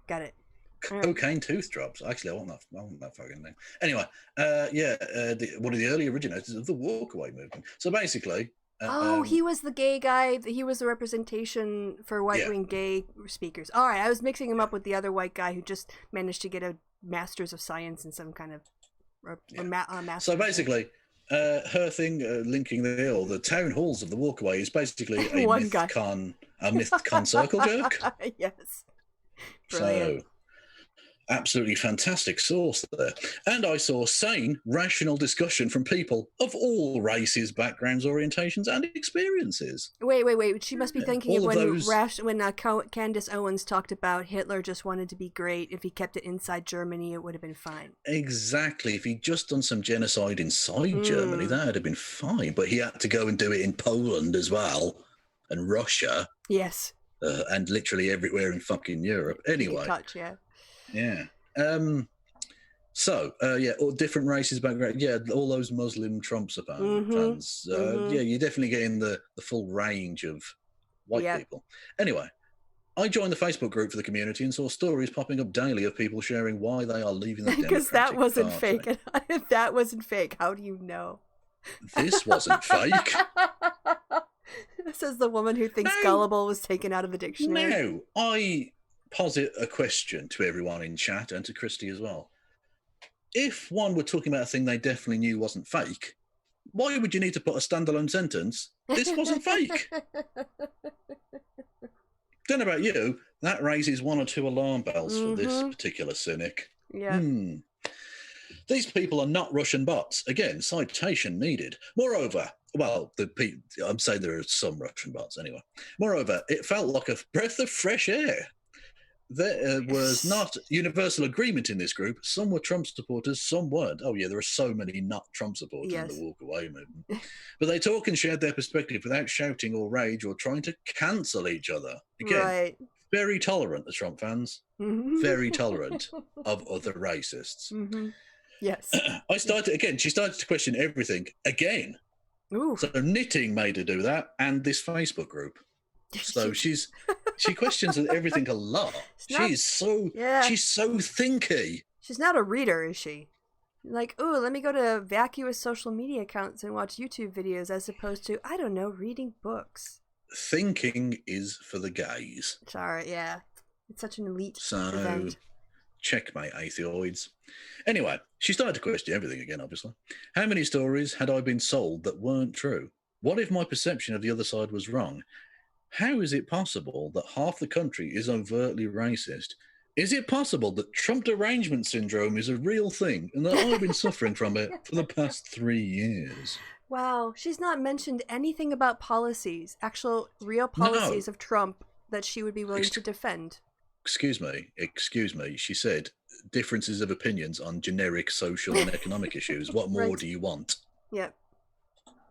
Got it. Cocaine tooth drops. Actually, I want that fucking thing. Anyway, one of the early originators of the walkaway movement. So basically... he was the gay guy. He was the representation for right-wing gay speakers. All right, I was mixing him up with the other white guy who just managed to get a Master's of Science in some kind of... So basically... her thing linking the town halls of the walkaway is basically a MythCon circle jerk. Yes. Brilliant. So absolutely fantastic source there. And I saw sane, rational discussion from people of all races, backgrounds, orientations, and experiences. Wait. She must be thinking of when those... Candace Owens talked about Hitler just wanted to be great. If he kept it inside Germany, it would have been fine. Exactly. If he'd just done some genocide inside Germany, that would have been fine. But he had to go and do it in Poland as well, and Russia. Yes. And literally everywhere in fucking Europe. Anyway. Yeah. All different races, background. Yeah, all those Muslim Trump fans. Yeah, you're definitely getting the full range of white people. Anyway, I joined the Facebook group for the community and saw stories popping up daily of people sharing why they are leaving the Democratic because that wasn't Party. fake. If that wasn't fake, how do you know? This wasn't fake. This is the woman who thinks gullible was taken out of the dictionary. No, I posit a question to everyone in chat and to Kristi as well. If one were talking about a thing they definitely knew wasn't fake, why would you need to put a standalone sentence? This wasn't fake. Don't know about you, that raises one or two alarm bells for this particular cynic. Yeah. These people are not Russian bots. Again, citation needed. Moreover, I'm saying there are some Russian bots anyway. Moreover, it felt like a breath of fresh air. There was not universal agreement in this group. Some were Trump supporters, some weren't. Oh, yeah, there are so many not Trump supporters in the walk-away movement. But they talk and share their perspective without shouting or rage or trying to cancel each other. Again, very tolerant, the Trump fans. Very tolerant of other racists. Yes. She started to question everything again. Ooh. So knitting made her do that, and this Facebook group. So she questions everything a lot. She's so thinky. She's not a reader, is she? Like, ooh, let me go to vacuous social media accounts and watch YouTube videos as opposed to, I don't know, reading books. Thinking is for the gays. Sorry, yeah. It's such an elite event. Checkmate, atheoids. Anyway, she started to question everything again, obviously. How many stories had I been sold that weren't true? What if my perception of the other side was wrong? How is it possible that half the country is overtly racist? Is it possible that Trump derangement syndrome is a real thing and that I've been suffering from it for the past 3 years? Wow, she's not mentioned anything about policies, actual real policies of Trump that she would be willing to defend. Excuse me. She said differences of opinions on generic social and economic issues. What more do you want? Yep.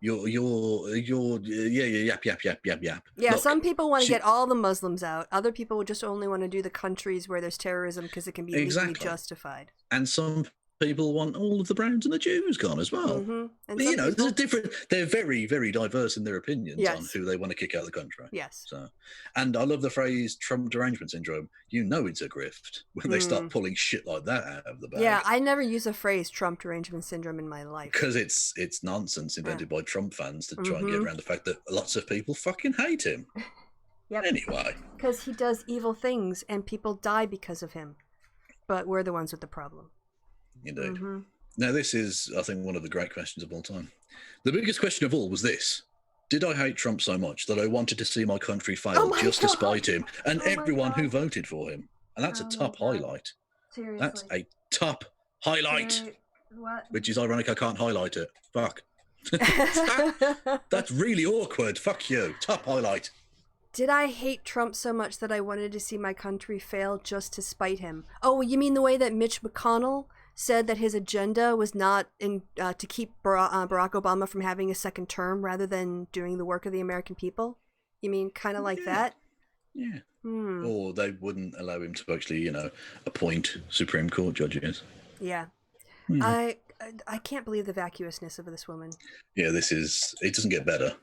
You're yap. Yeah, Look, some people want to get all the Muslims out. Other people just only want to do the countries where there's terrorism because it can be legally justified. And some people want all of the Browns and the Jews gone as well. Mm-hmm. And You know, there's a different. They're very, very diverse in their opinions on Yes. who they want to kick out of the country. Yes. So, and I love the phrase "Trump derangement syndrome." You know, it's a grift when they start pulling shit like that out of the bag. Yeah, I never use the phrase Trump derangement syndrome in my life. Because it's nonsense invented by Trump fans to try and get around the fact that lots of people fucking hate him. Yep. Anyway. Because he does evil things and people die because of him. But we're the ones with the problem. Indeed. Mm-hmm. Now, this is, I think, one of the great questions of all time. The biggest question of all was this. Did I hate Trump so much that I wanted to see my country fail just to spite him and everyone who voted for him? And that's a top highlight. Seriously. That's a top highlight. What? Which is ironic I can't highlight it. Fuck. That's really awkward. Fuck you. Top highlight. Did I hate Trump so much that I wanted to see my country fail just to spite him? Oh, you mean the way that Mitch McConnell said that his agenda was not to keep Barack Obama from having a second term rather than doing the work of the American people? You mean kind of like that? Yeah. Or they wouldn't allow him to actually, you know, appoint Supreme Court judges. Yeah. I can't believe the vacuousness of this woman. Yeah, it doesn't get better.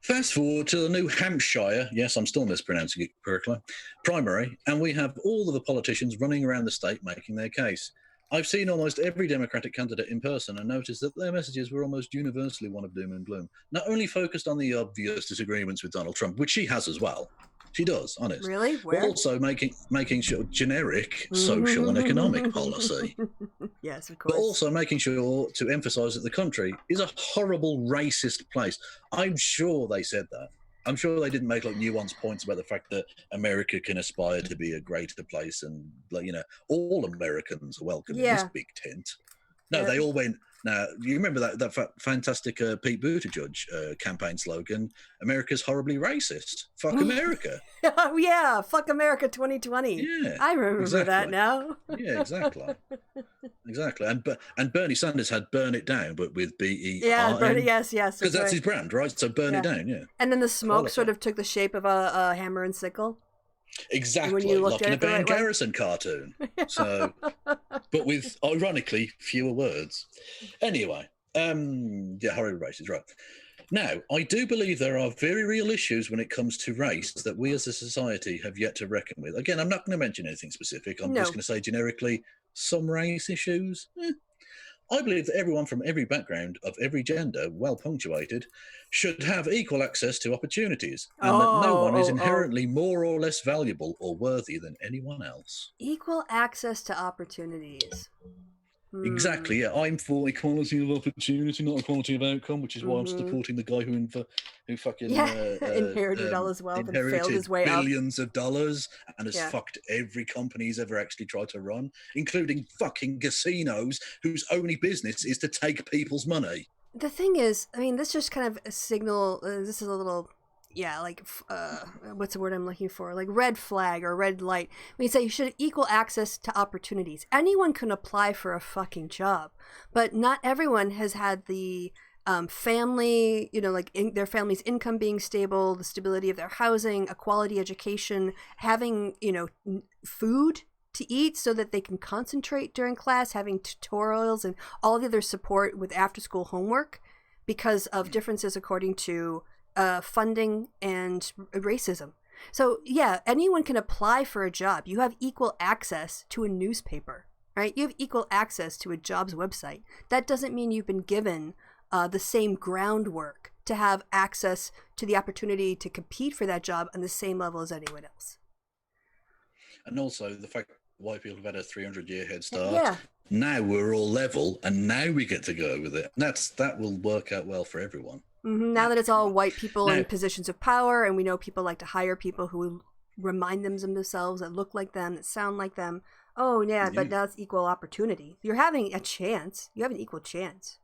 Fast forward to the New Hampshire, yes, I'm still mispronouncing it correctly, primary, and we have all of the politicians running around the state making their case. I've seen almost every Democratic candidate in person and noticed that their messages were almost universally one of doom and gloom. Not only focused on the obvious disagreements with Donald Trump, which she has as well. She does, honest. Really? Where? But also making sure generic social and economic policy. Yes, of course. But also making sure to emphasise that the country is a horrible racist place. I'm sure they said that. I'm sure they didn't make like nuanced points about the fact that America can aspire to be a greater place and, like, you know, all Americans are welcome in this big tent. No, they all went. Now, you remember that fantastic Pete Buttigieg campaign slogan, America's horribly racist. Fuck America. Oh, yeah. Fuck America 2020. Yeah. I remember that now. Yeah, exactly. Exactly. And Bernie Sanders had Burn It Down, but with B-E-R-N. Yeah, Bernie, yes. Because that's his brand, right? So Burn It Down, yeah. And then the smoke sort of took the shape of a hammer and sickle. Exactly, like in a Ben Garrison cartoon. So, but with ironically fewer words. Anyway, horrible races, right? Now, I do believe there are very real issues when it comes to race that we as a society have yet to reckon with. Again, I'm not going to mention anything specific. I'm just going to say generically some race issues. I believe that everyone from every background of every gender, well punctuated, should have equal access to opportunities, and that no one is inherently more or less valuable or worthy than anyone else. Equal access to opportunities. Exactly, yeah. I'm for equality of opportunity, not equality of outcome, which is why I'm supporting the guy who fucking inherited all his wealth and failed his way billions of dollars and has fucked every company he's ever actually tried to run, including fucking casinos whose only business is to take people's money. The thing is, I mean, this just kind of a signal. This is a little. What's the word I'm looking for? Like red flag or red light. When you say you should have equal access to opportunities. Anyone can apply for a fucking job, but not everyone has had the family, you know, like their family's income being stable, the stability of their housing, a quality education, having, you know, food to eat so that they can concentrate during class, having tutorials and all the other support with after school homework because of differences according to funding and racism. So yeah, anyone can apply for a job. You have equal access to a newspaper, right? You have equal access to a jobs website. That doesn't mean you've been given the same groundwork to have access to the opportunity to compete for that job on the same level as anyone else. And also the fact that white people have had a 300-year head start. Yeah. Now we're all level, and now we get to go with it. And that will work out well for everyone. Mm-hmm. Now that it's all white people in positions of power, and we know people like to hire people who remind them of themselves, that look like them, that sound like them. Oh, yeah, but now it's equal opportunity. You're having a chance. You have an equal chance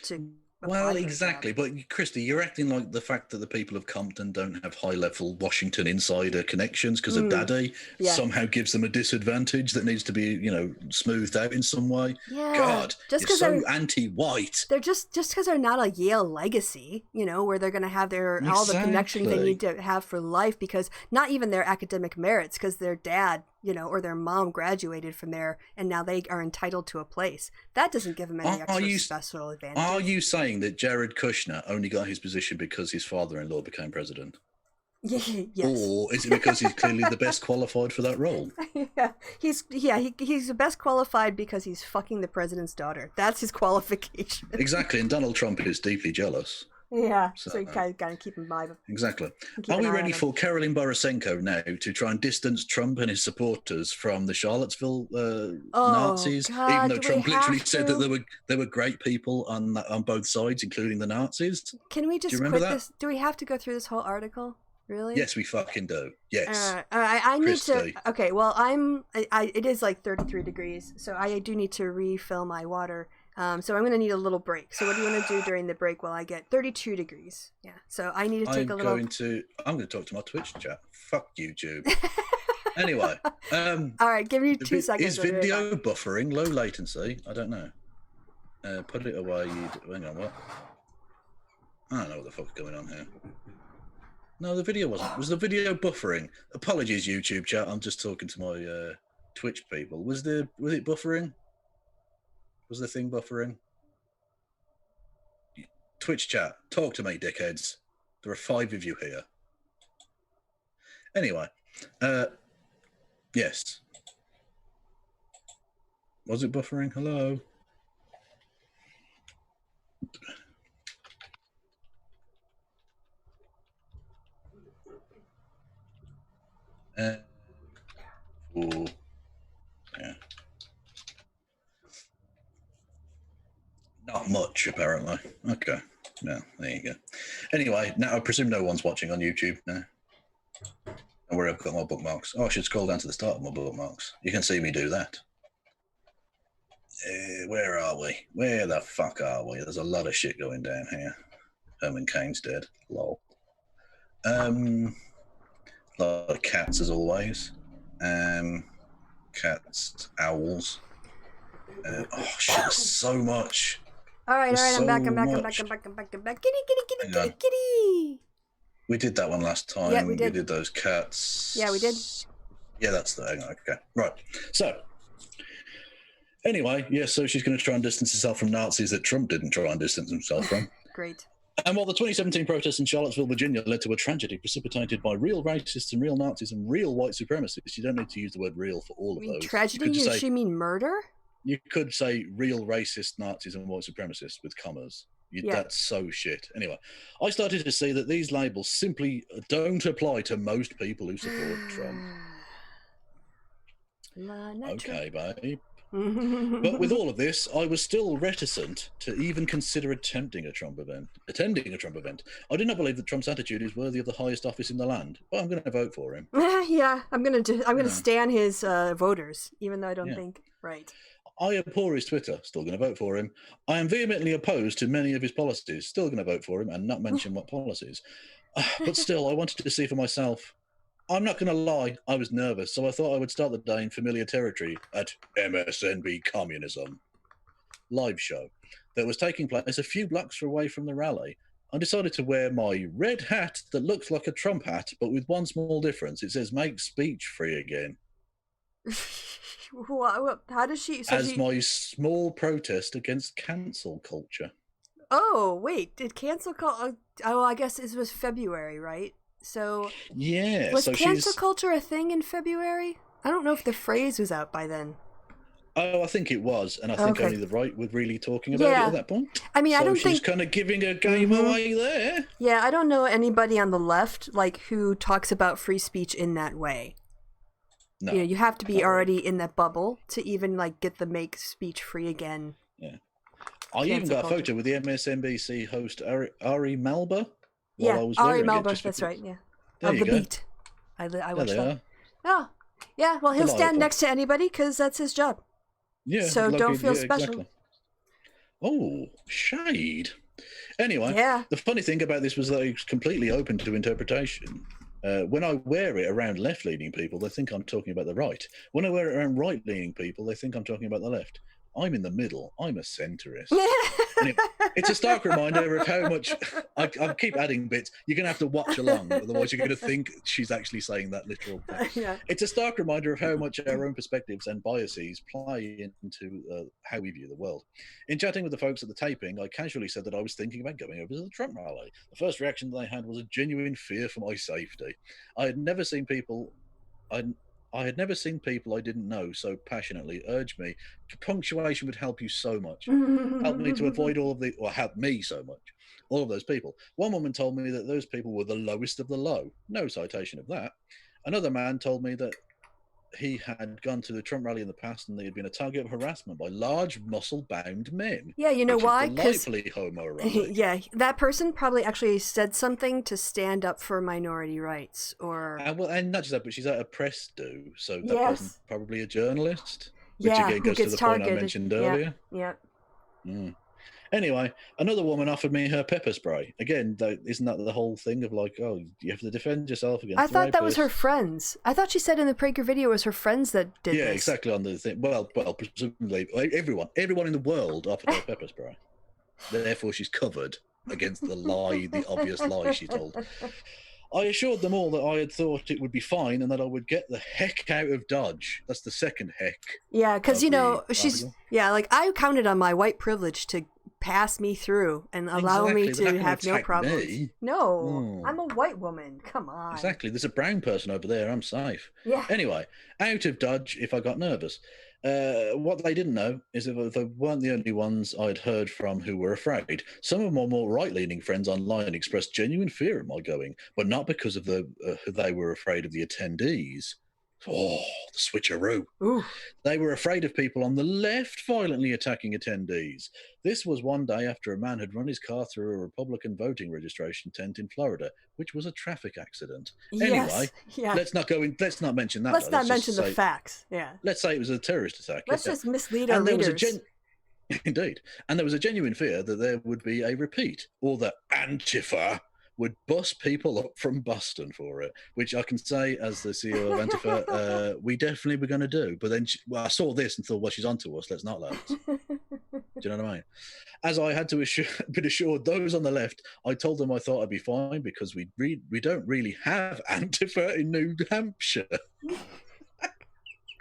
to. Well, exactly. But Kristi, you're acting like the fact that the people of Compton don't have high-level Washington insider connections because of Daddy somehow gives them a disadvantage that needs to be, you know, smoothed out in some way. Yeah. God, just you're so anti-white. They're just because they're not a Yale legacy, you know, where they're going to have all the connections they need to have for life, because not even their academic merits, because their dad or their mom graduated from there and now they are entitled to a place. That doesn't give them any extra special advantages. Are you saying that Jared Kushner only got his position because his father-in-law became president? Yes. Or is it because he's clearly the best qualified for that role? He's the best qualified because he's fucking the president's daughter. That's his qualification. Exactly, and Donald Trump is deeply jealous. Yeah, so you kind of got to keep in mind. Exactly. Are we ready for Caroline Borisenko now to try and distance Trump and his supporters from the Charlottesville Nazis? God, even though Trump literally said that there were great people on both sides, including the Nazis. Can we just quit this? Do we have to go through this whole article? Really? Yes, we fucking do. Yes. I need Kristi. to. Okay, well, it is like 33 degrees, so I do need to refill my water. So I'm going to need a little break. So what do you want to do during the break while I get 32 degrees? Yeah. So I need to take a little. I'm going to talk to my Twitch chat. Fuck YouTube. Anyway. All right, give me 2 seconds. Is video buffering low latency? I don't know. Put it away. Hang on, what? I don't know what the fuck's going on here. No, the video wasn't. Was the video buffering? Apologies, YouTube chat. I'm just talking to my Twitch people. Was it buffering? Was the thing buffering? Twitch chat, talk to me, dickheads. There are 5 of you here. Anyway, yes. Was it buffering? Hello? Yeah. Not much, apparently. Okay. Yeah, there you go. Anyway, now I presume no one's watching on YouTube now. And where I've got my bookmarks. Oh, I should scroll down to the start of my bookmarks. You can see me do that. Where are we? Where the fuck are we? There's a lot of shit going down here. Herman Cain's dead. Lol. A lot of cats as always. Cats, owls. Oh shit, there's so much. All right, I'm back. Kitty. We did that one last time. Yeah, we did. We did those cats. Yeah, we did. Yeah, that's the hang on. Okay, right. So, anyway, yeah. So she's going to try and distance herself from Nazis that Trump didn't try and distance himself from. Great. And while the 2017 protests in Charlottesville, Virginia led to a tragedy precipitated by real racists and real Nazis and real white supremacists, you don't need to use the word real for all of those. Tragedy? You should mean murder? You could say real racist Nazis and white supremacists with commas. That's so shit. Anyway, I started to see that these labels simply don't apply to most people who support Trump. Okay, babe. But with all of this, I was still reticent to even consider attending a Trump event. I do not believe that Trump's attitude is worthy of the highest office in the land, but I'm going to vote for him. Yeah, I'm going to stand his voters, even though I don't think right. I abhor his Twitter, still going to vote for him. I am vehemently opposed to many of his policies, still going to vote for him and not mention what policies. But still, I wanted to see for myself. I'm not going to lie, I was nervous, so I thought I would start the day in familiar territory at MSNB Communism live show that was taking place a few blocks away from the rally. I decided to wear my red hat that looks like a Trump hat, but with one small difference. It says, make speech free again. How does she... my small protest against cancel culture. Oh, wait, did cancel culture... Oh, I guess it was February, right? So... Yeah. Was cancel culture a thing in February? I don't know if the phrase was out by then. Oh, I think it was, and I think only the right were really talking about it at that point. I mean, I don't think... she's kind of giving a game away there. Yeah, I don't know anybody on the left, who talks about free speech in that way. No. You have to be already in that bubble to even, get the make speech free again. Yeah. I even got a photo with the MSNBC host Ari Melber. Yeah, Ari Melber, that's right, yeah. Of The Beat. I watched that. Oh, yeah, well, he'll stand next to anybody because that's his job. Yeah. So don't feel special. Exactly. Oh, shade. Anyway, the funny thing about this was that it's completely open to interpretation. When I wear it around left-leaning people, they think I'm talking about the right. When I wear it around right-leaning people, they think I'm talking about the left. I'm in the middle. I'm a centrist. Anyway, it's a stark reminder of how much I keep adding bits. You're going to have to watch along, otherwise you're going to think she's actually saying that literal thing. Yeah. It's a stark reminder of how much our own perspectives and biases play into how we view the world. In chatting with the folks at the taping, I casually said that I was thinking about going over to the Trump rally. The first reaction that I had was a genuine fear for my safety. I had never seen people I didn't know so passionately urge me. Punctuation would help you so much. Help me to avoid help me so much. All of those people. One woman told me that those people were the lowest of the low. No citation of that. Another man told me that he had gone to the Trump rally in the past and they had been a target of harassment by large, muscle-bound men. Yeah, you know why? Delightfully homoerotic. Yeah, that person probably actually said something to stand up for minority rights, or and not just that, but she's at a press do, so that Yes. person's probably a journalist. Which yeah, again who goes to gets the point I targeted. mentioned earlier. Yeah. Anyway, another woman offered me her pepper spray. Again, isn't that the whole thing of like, oh, you have to defend yourself against I thought that was her rapists? friends. I thought she said in the Prager video it was her friends that did this. Yeah, exactly on the thing. Well, presumably everyone in the world offered her pepper spray. Therefore, she's covered against the obvious lie she told. I assured them all that I had thought it would be fine and that I would get the heck out of Dodge. That's the second heck. Yeah, because of the she's article. like I counted on my white privilege to pass me through and allow me Exactly, they're to not gonna have no attack problems. me. No, No. I'm a white woman. Come on. Exactly. There's a brown person over there. I'm safe. Yeah. Anyway, out of Dodge if I got nervous. What they didn't know is that they weren't the only ones I'd heard from who were afraid. Some of my more right-leaning friends online expressed genuine fear of my going, but not because of they were afraid of the attendees. Oh, the switcheroo. Ooh. They were afraid of people on the left violently attacking attendees. This was one day after a man had run his car through a Republican voting registration tent in Florida, which was a traffic accident. Yes. Anyway, Yeah. let's not mention that. Let's though. not just mention the say- facts. Yeah. Let's say it was a terrorist attack. Let's yeah. just mislead our And there was readers. Indeed. And there was a genuine fear that there would be a repeat, or that Antifa would bus people up from Boston for it, which I can say as the CEO of Antifa, we definitely were going to do. But then I saw this and thought, well, she's onto us. Let's not let us. Do you know what I mean? As I had to been assured those on the left, I told them I thought I'd be fine because we don't really have Antifa in New Hampshire.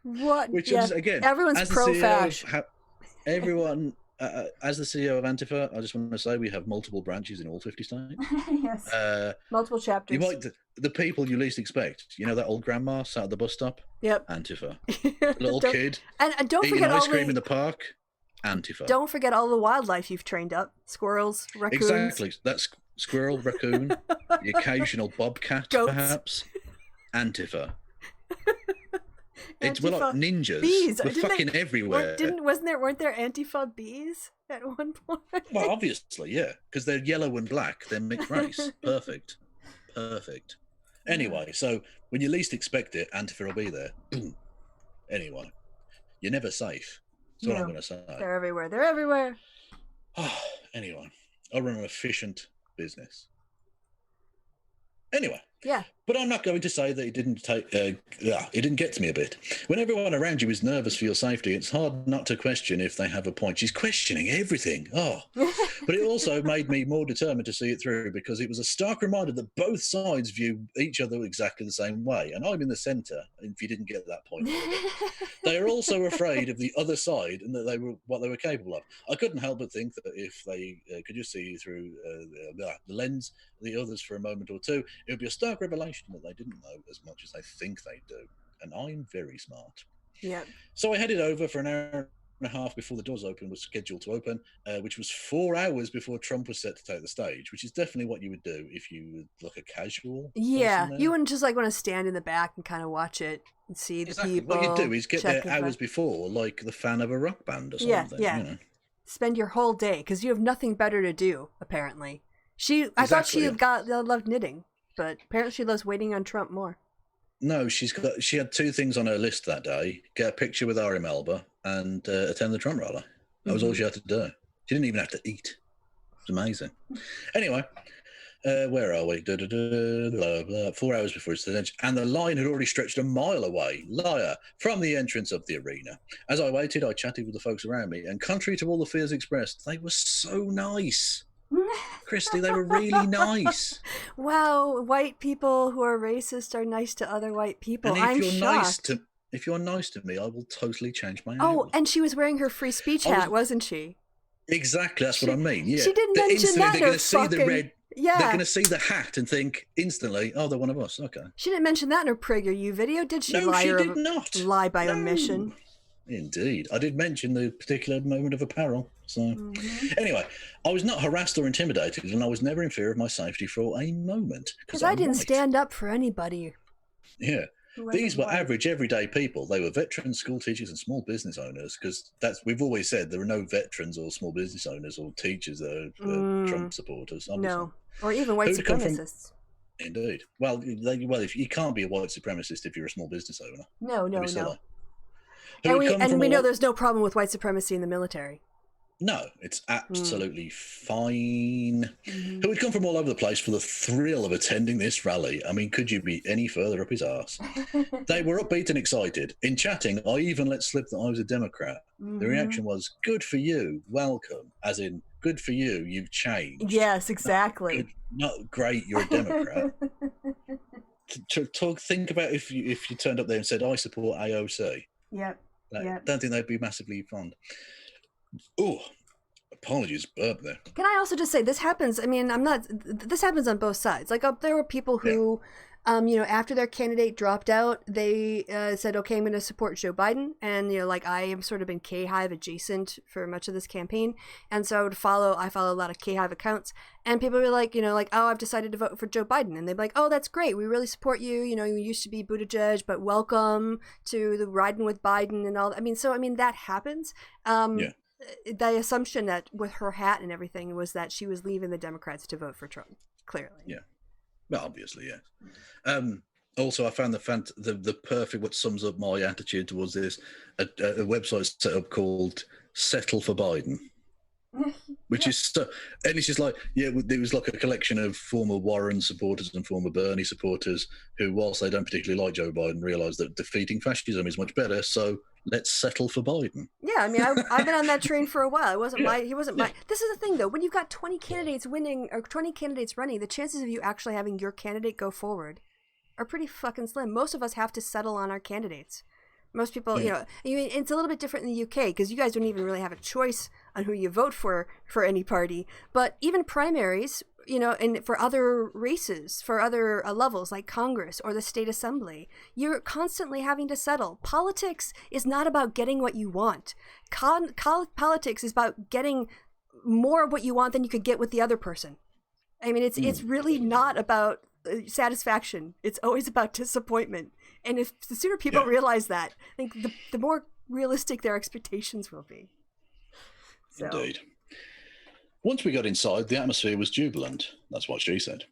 What? Which Yeah. is, again, Everyone's as the pro-fash. CEO everyone, as the CEO of Antifa, I just want to say we have multiple branches in all 50 states. Yes. You Multiple chapters. might the people you least expect. You know that old grandma sat at the bus stop? Yep. Antifa. Little Don't- kid And don't eating forget ice all cream the in the park? Antifa. don't forget all the wildlife you've trained up: squirrels, raccoons. Exactly. That's squirrel, raccoon, the occasional bobcat, Goats. perhaps. Antifa. We're Antifa like ninjas. bees. We're Didn't fucking they- everywhere. weren't there Antifa bees at one point? Well, obviously, yeah, because they're yellow and black. They're mixed race. Perfect. Anyway, so when you least expect it, Antifa will be there. Boom. Anyway, you're never safe. That's what I'm No. going to say. They're everywhere. They're everywhere. Anyway, I run an efficient business. Anyway, Yeah. but I'm not going to say that it didn't it didn't get to me a bit. When everyone around you is nervous for your safety, it's hard not to question if they have a point. She's questioning everything. Oh, but it also made me more determined to see it through because it was a stark reminder that both sides view each other exactly the same way. And I'm in the centre, if you didn't get that point. They are also afraid of the other side and that they were what they were capable of. I couldn't help but think that if they could just see through the lens of the others for a moment or two, it would be a stark revelation that they didn't know as much as they think they do. And I'm very smart. Yeah. So I headed over for an hour and a half before the doors was scheduled to open, which was 4 hours before Trump was set to take the stage, which is definitely what you would do if you were like a casual. Yeah. person there. You wouldn't just like want to stand in the back and kind of watch it and see the Exactly. people. What you do is get check there if hours before, like the fan of a rock band or Yeah, something. yeah. You know? Spend your whole day because you have nothing better to do. Apparently, I thought she Exactly. loved knitting, but apparently she loves waiting on Trump more. No, she had 2 things on her list that day: get a picture with Ari Melba and attend the Trump rally. That was all she had to do. She didn't even have to eat. It's amazing. Anyway, Where are we? Blah, blah, 4 hours before its finish, and the line had already stretched a mile away. Liar. From the entrance of the arena. As I waited, I chatted with the folks around me, and contrary to all the fears expressed, they were so nice. Kristi, they were really nice. Wow, white people who are racist are nice to other white people. And I'm shocked. if you're nice to me, I will totally change my Oh, and she was wearing her free speech hat, wasn't she? Exactly, that's what I mean. Yeah, she didn't mention that. They're going to see the red. Yeah, they're going to see the hat and think instantly, "Oh, they're one of us." Okay. She didn't mention that in her Prager-not-a-U video, did she? No, she did not. Lie by omission. Indeed, I did mention the particular moment of apparel. So, anyway, I was not harassed or intimidated, and I was never in fear of my safety for a moment. Because I didn't stand up for anybody. Yeah. These were average, everyday people. They were veterans, school teachers, and small business owners. Because we've always said there are no veterans or small business owners or teachers that are Trump supporters. Obviously. No, or even white supremacists. Indeed. Well, if you can't be a white supremacist if you're a small business owner. No. And we know there's no problem with white supremacy in the military. No, it's absolutely fine. Who would come from all over the place for the thrill of attending this rally? I mean, could you be any further up his arse? They were upbeat and excited. In chatting, I even let slip that I was a Democrat. The reaction was, good for you, welcome. As in, good for you, you've changed. Yes, exactly. Not great, you're a Democrat. Think about if you turned up there and said, I support AOC. Yep. I don't think they'd be massively fond. Oh, apologies, burp there. Can I also just say this happens? I mean, this happens on both sides. Like, there were people who, after their candidate dropped out, they said, okay, I'm going to support Joe Biden. And, I have sort of been K-Hive adjacent for much of this campaign. And so I follow a lot of K-Hive accounts. And people were like, oh, I've decided to vote for Joe Biden. And they'd be like, oh, that's great. We really support you. You used to be Buttigieg, but welcome to the riding with Biden and all. That happens. The assumption that with her hat and everything was that she was leaving the Democrats to vote for Trump, clearly. Yeah. Well, obviously, yeah. Also, I found the perfect, what sums up my attitude towards this, a website set up called Settle for Biden. Which is and it's just like, it was like a collection of former Warren supporters and former Bernie supporters who, whilst they don't particularly like Joe Biden, realise that defeating fascism is much better, so let's settle for Biden. Yeah, I mean, I've been on that train for a while. He wasn't my. This is the thing, though. When you've got 20 candidates winning or 20 candidates running, the chances of you actually having your candidate go forward are pretty fucking slim. Most of us have to settle on our candidates. Most people, it's a little bit different in the UK because you guys don't even really have a choice on who you vote for any party. But even primaries, and for other races, for other levels like Congress or the state assembly, you're constantly having to settle. Politics is not about getting what you want. Politics is about getting more of what you want than you could get with the other person. I mean, it's really not about satisfaction. It's always about disappointment. And if the sooner people realize that, I think the more realistic their expectations will be. So. Indeed. Once we got inside, the atmosphere was jubilant. That's what she said.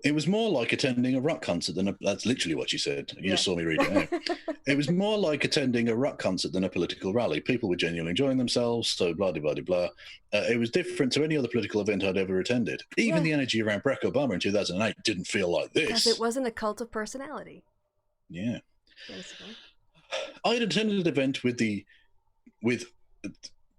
It was more like attending a rock concert than that's literally what she said. You just saw me read it out. It was more like attending a rock concert than a political rally. People were genuinely enjoying themselves, so blah, blah, blah, blah. It was different to any other political event I'd ever attended. Even the energy around Barack Obama in 2008 didn't feel like this. Because it wasn't a cult of personality. Yeah. Basically. I had attended an event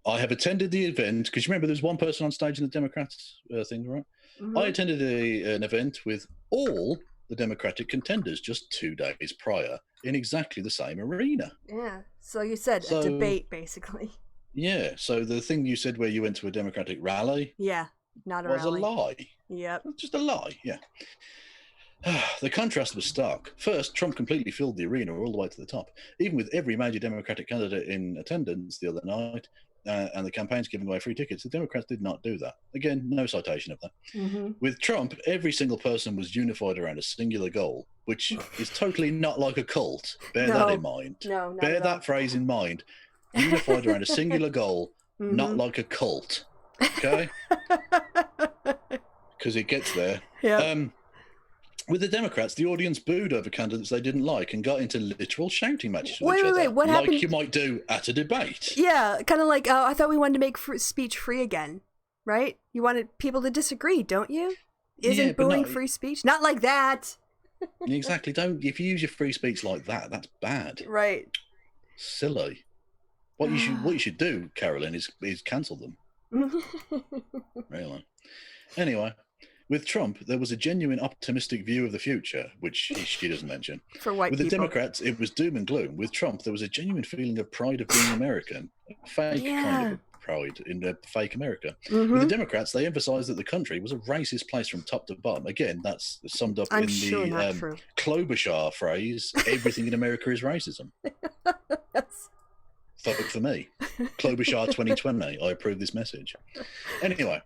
I have attended the event, because you remember there's one person on stage in the Democrats thing, right? Mm-hmm. I attended an event with all the Democratic contenders just 2 days prior in exactly the same arena. Yeah, so you said a debate, basically. Yeah, so the thing you said where you went to a Democratic rally... Yeah, not a was rally. A lie. Yep. Just a lie, yeah. The contrast was stark. First, Trump completely filled the arena all the way to the top. Even with every major Democratic candidate in attendance the other night, and the campaigns giving away free tickets, the Democrats did not do that. Again, no citation of that. Mm-hmm. With Trump, every single person was unified around a singular goal, which is totally not like a cult. Bear that in mind. No, Bear that phrase in mind. Unified around a singular goal, not like a cult. Okay? Because it gets there. Yeah. With the Democrats, the audience booed over candidates they didn't like and got into literal shouting matches with each other. Wait, what happened? Like you might do at a debate. Yeah, kind of like, I thought we wanted to make speech free again, right? You wanted people to disagree, don't you? Isn't booing free speech? Not like that. Exactly. Don't. If you use your free speech like that, that's bad. Right. Silly. What you should do, Carolyn, is cancel them. Really. Anyway, with Trump, there was a genuine optimistic view of the future, which she doesn't mention. For white people. With the Democrats, it was doom and gloom. With Trump, there was a genuine feeling of pride of being American, a fake kind of pride in fake America. With the Democrats, they emphasised that the country was a racist place from top to bottom. Again, that's summed up in the Klobuchar phrase, everything in America is racism. Fuck it for me. Klobuchar 2020, I approve this message. Anyway,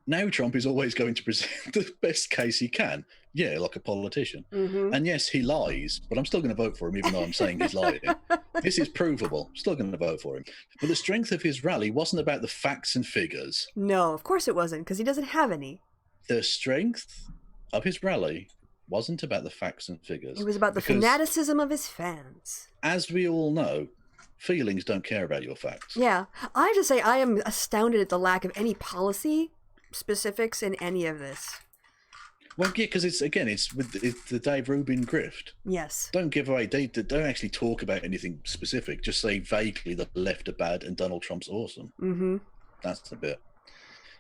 now Trump is always going to present the best case he can. Yeah, like a politician. And yes, he lies, but I'm still going to vote for him, even though I'm saying he's lying. This is provable. I'm still going to vote for him. But the strength of his rally wasn't about the facts and figures. No, of course it wasn't, because he doesn't have any. The strength of his rally wasn't about the facts and figures. It was about the fanaticism of his fans. As we all know, feelings don't care about your facts. Yeah. I have to say, I am astounded at the lack of any policy specifics in any of this. Well, yeah, because it's the Dave Rubin grift. Yes. Don't give away. Don't actually talk about anything specific. Just say vaguely the left are bad and Donald Trump's awesome. That's the bit.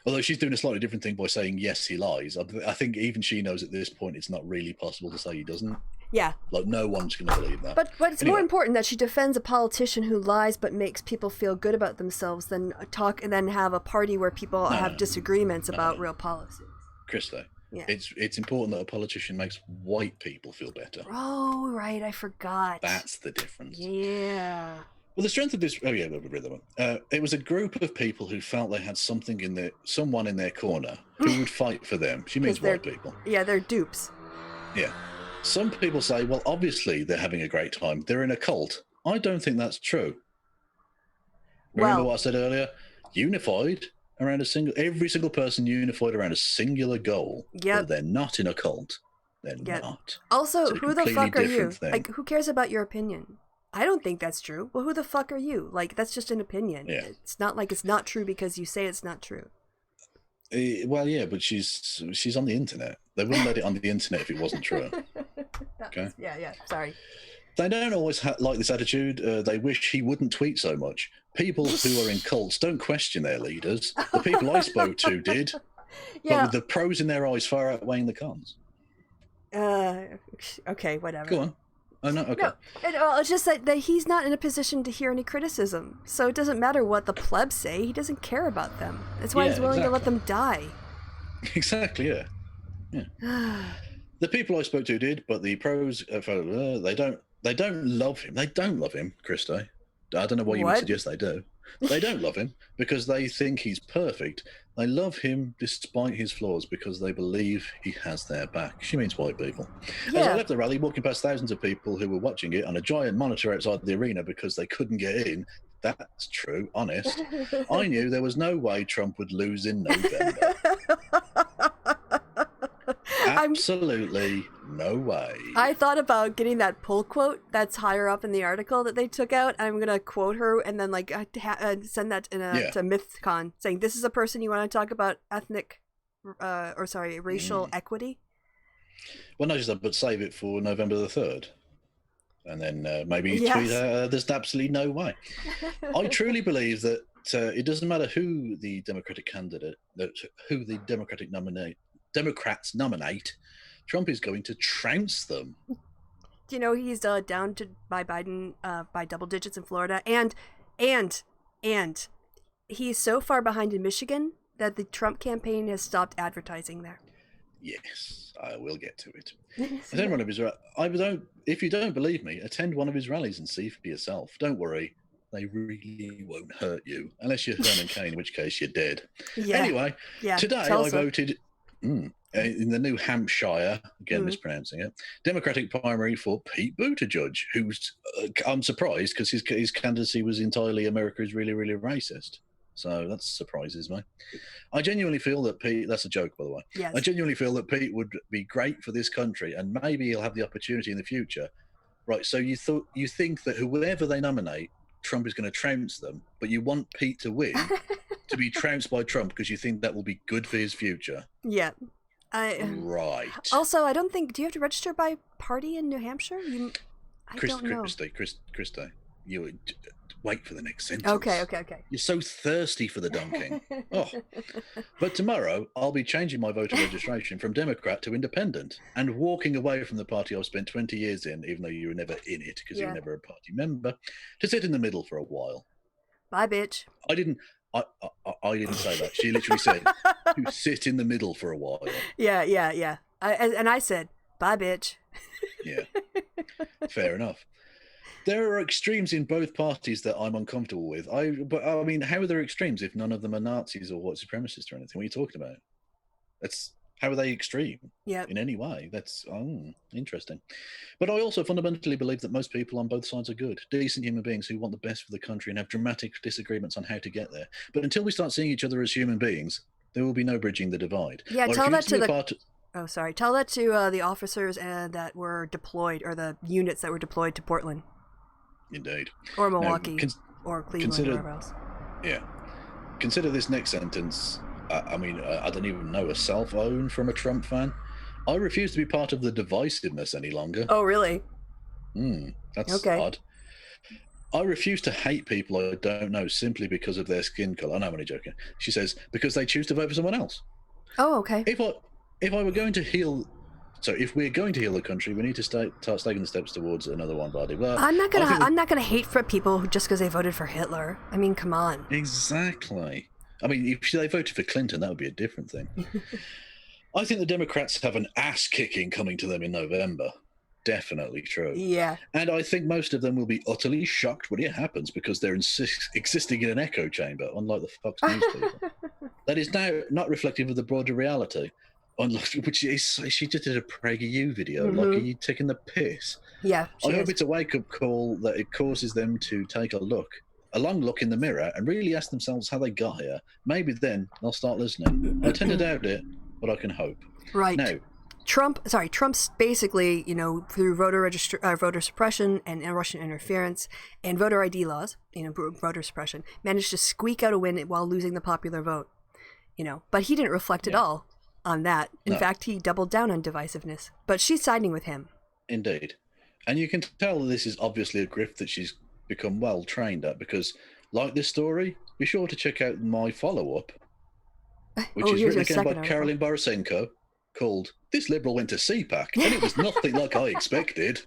Although she's doing a slightly different thing by saying, yes, he lies. I think even she knows at this point it's not really possible to say he doesn't. Yeah. Like, no one's going to believe that. But it's more important that she defends a politician who lies but makes people feel good about themselves than have a party where people have disagreements about real policies. Kristi, it's important that a politician makes white people feel better. Oh, right. I forgot. That's the difference. Yeah. Well, the strength of this... Oh, yeah, we'll read that one. It was a group of people who felt they had someone in their corner who would fight for them. She means white people. Yeah, they're dupes. Yeah. Some people say, well, obviously they're having a great time. They're in a cult. I don't think that's true. Remember what I said earlier? Unified around every single person unified around a singular goal. Yeah. They're not in a cult. They're not. Also, who the fuck are you? Like, who cares about your opinion? I don't think that's true. Well, who the fuck are you? Like, that's just an opinion. Yeah. It's not like it's not true because you say it's not true. Well, yeah, but she's on the internet. They wouldn't let it on the internet if it wasn't true. Okay. Yeah. Sorry. They don't always like this attitude. They wish he wouldn't tweet so much. People who are in cults don't question their leaders. The people I spoke to did, but with the pros in their eyes far outweighing the cons. Okay, whatever. Go on. Oh, no, okay. No, it's just that he's not in a position to hear any criticism. So it doesn't matter what the plebs say. He doesn't care about them. That's why he's willing to let them die. Exactly, yeah. The people I spoke to did, but the pros, they don't love him. They don't love him, Kristi. I don't know why you would suggest they do. They don't love him because they think he's perfect. They love him despite his flaws because they believe he has their back. She means white people. Yeah. As I left the rally, walking past thousands of people who were watching it on a giant monitor outside the arena because they couldn't get in, that's true, honest, I knew there was no way Trump would lose in November. Absolutely no way. I thought about getting that pull quote that's higher up in the article that they took out. I'm going to quote her and then send that to MythCon saying, this is a person you want to talk about racial equity. Well, not just that, but save it for November the 3rd. And then maybe tweet there's absolutely no way. I truly believe that it doesn't matter who the Democratic Democrats nominate, Trump is going to trounce them. Do you know he's down by Biden by double digits in Florida, and he's so far behind in Michigan that the Trump campaign has stopped advertising there. Yes, I will get to it. Attend one of his. If you don't believe me, attend one of his rallies and see for yourself. Don't worry. They really won't hurt you unless you're Herman Cain, in which case you're dead. Yeah. Anyway, today I voted in the New Hampshire, again mispronouncing it, Democratic primary for Pete Buttigieg, who's I'm surprised because his candidacy was entirely America is really, really racist. So that surprises me. I genuinely feel that Pete, that's a joke, by the way. Yes. I genuinely feel that Pete would be great for this country and maybe he'll have the opportunity in the future. Right, so you think that whoever they nominate, Trump is going to trounce them, but you want Pete to win to be trounced by Trump because you think that will be good for his future. Yeah. Right. Also, I don't think... Do you have to register by party in New Hampshire? I don't know. Kristi, you wait for the next sentence. Okay. You're so thirsty for the dunking. Oh. But tomorrow, I'll be changing my voter registration from Democrat to Independent and walking away from the party I've spent 20 years in, even though you were never in it because you were never a party member, to sit in the middle for a while. Bye, bitch. I didn't say that. She literally said, "You sit in the middle for a while." Yeah. I said, "Bye, bitch." Yeah. Fair enough. There are extremes in both parties that I'm uncomfortable with. But I mean, how are there extremes if none of them are Nazis or white supremacists or anything? What are you talking about? How are they extreme in any way? That's interesting. But I also fundamentally believe that most people on both sides are good, decent human beings who want the best for the country and have dramatic disagreements on how to get there. But until we start seeing each other as human beings, there will be no bridging the divide. Yeah, tell that to the officers that were deployed, or the units that were deployed to Portland. Indeed. Or Milwaukee, or Cleveland, or wherever else. Yeah. Consider this next sentence. I don't even know a cell phone from a Trump fan. I refuse to be part of the divisiveness any longer. Oh, really? That's odd. I refuse to hate people I don't know simply because of their skin color. No, I'm only joking. She says, because they choose to vote for someone else. Oh, okay. If we're going to heal the country, we need to start taking the steps towards another one body. Well, I'm not gonna hate for people just because they voted for Hitler. I mean, come on. Exactly. I mean, if they voted for Clinton, that would be a different thing. I think the Democrats have an ass kicking coming to them in November. Definitely true. Yeah. And I think most of them will be utterly shocked when it happens because they're existing in an echo chamber, unlike the Fox News people. That is now not reflective of the broader reality. She just did a Prager-not-a-U video. Like, are you taking the piss? Yeah. I hope it's a wake-up call that it causes them to take a long look in the mirror and really ask themselves how they got here. Maybe then they'll start listening. I tend to doubt it, but I can hope. Right. Now, Trump's basically, through voter suppression and Russian interference and voter ID laws, voter suppression, managed to squeak out a win while losing the popular vote. But he didn't reflect at all on that. In fact, he doubled down on divisiveness. But she's siding with him. Indeed. And you can tell that this is obviously a grift that she's become well trained at, because like this story, be sure to check out my follow-up, which is written again by Caroline Borisenko, called "This Liberal Went to CPAC," and it was nothing like I expected.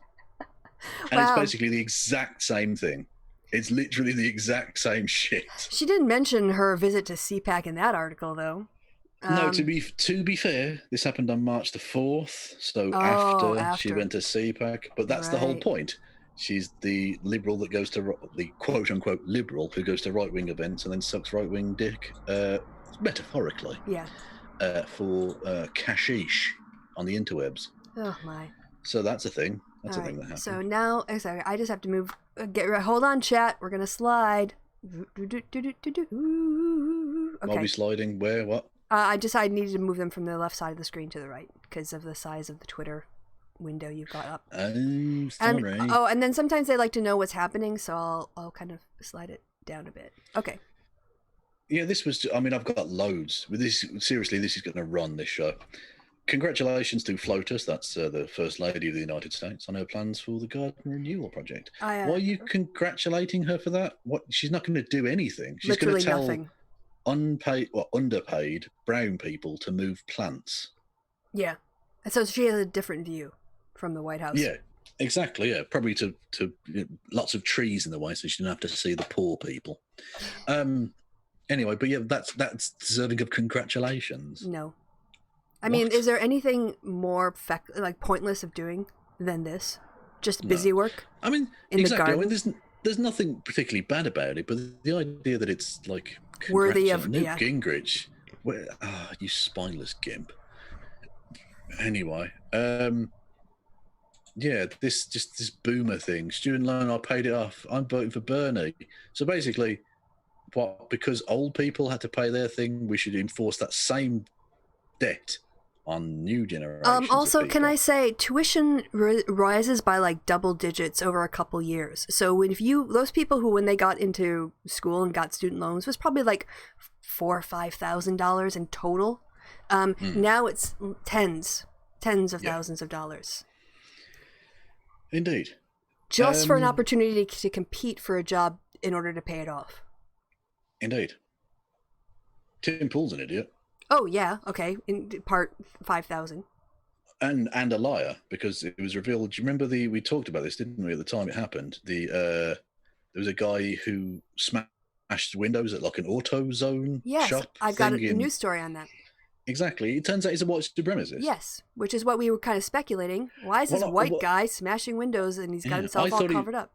And It's basically the exact same thing. It's literally the exact same shit. She didn't mention her visit to CPAC in that article, though. No, to be fair, this happened on March the 4th, so after she went to CPAC. But that's the whole point. She's the liberal that goes to the quote-unquote liberal who goes to right-wing events and then sucks right-wing dick, metaphorically. Yeah. For cashish on the interwebs. Oh my! So that's a thing. That's a thing that happened. So now, sorry, I just have to move. Hold on, chat. We're gonna slide. Okay. I'll be sliding. Where? What? I needed to move them from the left side of the screen to the right because of the size of the Twitter window you've got up. Oh, sorry. And then sometimes they like to know what's happening, so I'll kind of slide it down a bit. Okay. Yeah, I've got loads. With this, seriously, this is going to run this show. Congratulations to FLOTUS, that's the First Lady of the United States, on her plans for the Garden Renewal Project. Why are you congratulating her for that? What? She's not going to do anything. She's going to tell nothing. Unpaid or underpaid brown people to move plants. Yeah. So she has a different view from the White House. Yeah, exactly. Yeah, probably to lots of trees in the way, so she didn't have to see the poor people. Anyway, but yeah, that's deserving of congratulations. No. I mean, is there anything more pointless of doing than this? Just busy work? I mean, exactly. I mean, there's nothing particularly bad about it, but the idea that it's like worthy of Newt Gingrich, you spineless gimp. Anyway, this boomer thing, student loan, I paid it off. I'm voting for Bernie. So basically, because old people had to pay their thing, we should enforce that same debt on new generations. Also, can I say tuition rises by double digits over a couple years. So those people who, when they got into school and got student loans, was probably $4,000 or $5,000 in total. Now it's tens of thousands of dollars. Indeed. Just for an opportunity to compete for a job in order to pay it off. Indeed. Tim Pool's an idiot. Oh, yeah. Okay. In part 5,000. And a liar, because it was revealed. Do you remember we talked about this, didn't we, at the time it happened? There was a guy who smashed windows at like an AutoZone shop. Yes, I've got a news story on that. Exactly. It turns out he's a white supremacist. Yes, which is what we were kind of speculating. Why is this white guy smashing windows and he's got himself all covered up?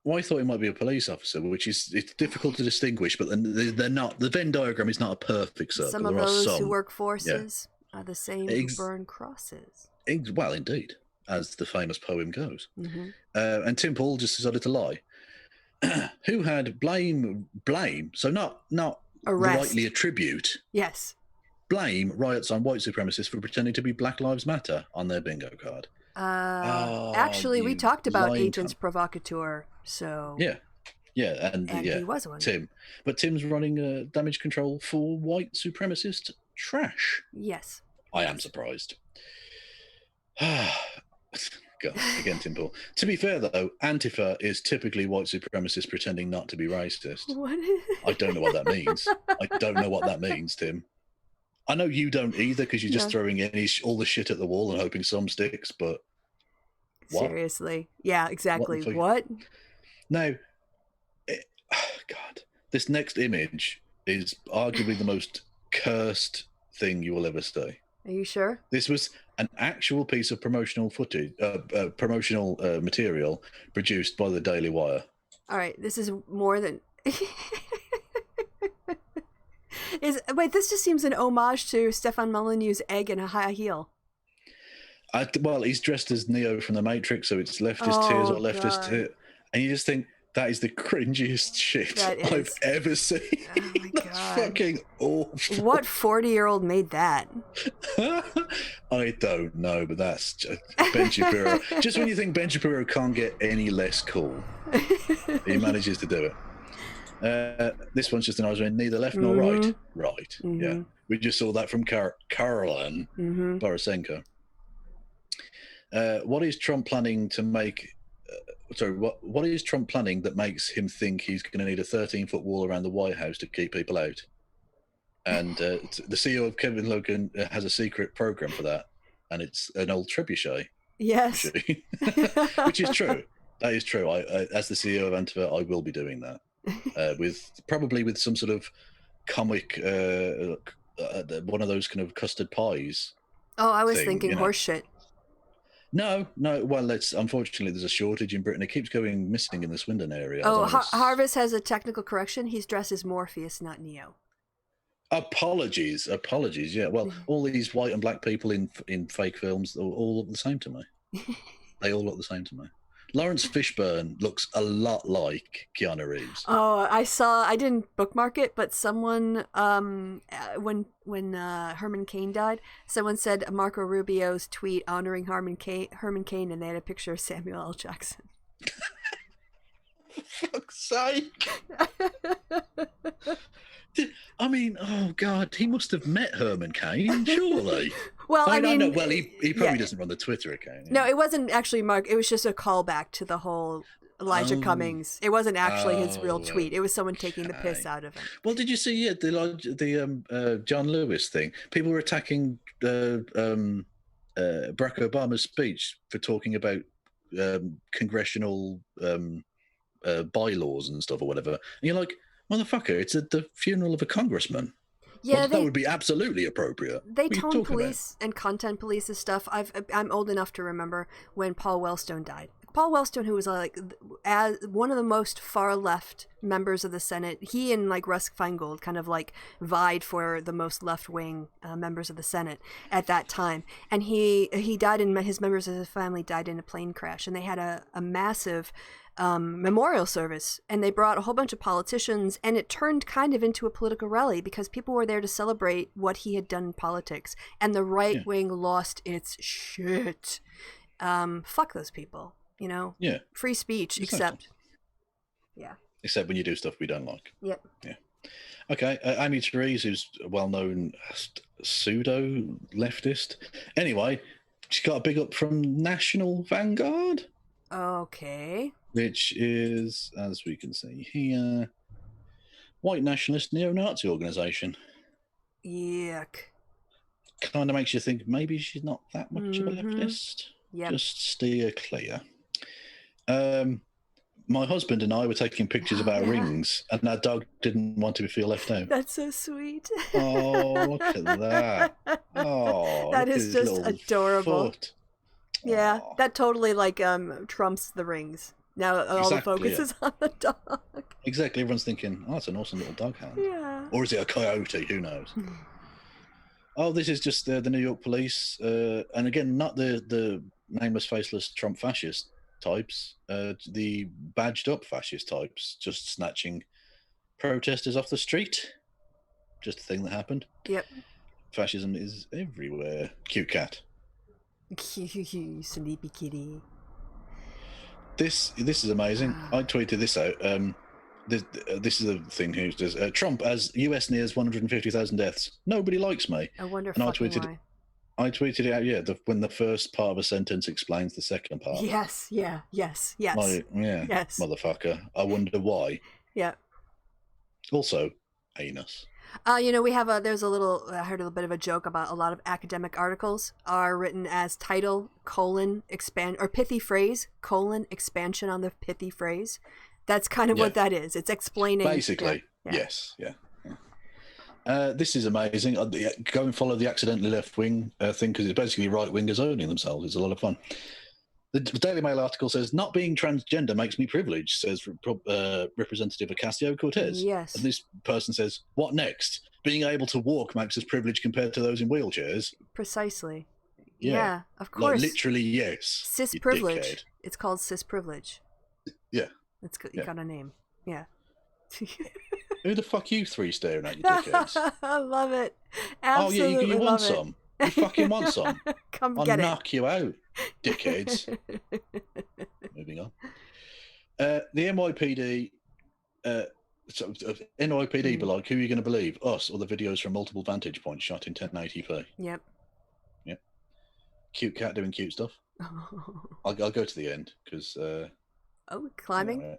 Well, I thought he might be a police officer, it's difficult to distinguish, but they're not. The Venn diagram is not a perfect circle. Some of those who work forces are the same who burn crosses. Well, indeed, as the famous poem goes. Mm-hmm. And Tim Pool just decided to lie. Who had blame, so not rightly attribute. Yes. Blame riots on white supremacists for pretending to be Black Lives Matter on their bingo card. Actually, we talked about agents provocateur, so... Yeah, and he was one. Tim. But Tim's running damage control for white supremacist trash. Yes. I am surprised. God, again, Tim Pool. To be fair, though, Antifa is typically white supremacists pretending not to be racist. What? I don't know what that means. I don't know what that means, Tim. I know you don't either, because you're just throwing all the shit at the wall and hoping some sticks, but... What? Seriously. Yeah, exactly. What? Now, God, this next image is arguably the most cursed thing you will ever see. Are you sure? This was an actual piece of promotional footage, promotional material produced by the Daily Wire. All right, this is more than... Wait, this just seems an homage to Stefan Molyneux's egg and a high heel. Well, he's dressed as Neo from The Matrix, so it's leftist tears or leftist tears. And you just think, that is the cringiest shit I've ever seen. Oh my God. That's fucking awful. What 40-year-old made that? I don't know, but that's just Ben Shapiro. Just when you think Ben Shapiro can't get any less cool, he manages to do it. This one's just an eyes neither left nor right. Right. Mm-hmm. Yeah. We just saw that from Caroline Borisenko. What is Trump planning to make? What is Trump planning that makes him think he's going to need a 13-foot wall around the White House to keep people out? And the CEO of Kevin Logan has a secret program for that, and it's an old trebuchet. Yes, which is true. That is true. I as the CEO of Antifa, I will be doing that. Probably with some sort of comic, one of those kind of custard pies. Oh, I was thinking horse shit. No. Well, unfortunately there's a shortage in Britain. It keeps going missing in the Swindon area. Oh, Harvest has a technical correction. He's dressed as Morpheus, not Neo. Apologies. Yeah. Well, all these white and black people in fake films all look the same to me. They all look the same to me. Lawrence Fishburne looks a lot like Keanu Reeves. Oh, I didn't bookmark it, but someone, when Herman Cain died, someone said Marco Rubio's tweet honoring Herman Cain, and they had a picture of Samuel L. Jackson. For fuck's sake. I mean, oh God, he must have met Herman Cain, surely. Well, I mean, well, he probably doesn't run the Twitter account. No, it wasn't actually Mark. It was just a callback to the whole Elijah Cummings. It wasn't actually his real tweet. It was someone taking the piss out of him. Well, did you see the John Lewis thing? People were attacking Barack Obama's speech for talking about congressional bylaws and stuff or whatever. And you're like, motherfucker, it's at the funeral of a congressman. Yeah, that would be absolutely appropriate. They tone police and content police and stuff. I'm old enough to remember when Paul Wellstone died. Paul Wellstone, who was as one of the most far left members of the Senate, he and Russ Feingold kind of vied for the most left wing members of the Senate at that time. And he died, and his members of his family died in a plane crash, and they had a massive memorial service, and they brought a whole bunch of politicians, and it turned kind of into a political rally because people were there to celebrate what he had done in politics, and the right wing lost its shit. Fuck those people, Yeah. Free speech, except when you do stuff we don't like. Yep. Yeah. Okay, Amy Therese, who's a well-known pseudo-leftist. Anyway, she got a big up from National Vanguard. Okay. Which is, as we can see here, white nationalist neo-Nazi organisation. Yuck. Kind of makes you think maybe she's not that much of a leftist. Yep. Just steer clear. My husband and I were taking pictures of our rings, and our dog didn't want to feel left out. That's so sweet. Oh, look at that. Oh, that is just adorable. Foot. Yeah, that totally trumps the rings. Now all the focus is on the dog. Exactly. Everyone's thinking, oh, it's an awesome little dog hand. Yeah. Or is it a coyote? Who knows? Oh, this is just the New York police. And again, not the nameless, faceless Trump fascist types, the badged up fascist types, just snatching protesters off the street. Just a thing that happened. Yep. Fascism is everywhere. Cute cat. Sleepy kitty. This is amazing. I tweeted this out. This is a thing who says Trump as US nears 150,000 deaths. Nobody likes me. I wonder and why. I tweeted it out. Yeah, when the first part of a sentence explains the second part. Yes. Yeah. Yes. Yes. Yes. Motherfucker. I wonder why. Yeah. Also, anus. We have there's a little, I heard a little bit of a joke about a lot of academic articles are written as title, expand, or pithy phrase, expansion on the pithy phrase. That's kind of what that is. It's explaining. Basically, yes. Yeah. This is amazing. Go and follow the accidentally left wing thing, because it's basically right wingers owning themselves. It's a lot of fun. The Daily Mail article says, not being transgender makes me privileged, says Representative Ocasio-Cortez. Yes. And this person says, what next? Being able to walk makes us privileged compared to those in wheelchairs. Precisely. Yeah, of course. Literally, yes. Cis privilege. It's called cis privilege. Yeah. It's got a name. Yeah. Who the fuck you three staring at, you dickheads? I love it. Absolutely. Oh, yeah, you want some? You fucking want some? Come I'll get it. I'll knock you out, dickheads. Moving on. The NYPD, NYPD be like, who are you going to believe? Us or the videos from multiple vantage points shot in 1080p? Yep. Cute cat doing cute stuff. I'll go to the end, because... climbing?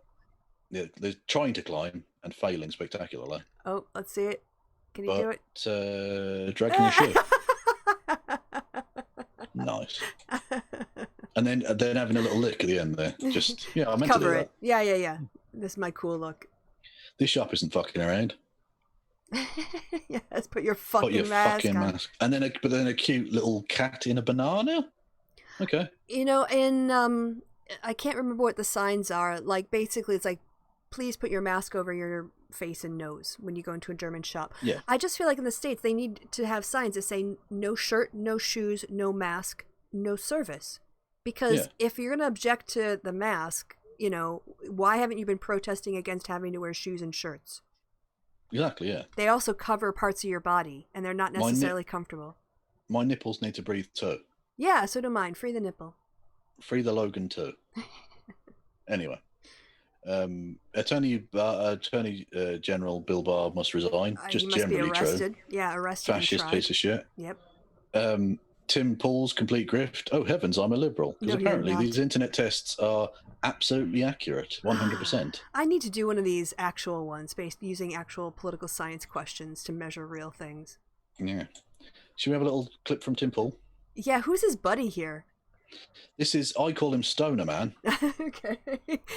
Yeah, they're trying to climb and failing spectacularly. Oh, let's see it. Can you do it? Dragging the ship. Nice. And then having a little lick at the end there. Just, I meant cover to do it. Yeah. This is my cool look. This shop isn't fucking around. Yes, put your fucking mask on. And then a cute little cat in a banana. Okay. I can't remember what the signs are. Like, basically, it's like, please put your mask over your face and nose when you go into a German shop. Yeah. I just feel like in the States, they need to have signs that say no shirt, no shoes, no mask, no service. Because if you're going to object to the mask, why haven't you been protesting against having to wear shoes and shirts? Exactly, yeah. They also cover parts of your body, and they're not necessarily comfortable. My nipples need to breathe too. Yeah, so do mine. Free the nipple. Free the Logan too. Anyway, Attorney General Bill Barr must resign. Just generally true. Yeah, arrested. Fascist piece of shit. Yep. Tim Pool's complete grift. Oh heavens, I'm a liberal. Because apparently these internet tests are absolutely accurate, 100%. I need to do one of these actual ones, based using actual political science questions to measure real things. Yeah. Should we have a little clip from Tim Pool? Yeah, who's his buddy here? I call him Stoner Man. Okay.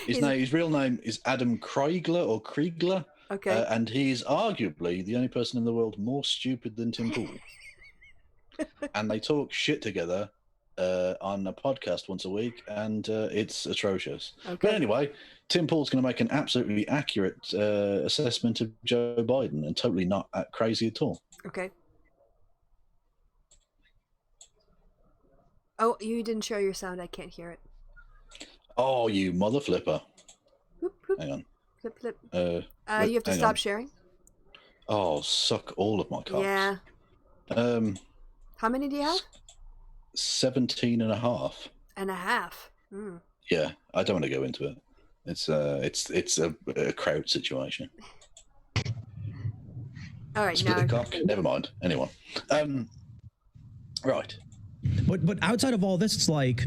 His real name is Adam Kriegler. Okay. And he's arguably the only person in the world more stupid than Tim Pool. And they talk shit together on a podcast once a week, and it's atrocious. Okay. But anyway, Tim Pool's going to make an absolutely accurate assessment of Joe Biden, and totally not crazy at all. Okay. Oh, you didn't show your sound. I can't hear it. Oh, you mother flipper. Whoop, whoop. Hang on. Flip, flip. You have to stop sharing? Oh, suck all of my cocks. Yeah. How many do you have? 17 and a half. And a half. Mm. Yeah, I don't want to go into it. It's a crowd situation. All right, Split now the cock. Never mind. Anyway, right. But outside of all this, it's like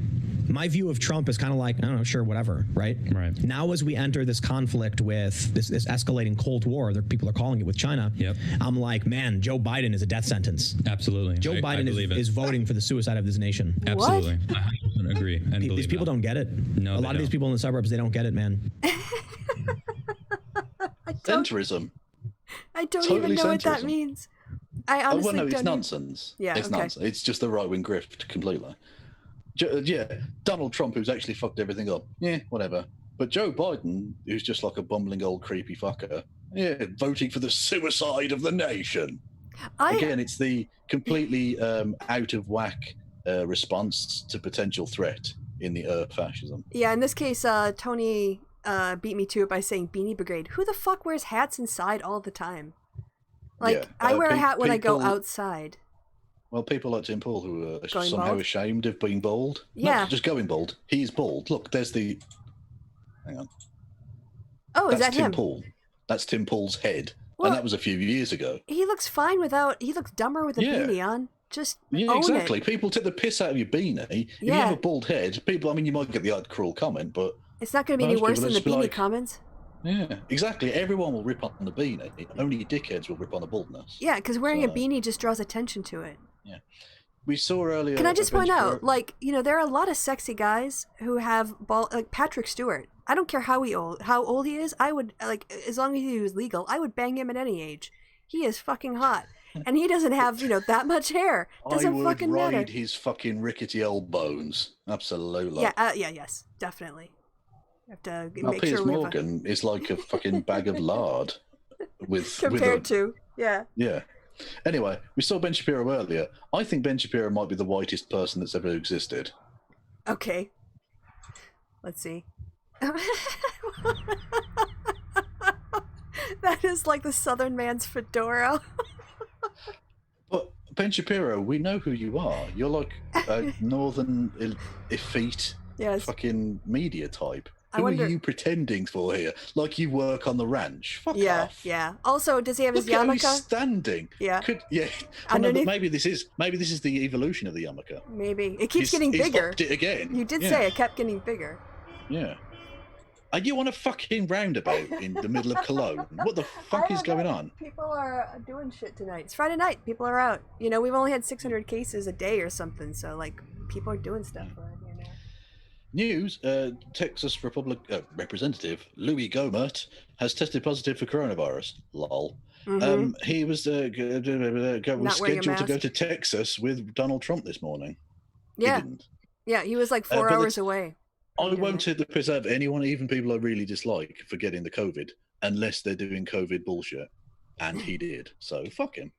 my view of Trump is kind of like, I don't know, sure, whatever, right? Right. Now, as we enter this conflict with this escalating Cold War, people are calling it with China. Yep. I'm like, man, Joe Biden is a death sentence. Absolutely. Joe Biden is voting for the suicide of this nation. Absolutely. I 100% agree. And These people don't get it. No, a lot of these people in the suburbs, they don't get it, man. Centrism. I don't Totally even know what that centrism. means. I honestly well, no, it's don't nonsense. Yeah, it's okay. nonsense. It's just the right-wing grift completely. Yeah, Donald Trump, who's actually fucked everything up. Yeah, whatever. But Joe Biden, who's just like a bumbling old creepy fucker, yeah, voting for the suicide of the nation. Again, it's the completely out of whack response to potential threat in the fascism. Yeah, in this case, Tony beat me to it by saying Beanie Brigade. Who the fuck wears hats inside all the time? Like, Yeah, I wear a hat when I go people- outside. Well, people like Tim Paul who are Going somehow bald? ashamed of being bald. Yeah. Not just going bald. He's bald. Look, there's the... Hang on. Oh, is That's that Tim him? Paul. That's Tim Paul's head. Well- and that was a few years ago. He looks fine without... He looks dumber with a Yeah. beanie on. Just Yeah, own exactly. it. People take the piss out of your beanie. If you Yeah. have a bald head, people, I mean, you might get the odd cruel comment, but It's not going to be any Most worse people than the just be beanie like- comments. yeah, exactly. Everyone will rip on the beanie. Only dickheads will rip on the baldness. Yeah, because wearing a So- beanie just draws attention to it. We saw earlier... Can I just point Adventure- out, like, you know, there are a lot of sexy guys who have bald, like Patrick Stewart. I don't care how old he is. I would, like, as long as he was legal, I would bang him at any age. He is fucking hot, and he doesn't have, you know, that much hair. Doesn't I would fucking ride matter. his fucking rickety old bones. Absolutely. Yeah, yes, definitely. You have to Now, make Piers sure we have a- Morgan is like a fucking bag of lard with compared a, to, yeah. Yeah. Anyway, we saw Ben Shapiro earlier. I think Ben Shapiro might be the whitest person that's ever existed. Okay. Let's see. That is like the Southern man's fedora. But Ben Shapiro, we know who you are. You're like a northern effete Yes. fucking media type. I Who wonder- are you pretending for here? Like you work on the ranch? Fuck Yeah, off. yeah. Also, does he have his Look at how he's yarmulke? standing. Yeah. Yeah. Oh, no, but Underneath- maybe this is the evolution of the yarmulke. Maybe. It keeps getting He's bigger. upped it again. You did Yeah. say it kept getting bigger. Yeah. Are you on a fucking roundabout in the middle of Cologne? What the fuck is going on? People are doing shit tonight. It's Friday night. People are out. You know, we've only had 600 cases a day or something, so, like, people are doing stuff around here now. News: Texas Representative Louis Gohmert has tested positive for coronavirus. Lol. Mhm. He was Not wearing a scheduled to go mask. to Texas with Donald Trump this morning. He Yeah, didn't. yeah. He was like 4 but hours it's- away. I doing won't it. take the piss out of anyone, even people I really dislike, for getting the COVID, unless they're doing COVID bullshit. And he did. So fuck him.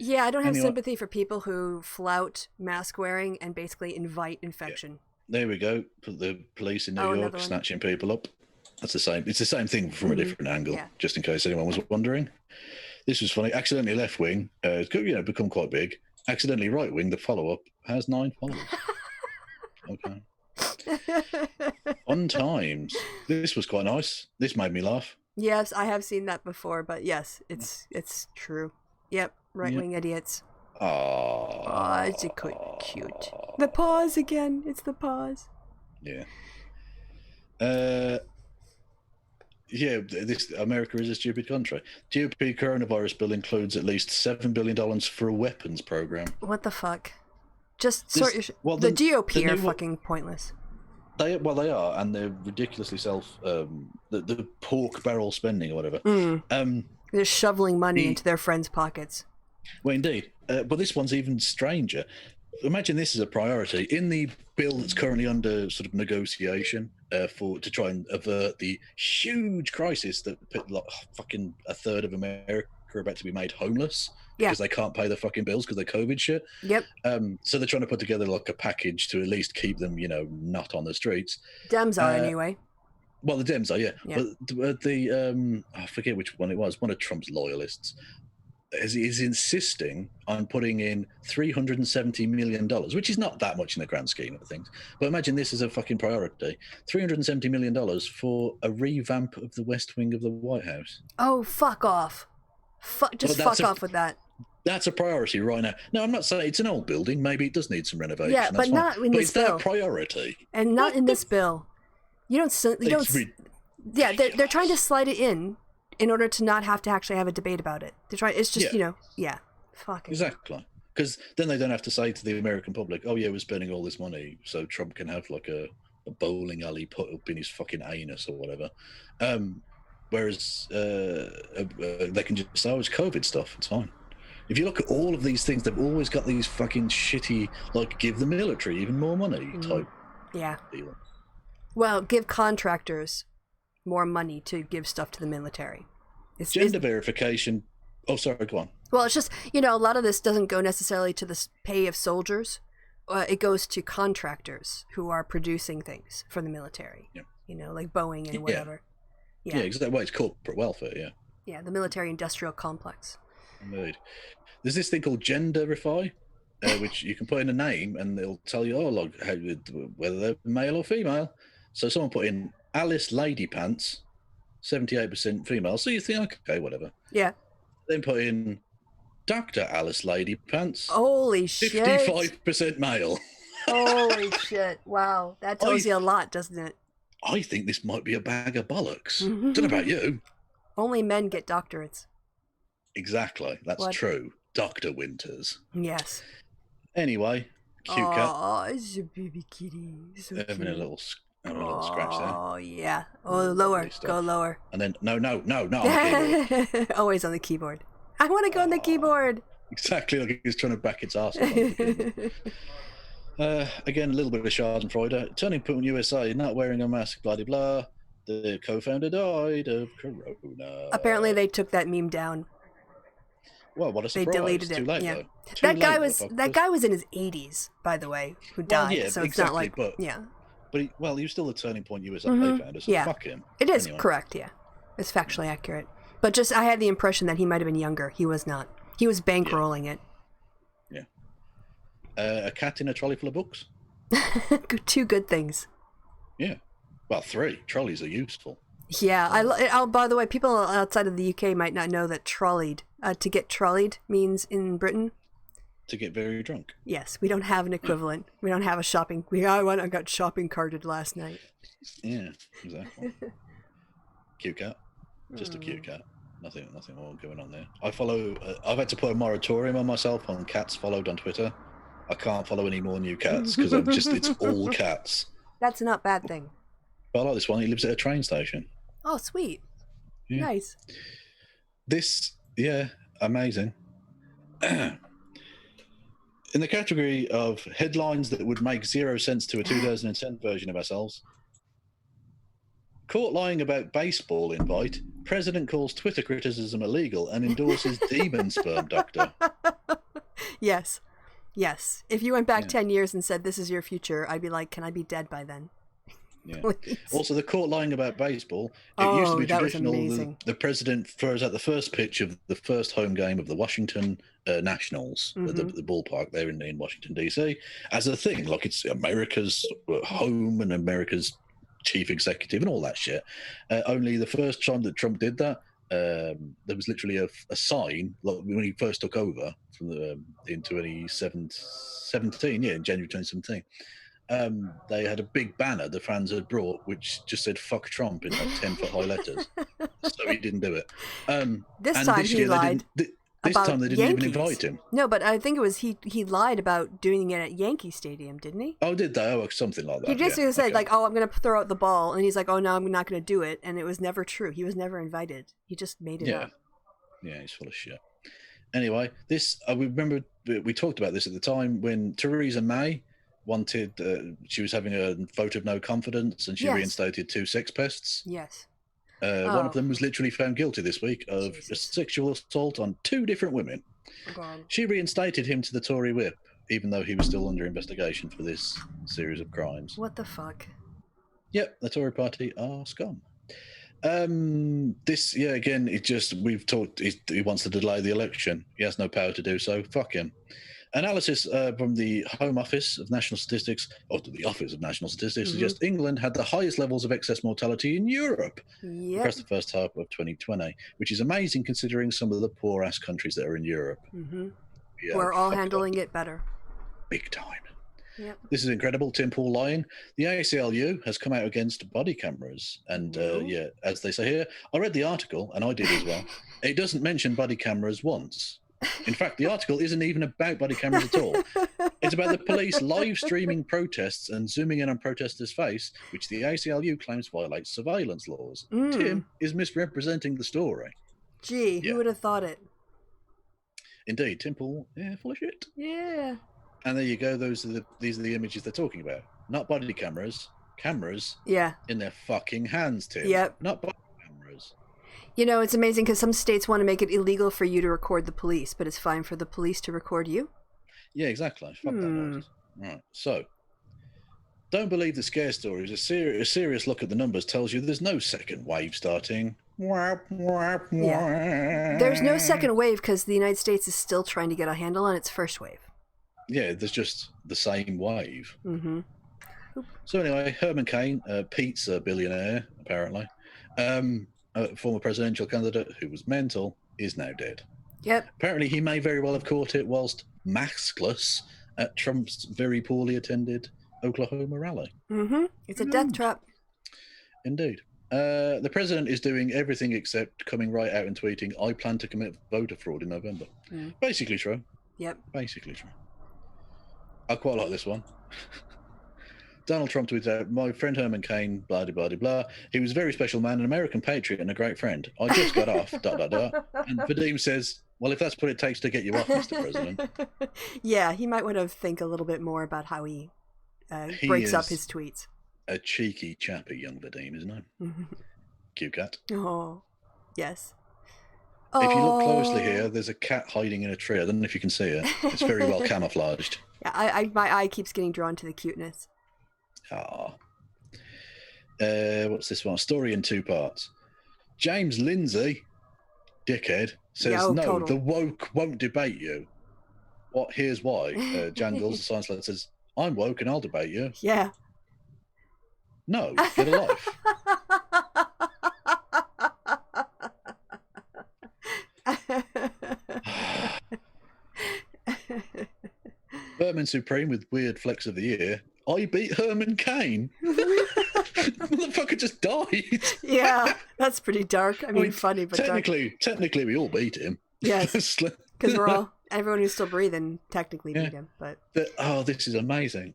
Yeah, I don't have Anyway. sympathy for people who flout mask wearing and basically invite infection. There we go. Put the police in New Oh, York another one. snatching people up. That's the same. It's the same thing from a different angle, Yeah. just in case anyone was wondering. This was funny. Accidentally left wing, become quite big. Accidentally right wing, the follow up has 9 followers. Okay. Fun times. This was quite nice. This made me laugh. Yes, I have seen that before, but yes, it's true. Yep, right wing idiots. Oh, Oh, it's quite cute. The pause again. It's the pause. yeah. Yeah, this America is a stupid country. GOP coronavirus bill includes at least $7 billion for a weapons program. What the fuck? Just This- sort well, the the GOP are new- fucking pointless. They are, and they're ridiculously the pork barrel spending or whatever. They're shoveling money The- into their friends' pockets. Well, indeed, but this one's even stranger. Imagine this as a priority in the bill that's currently under sort of negotiation to try and avert the huge crisis that fucking a third of America are about to be made homeless Yeah. because they can't pay their fucking bills because of COVID shit. Yep. So they're trying to put together like a package to at least keep them, not on the streets. Dems are Uh, anyway. Well, the Dems are, yeah. Yeah. But the I forget which one it was. One of Trump's loyalists is insisting on putting in $370 million, which is not that much in the grand scheme of things. But imagine this as a fucking priority: $370 million for a revamp of the West Wing of the White House. Oh, fuck off. Just fuck off with that. That's a priority right now. No, I'm not saying it's an old building. Maybe it does need some renovation. Yeah, but not in this bill. But it's their priority. And not in this bill. You don't. Yeah, they're trying to slide it in order to not have to actually have a debate about it. They're trying. It's just fucking exactly. Because then they don't have to say to the American public, "Oh yeah, we're spending all this money so Trump can have like a bowling alley put up in his fucking anus or whatever." Whereas they can just say, "Oh, it's COVID stuff. It's fine." If you look at all of these things, they've always got these fucking shitty, like, give the military even more money type deal. Well, give contractors more money to give stuff to the military. Gender verification. Oh, sorry, go on. Well, it's just, a lot of this doesn't go necessarily to the pay of soldiers. It goes to contractors who are producing things for the military. Yeah. Like Boeing and whatever. Yeah, exactly. Well, it's corporate welfare, yeah. Yeah, the military-industrial complex. Indeed. There's this thing called gender verify, which you can put in a name and it'll tell you, whether they're male or female. So someone put in Alice Lady Pants, 78% female. So you think, okay, whatever. Yeah. Then put in Dr. Alice Lady Pants. Holy shit. 55% male. Holy shit. Wow. That tells you a lot, doesn't it? I think this might be a bag of bollocks. Don't know about you. Only men get doctorates. Exactly. That's true. Dr. Winters. Yes. Anyway, cute cat. Oh, it's a baby kitty. So having a little scratch there. Oh, yeah. Oh, lower. Go lower. And then, no. Always on the keyboard. I want to go on the keyboard. Exactly, like he's trying to back its arse. Again, a little bit of Schadenfreude. Turning point USA, not wearing a mask, blah, blah, blah. The co-founder died of corona. Apparently they took that meme down. Well, what a surprise. They deleted it. Too late, yeah. though. That guy was in his 80s, by the way, who died. Well, yeah, so it's exactly, not like but he was still a Turning Point USA founder, so fuck him. It is correct, yeah. It's factually accurate. But just I had the impression that he might have been younger. He was not. He was bankrolling it. Yeah. A cat in a trolley full of books. Two good things. Yeah. Well, 3. Trolleys are useful. Yeah. By the way, people outside of the UK might not know that trolleyed. To get trolleyed means in Britain. To get very drunk. Yes, we don't have an equivalent. We don't have a shopping. I got shopping carted last night. Yeah, exactly. Cute cat. Just a cute cat. Nothing more going on there. I've had to put a moratorium on myself on cats followed on Twitter. I can't follow any more new cats because it's all cats. That's not a bad thing. But I like this one. He lives at a train station. Oh, sweet. Yeah. Nice. Amazing. In the category of headlines that would make zero sense to a 2010 version of ourselves, caught lying about baseball invite, president calls Twitter criticism illegal and endorses demon sperm doctor. Yes. If you went back 10 years and said this is your future, I'd be like, can I be dead by then? Yeah. Also, the court lying about baseball. It used to be traditional. The president throws out the first pitch of the first home game of the Washington Nationals at the ballpark there in Washington, D.C. as a thing. Like it's America's home and America's chief executive and all that shit. Only the first time that Trump did that, there was literally a sign like when he first took over from in 2017, in January 2017. They had a big banner the fans had brought, which just said "fuck Trump" in like 10-foot high letters. So he didn't do it. This time he lied. This time they didn't even invite him. No, but I think it was he lied about doing it at Yankee Stadium, didn't he? Oh, did they? Oh, something like that. He just said like, "Oh, I'm going to throw out the ball," and he's like, "Oh no, I'm not going to do it," and it was never true. He was never invited. He just made it up. Yeah, he's full of shit. Anyway, I remember we talked about this at the time when Theresa May wanted. She was having a vote of no confidence, and she reinstated 2 sex pests. Yes. One of them was literally found guilty this week of a sexual assault on 2 different women. She reinstated him to the Tory whip, even though he was still under investigation for this series of crimes. What the fuck? Yep, the Tory party are scum. Again, we've talked, he wants to delay the election. He has no power to do so. Fuck him. Analysis from the Home Office of National Statistics, or the Office of National Statistics, suggests England had the highest levels of excess mortality in Europe across the first half of 2020, which is amazing considering some of the poor-ass countries that are in Europe. Yeah, we're all handling it better. Big time. Yep. This is incredible. Tim Paul lying. The ACLU has come out against body cameras. And yeah, as they say here, I read the article, and I did as well. It doesn't mention body cameras once. In fact, the article isn't even about body cameras at all. It's about the police live streaming protests and zooming in on protesters' face, which the ACLU claims violates surveillance laws. Tim is misrepresenting the story. Gee, who would have thought it? Indeed, Tim Paul, full of shit. Yeah. And there you go. These are the images they're talking about. Not body cameras. Cameras. Yeah. In their fucking hands, Tim. Yep. Not body cameras. You know, it's amazing because some states want to make it illegal for you to record the police, but it's fine for the police to record you. Yeah, exactly. Fuck that noise. Right. So, don't believe the scare stories. A serious look at the numbers tells you there's no second wave starting. Yeah. There's no second wave because the United States is still trying to get a handle on its first wave. Yeah, there's just the same wave. So anyway, Herman Cain, pizza billionaire, apparently, a former presidential candidate who was mental, is now dead. Yep. Apparently he may very well have caught it whilst maskless at Trump's very poorly attended Oklahoma rally. It's a death trap. Indeed. The president is doing everything except coming right out and tweeting, I plan to commit voter fraud in November. Basically true. Yep. Basically true. I quite like this one. Donald Trump tweets out, my friend Herman Cain, blah, blah, blah, blah. He was a very special man, an American patriot and a great friend. I just got off, dot, dot, dot. And Vadim says, well, if that's what it takes to get you off, Mr. President. Yeah, he might want to think a little bit more about how he breaks up his tweets. A cheeky chappy, young Vadim, isn't he? Cute cat. Oh, yes. If you look closely here, there's a cat hiding in a tree. I don't know if you can see it. It's very well camouflaged. Yeah, my eye keeps getting drawn to the cuteness. What's this one? A story in 2 parts. James Lindsay, dickhead, says, total. The woke won't debate you. What? Here's why. Jangles, the science lad, says, I'm woke and I'll debate you. Yeah. No, get a life. Berman Supreme with weird flex of the year. I beat Herman Cain. Motherfucker just died. Yeah, that's pretty dark. I mean funny, but technically we all beat him. Yes, because everyone who's still breathing technically beat him. But this is amazing.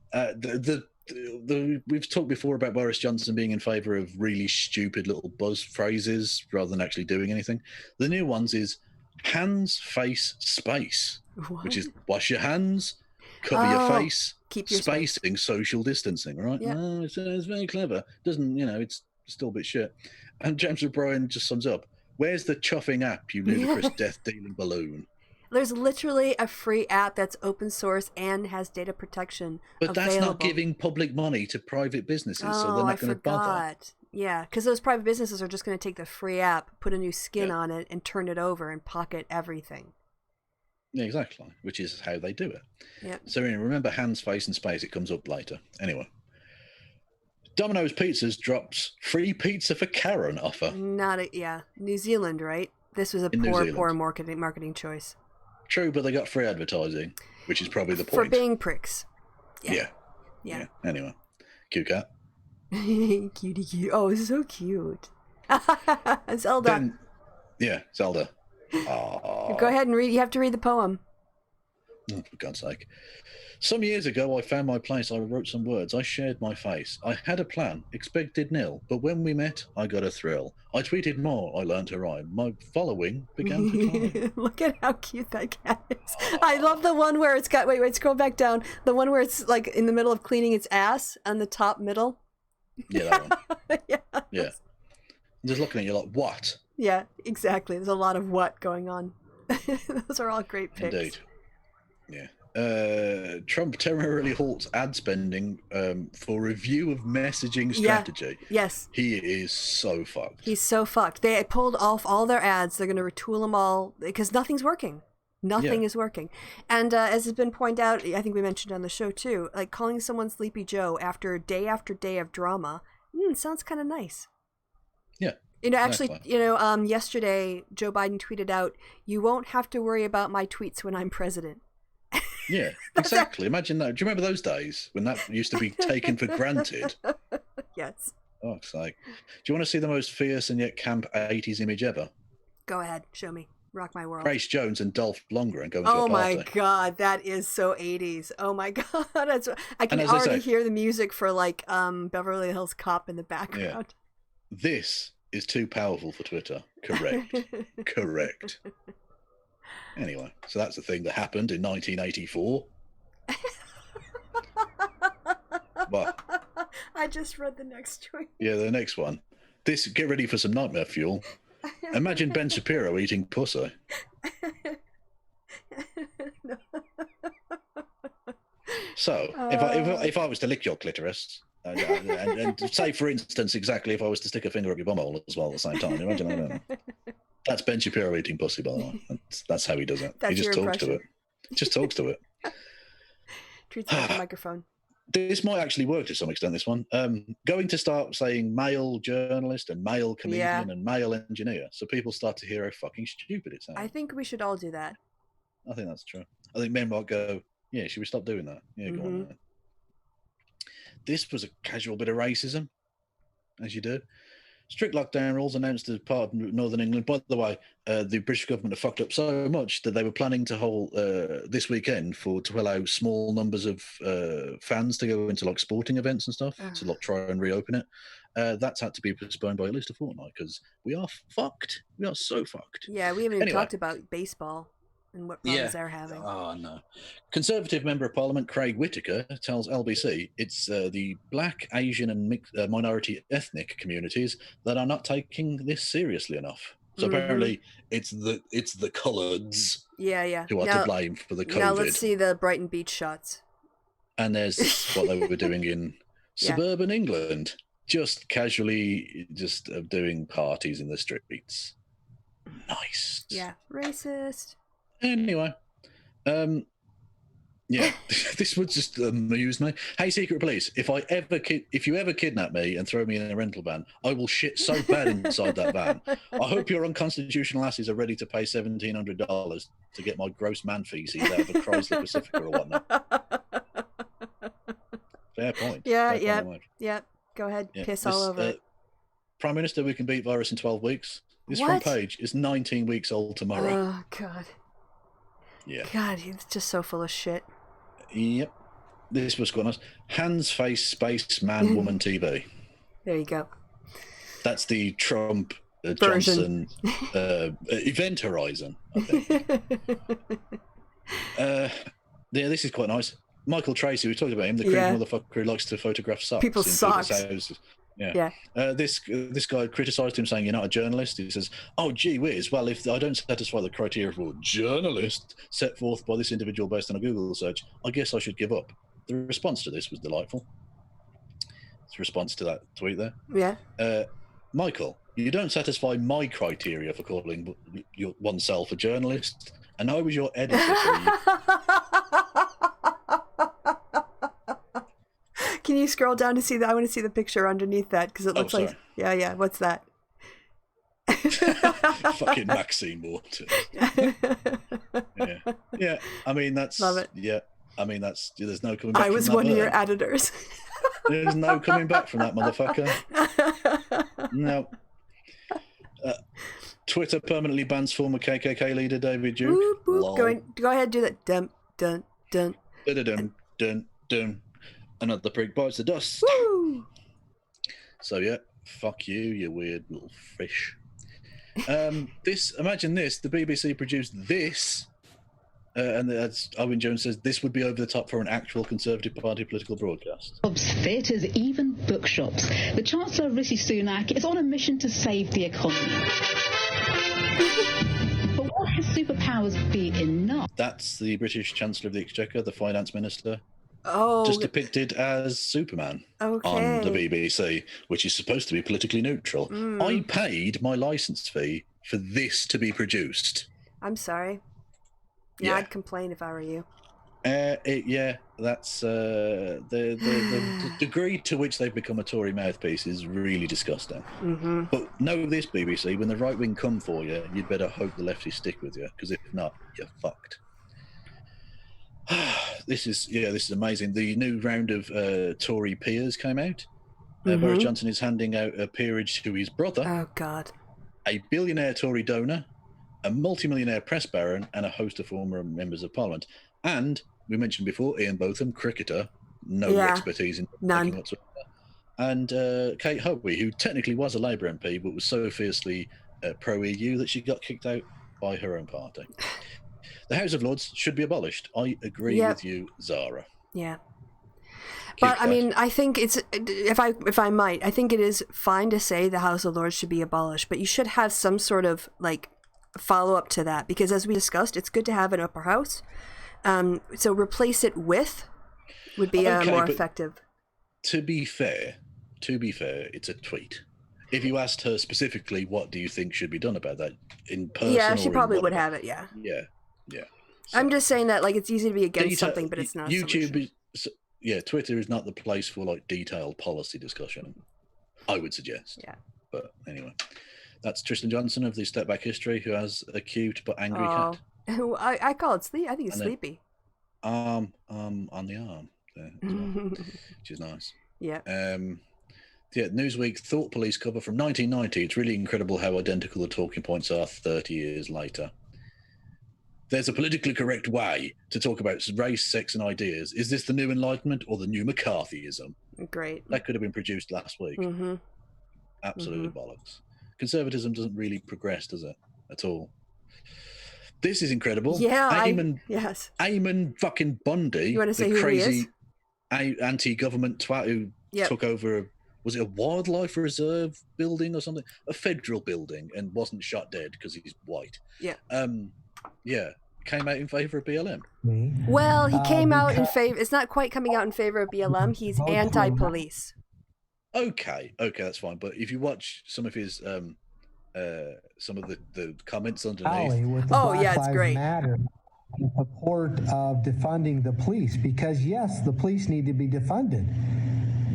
We've talked before about Boris Johnson being in favour of really stupid little buzz phrases rather than actually doing anything. The new ones is hands, face, space, which is wash your hands, cover your face, keep your spacing, social distancing, right? Yeah. It's very clever. Doesn't, it's still a bit shit. And James O'Brien just sums up, where's the chuffing app, you ludicrous death-dealing balloon? There's literally a free app that's open source and has data protection But available. That's not giving public money to private businesses, so they're not going to bother. Yeah, because those private businesses are just going to take the free app, put a new skin on it, and turn it over and pocket everything. Yeah, exactly, which is how they do it. Yep. So remember hands, face, and space. It comes up later. Anyway. Domino's Pizzas drops free pizza for Karen offer. New Zealand, right? This was a poor marketing choice. True, but they got free advertising, which is probably the point. For being pricks. Yeah. Anyway, cute cat. Cutie cute. Oh, so cute. Zelda. Zelda. Go ahead and read. You have to read the poem. Oh, for God's sake. Some years ago, I found my place. I wrote some words. I shared my face. I had a plan, expected nil. But when we met, I got a thrill. I tweeted more. I learned to rhyme. My following began to climb. Look at how cute that cat is. I love the one where it's got... Wait, scroll back down. The one where it's like in the middle of cleaning its ass on the top middle. Yeah, that one. Yeah. I'm just looking at you like, what? Yeah, exactly. There's a lot of what going on. Those are all great pics. Indeed. Yeah. Trump temporarily halts ad spending for review of messaging strategy. Yes. He is so fucked. He's so fucked. They pulled off all their ads. They're going to retool them all because nothing's working. Nothing is working. And as has been pointed out, I think we mentioned on the show too, like calling someone Sleepy Joe after day of drama, sounds kind of nice. Yeah. Actually, yesterday Joe Biden tweeted out, "You won't have to worry about my tweets when I'm president." Yeah, exactly. Imagine that. Do you remember those days when that used to be taken for granted? Yes. Oh, it's like, do you want to see the most fierce and yet camp 80s image ever? Go ahead, show me. Rock my world. Grace Jones and Dolph Lundgren going to a party. Oh my God, that is so 80s. Oh my God, I can already hear the music for like Beverly Hills Cop in the background. Yeah. This is too powerful for Twitter. Correct. Correct. Anyway, so that's the thing that happened in 1984. What? I just read the next tweet. Yeah, the next one. Get ready for some nightmare fuel. Imagine Ben Shapiro eating pussy. No. So, if I was to lick your clitoris, and say, for instance, exactly if I was to stick a finger up your bumhole as well at the same time, imagine that. That's Ben Shapiro eating pussy, by the way. That's how he does it. That's he just your talks to it. Just talks to it. Treats it like a microphone. This might actually work to some extent, this one. Going to start saying male journalist and male comedian and male engineer, so people start to hear how fucking stupid it sounds. I think we should all do that. I think that's true. I think men might go, yeah, should we stop doing that? Yeah, go on then. This was a casual bit of racism, as you do. Strict lockdown rules announced as part of Northern England. By the way, the British government have fucked up so much that they were planning to hold this weekend to allow small numbers of fans to go into like sporting events and stuff to like try and reopen it. That's had to be postponed by at least a fortnight because we are fucked. We are so fucked. Yeah, we haven't even talked about baseball and what problems they're having. Oh, no. Conservative Member of Parliament Craig Whittaker tells LBC it's the black, Asian and minority ethnic communities that are not taking this seriously enough. So apparently it's the coloureds who are to blame for the COVID. Now let's see the Brighton Beach shots. And there's what they were doing in suburban England, just casually doing parties in the streets. Nice. Yeah, racist. Anyway, this would just amuse me. Hey, secret police, if you ever kidnap me and throw me in a rental van, I will shit so bad inside that van. I hope your unconstitutional asses are ready to pay $1,700 to get my gross man feces out of a Chrysler Pacifica or whatnot. Fair point. Yeah. Go ahead, piss all over it. Prime Minister, we can beat virus in 12 weeks. This front page is 19 weeks old tomorrow. Oh, God. Yeah. God, he's just so full of shit. Yep. This was quite nice. Hands, face, space, man, woman, TV. There you go. That's the Trump, Johnson event horizon, I think. This is quite nice. Michael Tracy, we talked about him, the creepy motherfucker who likes to photograph socks. People's socks. Yeah. This guy criticised him, saying you're not a journalist. He says, "Oh, gee whiz. Well, if I don't satisfy the criteria for a journalist set forth by this individual based on a Google search, I guess I should give up." The response to this was delightful. It's a response to that tweet there. Yeah. Michael, you don't satisfy my criteria for calling oneself a journalist, and I was your editor. Can you scroll down to see that? I want to see the picture underneath that because it looks like. Yeah. What's that? Fucking Maxine Waters. Yeah. I mean, that's. Love it. Yeah. I mean, that's. There's no coming back. I was one of your editors. There's no coming back from that motherfucker. No. Twitter permanently bans former KKK leader David Duke. Boop, boop. Go ahead, do that. Dun dun dun. Dun dun dun. Another prig bites the dust. Woo! So fuck you, you weird little fish. Imagine this. The BBC produced this, and as Owen Jones says, this would be over the top for an actual Conservative Party political broadcast. Theatres, even bookshops. The Chancellor Rishi Sunak is on a mission to save the economy. But will his superpowers be enough? That's the British Chancellor of the Exchequer, the Finance Minister. Oh, just depicted as Superman on the BBC, which is supposed to be politically neutral. I paid my licence fee for this to be produced. I'm sorry. Yeah, I'd complain if I were you. That's the degree to which they've become a Tory mouthpiece is really disgusting. Mm-hmm. But know this, BBC, when the right wing come for you, you'd better hope the lefties stick with you, because if not, you're fucked. This is amazing. The new round of Tory peers came out. Boris Johnson is handing out a peerage to his brother. Oh, God. A billionaire Tory donor, a multimillionaire press baron, and a host of former members of Parliament. And we mentioned before, Ian Botham, cricketer, no expertise in none whatsoever. And Kate Hoey, who technically was a Labour MP, but was so fiercely pro-EU that she got kicked out by her own party. The House of Lords should be abolished. I agree with you, Zara. Yeah. But I mean, I think it's, if I might, I think it is fine to say the House of Lords should be abolished, but you should have some sort of like follow up to that, because as we discussed, it's good to have an upper house. So replace it with would be more effective. To be fair, it's a tweet. If you asked her specifically, what do you think should be done about that in person? Yeah, she probably would have it. Yeah. So, I'm just saying that like it's easy to be against something, but it's not. YouTube is, Twitter is not the place for like detailed policy discussion, I would suggest. Yeah. But anyway, that's Tristan Johnson of the Step Back History, who has a cute but angry cat. I call it sleep. I think it's sleepy. On the arm there as well, which is nice. Yeah. Newsweek Thought Police cover from 1990. It's really incredible how identical the talking points are 30 years later. There's a politically correct way to talk about race, sex, and ideas. Is this the new Enlightenment or the new McCarthyism? Great. That could have been produced last week. Absolutely bollocks. Conservatism doesn't really progress, does it? At all. This is incredible. Yeah. Eamon fucking Bundy. You want to say the who crazy he is? Anti-government twat who took over was it a wildlife reserve building or something? A federal building, and wasn't shot dead because he's white. Yeah. Came out in favour of BLM. Well, he came out in favor. It's not quite coming out in favor of BLM. He's anti-police. Okay, that's fine. But if you watch some of his some of the comments underneath, it's great. Matter. In support of defunding the police, because yes, the police need to be defunded.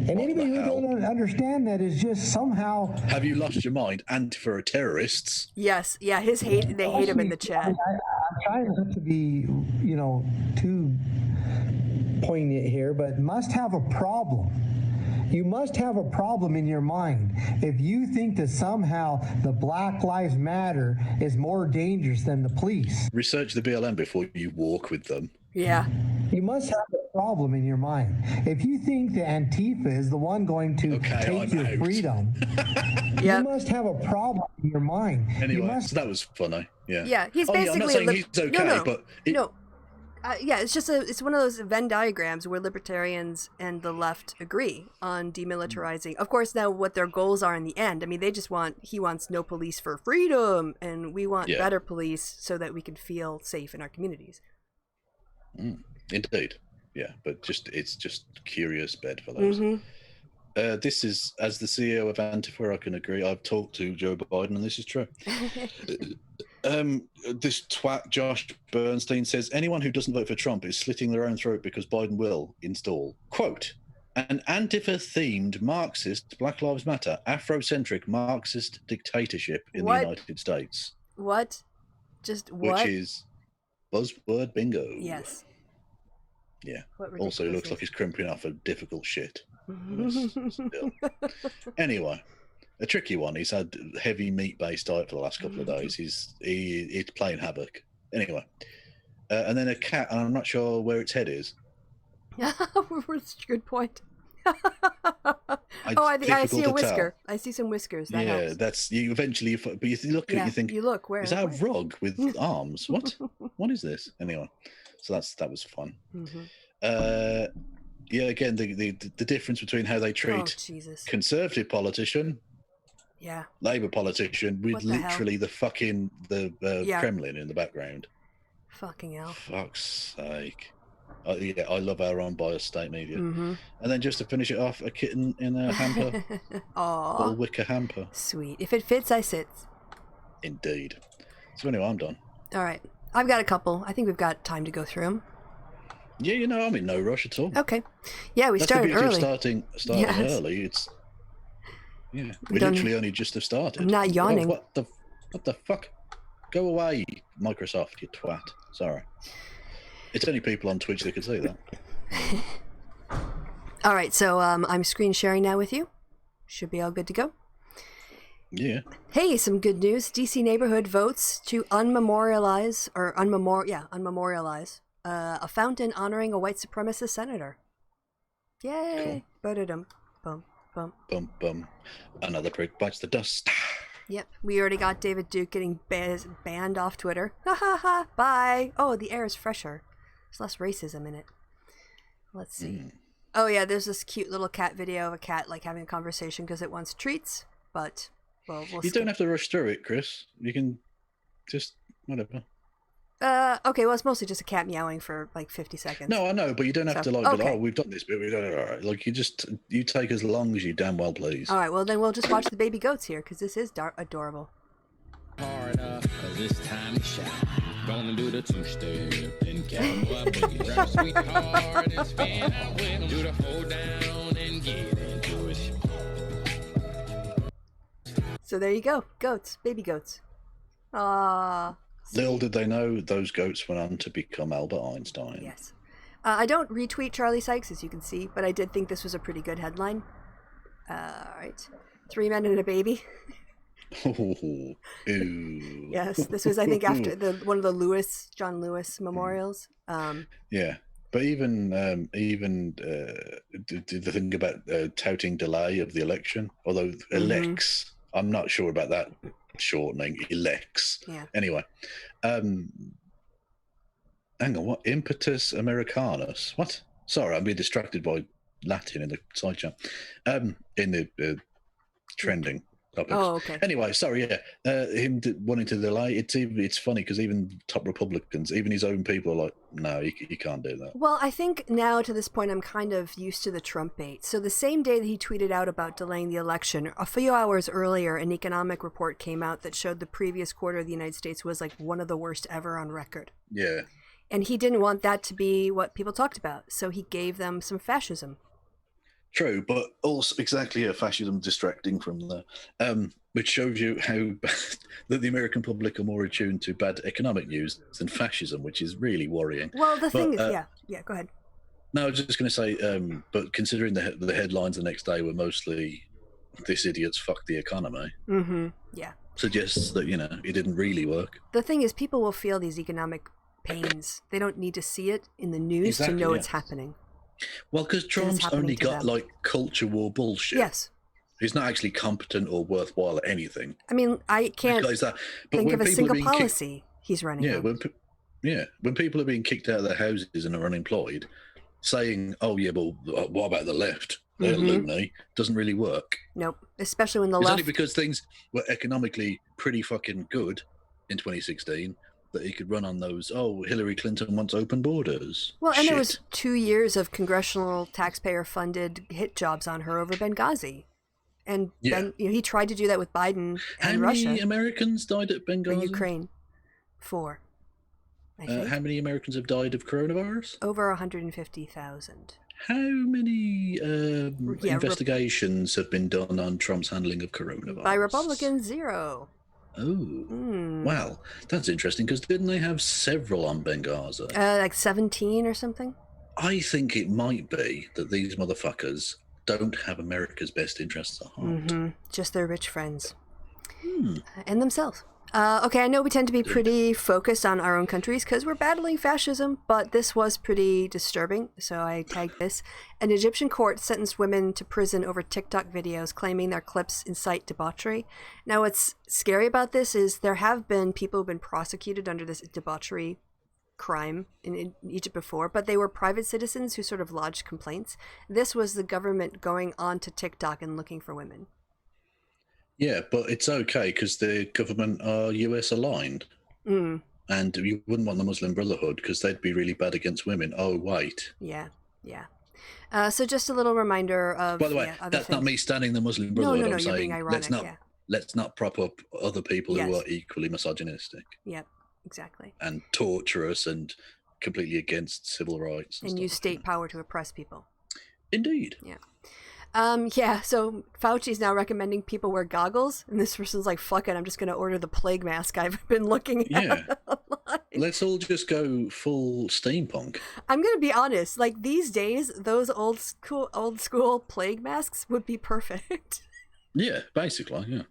And anybody who doesn't understand that is just somehow... Have you lost your mind? Antifa are terrorists. Yes. Yeah, they hate him in the chat. I'm trying not to be, too poignant here, but must have a problem. You must have a problem in your mind if you think that somehow the Black Lives Matter is more dangerous than the police. Research the BLM before you walk with them. Yeah. You must have a problem in your mind. If you think that Antifa is the one going to take your freedom, you must have a problem in your mind. Anyway, so that was funny. Yeah. Yeah, he's basically... I'm not saying he's okay, but... it's one of those Venn diagrams where libertarians and the left agree on demilitarizing. Of course, now what their goals are in the end. I mean, he wants no police for freedom, and we want better police so that we can feel safe in our communities. Indeed. Yeah, but it's just curious bedfellows. This is, as the CEO of Antifa, I can agree. I've talked to Joe Biden, and this is true. This twat Josh Bernstein says anyone who doesn't vote for Trump is slitting their own throat because Biden will install, quote, an Antifa-themed Marxist Black Lives Matter Afrocentric Marxist dictatorship in the United States. What? Just what? Which is buzzword bingo. Yes. Yeah. Also, looks like he's crimping off a difficult shit. Anyway, a tricky one. He's had heavy meat-based diet for the last couple of days. He's playing havoc. Anyway, and then a cat, and I'm not sure where its head is. That's a good point. I see a whisker. I see some whiskers. That helps. That's you. Eventually, but you look at it, you think, you look where is that a rug with arms? What is this? Anyway, so that was fun. Again, the difference between how they treat conservative politician, Labour politician, with literally the fucking Kremlin in the background. Fucking hell. Fuck's sake. I love our unbiased state media. And then just to finish it off, a kitten in a hamper. Aww. Little wicker hamper. Sweet. If it fits, I sit. Indeed. So anyway, I'm done. All right. I've got a couple. I think we've got time to go through them. Yeah, I'm in no rush at all. Okay. Yeah, we That's started the beauty early. Of starting early. It's we literally only just have started. I'm not yawning. Oh, what the fuck? Go away, Microsoft, you twat. Sorry. It's only people on Twitch that can see that. All right, so I'm screen sharing now with you. Should be all good to go. Yeah. Hey, some good news. DC neighborhood votes to unmemorialize a fountain honoring a white supremacist senator. Yay! Voted him. Bum, bum. Bum, bum. Another prick bites the dust. Yep, we already got David Duke getting banned off Twitter. Ha ha ha, bye. Oh, the air is fresher. There's less racism in it. Let's see. Oh yeah, there's this cute little cat video of a cat like having a conversation because it wants treats, but well, you don't have to rush through it, Chris. You can just whatever. Okay, well, it's mostly just a cat meowing for like 50 seconds. No, I know, but you don't have to like, okay. but, we've done this bit, we've done it, all right. Like, you take as long as you damn well please. All right, well, then we'll just watch the baby goats here, because this is adorable. Harder, cause it's time to shine. Gonna do the two-step and cowboy boogie. Grab a sweetheart and spin out with 'em. Do the hold down and get into it. So there you go, goats, baby goats. Aww. Little did they know those goats went on to become Albert Einstein. Yes. I don't retweet Charlie Sykes, as you can see, but I did think this was a pretty good headline. All right. 3 men and a baby. Ooh. Yes, this was, I think, after one of the John Lewis memorials. Yeah, but even the thing about touting delay of the election, although elects, I'm not sure about that shortening, elects. Yeah. Anyway, hang on, what? Impetus Americanus? What? Sorry, I'm being distracted by Latin in the side chat. In the trending topics. Oh, okay. Anyway, sorry, yeah. Him wanting to delay, it's funny because even top Republicans, even his own people are like, no, you can't do that. Well, I think now to this point, I'm kind of used to the Trump bait. So the same day that he tweeted out about delaying the election, a few hours earlier, an economic report came out that showed the previous quarter of the United States was like one of the worst ever on record. Yeah. And he didn't want that to be what people talked about. So he gave them some fascism. True, but also exactly fascism distracting from the, which shows you how that the American public are more attuned to bad economic news than fascism, which is really worrying. Well, the thing is, go ahead. No, I was just going to say, but considering the headlines the next day were mostly "this idiot's fucked the economy," yeah, suggests that it didn't really work. The thing is, people will feel these economic pains. They don't need to see it in the news to know it's happening. Well, because Trump's only got like culture war bullshit. Yes. He's not actually competent or worthwhile at anything. I mean, I can't think of a single policy he's running. Yeah, when people are being kicked out of their houses and are unemployed, saying, "Oh yeah, but what about the left? They're loony," doesn't really work. Nope, especially when the left. It's only because things were economically pretty fucking good in 2016 that he could run on those. Oh, Hillary Clinton wants open borders. Well, and it was 2 years of congressional taxpayer-funded hit jobs on her over Benghazi. And then he tried to do that with Biden and Russia. How many Americans died at Benghazi? Or Ukraine. 4. I think. How many Americans have died of coronavirus? Over 150,000. How many investigations have been done on Trump's handling of coronavirus? By Republicans, 0. Oh, well, that's interesting because didn't they have several on Benghazi? Like 17 or something? I think it might be that these motherfuckers don't have America's best interests at heart. Just their rich friends. And themselves. Okay, I know we tend to be pretty focused on our own countries because we're battling fascism, but this was pretty disturbing, so I tagged this. An Egyptian court sentenced women to prison over TikTok videos claiming their clips incite debauchery. Now, what's scary about this is there have been people who've been prosecuted under this debauchery crime in Egypt before, but they were private citizens who sort of lodged complaints. This was the government going on to TikTok and looking for women. Yeah, but it's okay because the government are US aligned. And you wouldn't want the Muslim Brotherhood because they'd be really bad against women. Oh, wait. Yeah. So just a little reminder of... By the way, that's not me standing the Muslim Brotherhood. No, I'm you're saying being ironic, let's not prop up other people who are equally misogynistic. Yep. Exactly. and torturous and completely against civil rights. And stuff, use state power to oppress people. Indeed. Yeah. So Fauci's now recommending people wear goggles, and this person's like, fuck it, I'm just going to order the plague mask I've been looking at. Yeah. Online. Let's all just go full steampunk. I'm going to be honest, like these days, those old school plague masks would be perfect. Yeah, basically, yeah.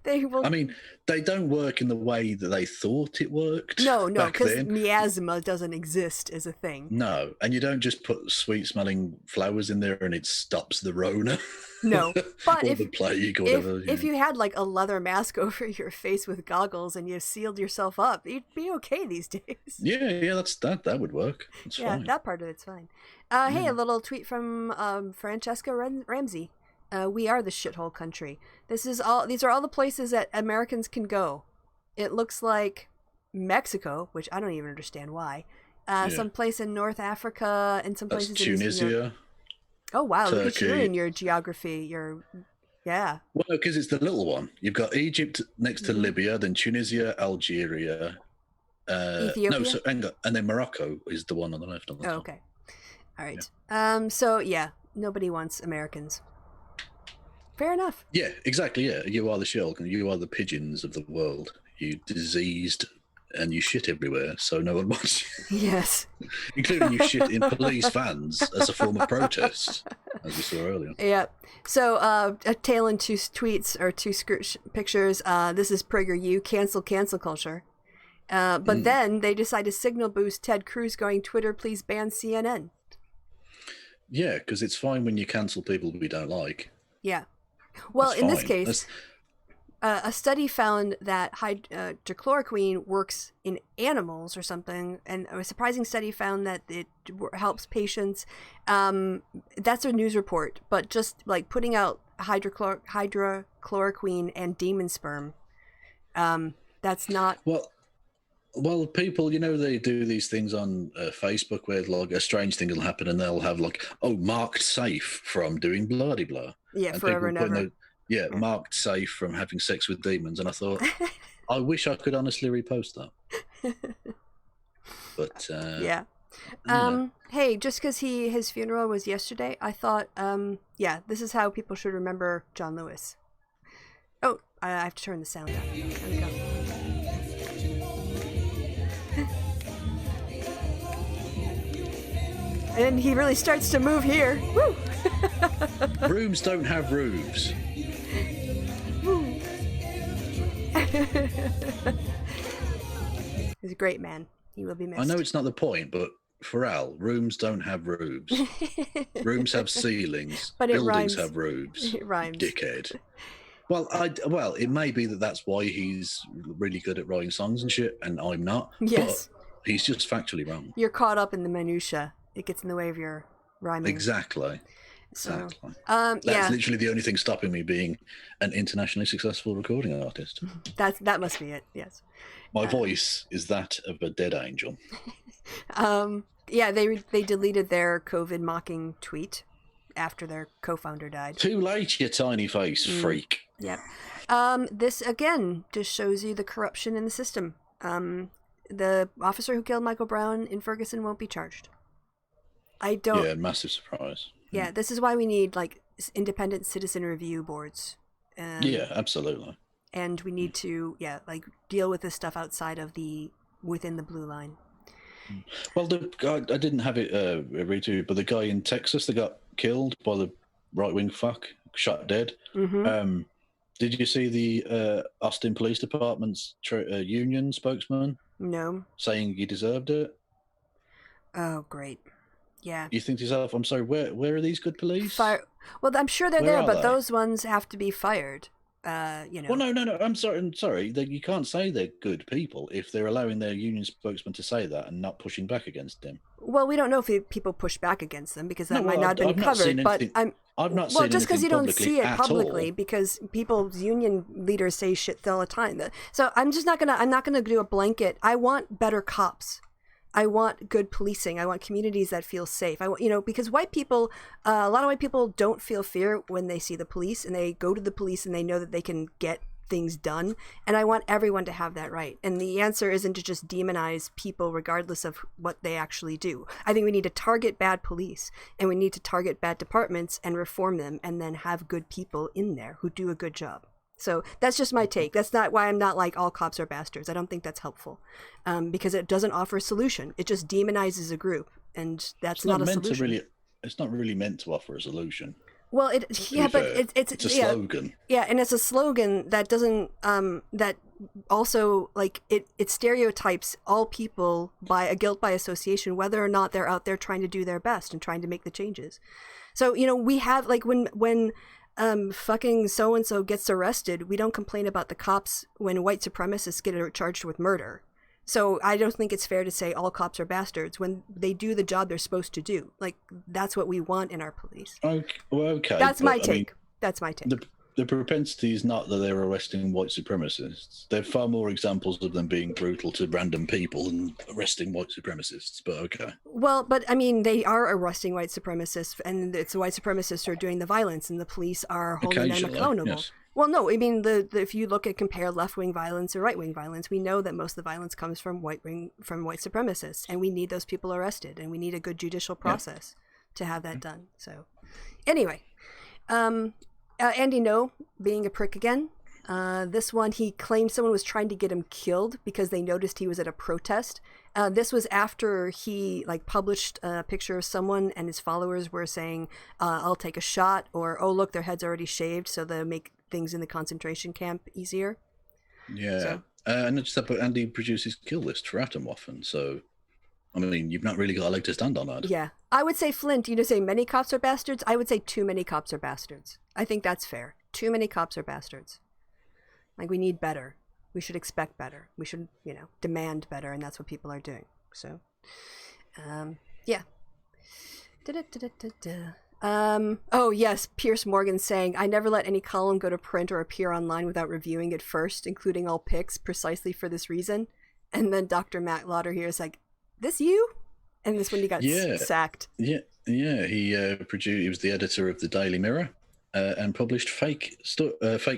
They will. I mean, they don't work in the way that they thought it worked. No, back because then. miasma doesn't exist as a thing. No, and you don't just put sweet-smelling flowers in there and it stops the Rona. No, but or the plague or whatever. If you had like a leather mask over your face with goggles and you sealed yourself up, you'd be okay these days. Yeah, that would work. It's fine. That part of it's fine. Hey, a little tweet from Francesca Ramsey. We are the shithole country. These are all the places that Americans can go. It looks like Mexico, which I don't even understand why. Some place in North Africa and some places in Tunisia. Oh wow, Turkey. look at you and your geography. Yeah. Well, because it's the little one. You've got Egypt next to Libya, then Tunisia, Algeria. Ethiopia? No, so, and then Morocco is the one on the left. On the top. Okay. All right. Yeah. So yeah, nobody wants Americans. Fair enough. Yeah, exactly. Yeah, you are the shell. You are the pigeons of the world. You diseased and you shit everywhere, so no one wants you. Yes. Including you shit in police vans as a form of protest, as we saw earlier. Yeah. So, a tale in two tweets or two pictures. This is Prager-not-a-U, cancel culture. But then they decide to signal boost Ted Cruz going, Twitter, please ban CNN. Yeah, because it's fine when you cancel people we don't like. Yeah. Well, That's in this fine. case, a study found that hydrochloroquine works in animals or something, and a surprising study found that it helps patients. That's a news report, but just like putting out hydrochloroquine and demon sperm, that's not... Well, people, they do these things on Facebook where like a strange thing will happen and they'll have like, marked safe from doing blah-de-blah. Yeah, and forever and ever. Marked safe from having sex with demons. And I thought, I wish I could honestly repost that. But, yeah. Hey, just because his funeral was yesterday, I thought, this is how people should remember John Lewis. Oh, I have to turn the sound down. There we go. And he really starts to move here. Woo! Rooms don't have roofs. He's a great man. He will be missed. I know it's not the point, but for Al, rooms don't have roofs. Rooms have ceilings. But it Buildings rhymes. have roofs. It rhymes. Dickhead. Well, it may be that's why he's really good at writing songs and shit, and I'm not. Yes. But he's just factually wrong. You're caught up in the minutia. It gets in the way of your rhyming. Exactly. So, That's yeah. literally the only thing stopping me being an internationally successful recording artist. That must be it. Yes. My voice is that of a dead angel. Yeah, they deleted their COVID mocking tweet after their co-founder died. Too late, you tiny face freak. Yep. This again just shows you the corruption in the system. The officer who killed Michael Brown in Ferguson won't be charged. Yeah, massive surprise. Yeah, this is why we need like independent citizen review boards. Yeah, absolutely. And we need to deal with this stuff outside of within the blue line. Well, the guy, I didn't have it read to you, but the guy in Texas that got killed by the right-wing fuck, shot dead. Mm-hmm. Did you see the Austin Police Department's union spokesman? No. Saying he deserved it? Oh, great. Yeah. You think to yourself, I'm sorry, where are these good police? Well, I'm sure they're Where there, are but they? those ones have to be fired. Well, no. I'm sorry. You can't say they're good people if they're allowing their union spokesman to say that and not pushing back against them. Well, we don't know if people push back against them because that might not have been I've not covered. seen But anything- I've not seen well, just because you anything don't see it publicly at publicly, all. because people's union leaders say shit all the time. So I'm not gonna do a blanket. I want better cops. I want good policing. I want communities that feel safe. I want, because white people, a lot of white people don't feel fear when they see the police, and they go to the police and they know that they can get things done, and I want everyone to have that right. And the answer isn't to just demonize people regardless of what they actually do. I think we need to target bad police, and we need to target bad departments and reform them, and then have good people in there who do a good job. So that's just my take. That's not why I'm not like all cops are bastards. I don't think that's helpful, because it doesn't offer a solution. It just demonizes a group, and that's not a solution. It's not really meant to offer a solution. Well, it's a slogan. Yeah, and it's a slogan that doesn't that also like it stereotypes all people by a guilt by association, whether or not they're out there trying to do their best and trying to make the changes. So we have like when fucking so and so gets arrested, we don't complain about the cops when white supremacists get charged with murder. So I don't think it's fair to say all cops are bastards when they do the job they're supposed to do. Like, that's what we want in our police. Okay. That's my take. That's my take. The propensity is not that they're arresting white supremacists. There are far more examples of them being brutal to random people than arresting white supremacists, but okay. Well, but I mean, they are arresting white supremacists, and it's the white supremacists who are doing the violence, and the police are holding them accountable. Yes. Well, no, I mean, if you compare left-wing violence or right-wing violence, we know that most of the violence comes from white supremacists, and we need those people arrested, and we need a good judicial process to have that done. So, anyway, Andy No being a prick again. This one, he claimed someone was trying to get him killed because they noticed he was at a protest. This was after he published a picture of someone, and his followers were saying, "I'll take a shot," or "Oh, look, their head's already shaved," so they make things in the concentration camp easier. Yeah, so. And it's that Andy produces kill list for Atomwaffen, so I mean, you've not really got a leg to stand on that. Yeah, I would say Flint. Say many cops are bastards. I would say too many cops are bastards. I think that's fair. Too many cops are bastards. Like, we need better. We should expect better. We should, demand better, and that's what people are doing. So, yeah. Oh, yes, Pierce Morgan saying, "I never let any column go to print or appear online without reviewing it first, including all pics, precisely for this reason." And then Dr. Matt Lauder here is like, "This you?" And this when he got sacked. Yeah. He was the editor of the Daily Mirror. And published fake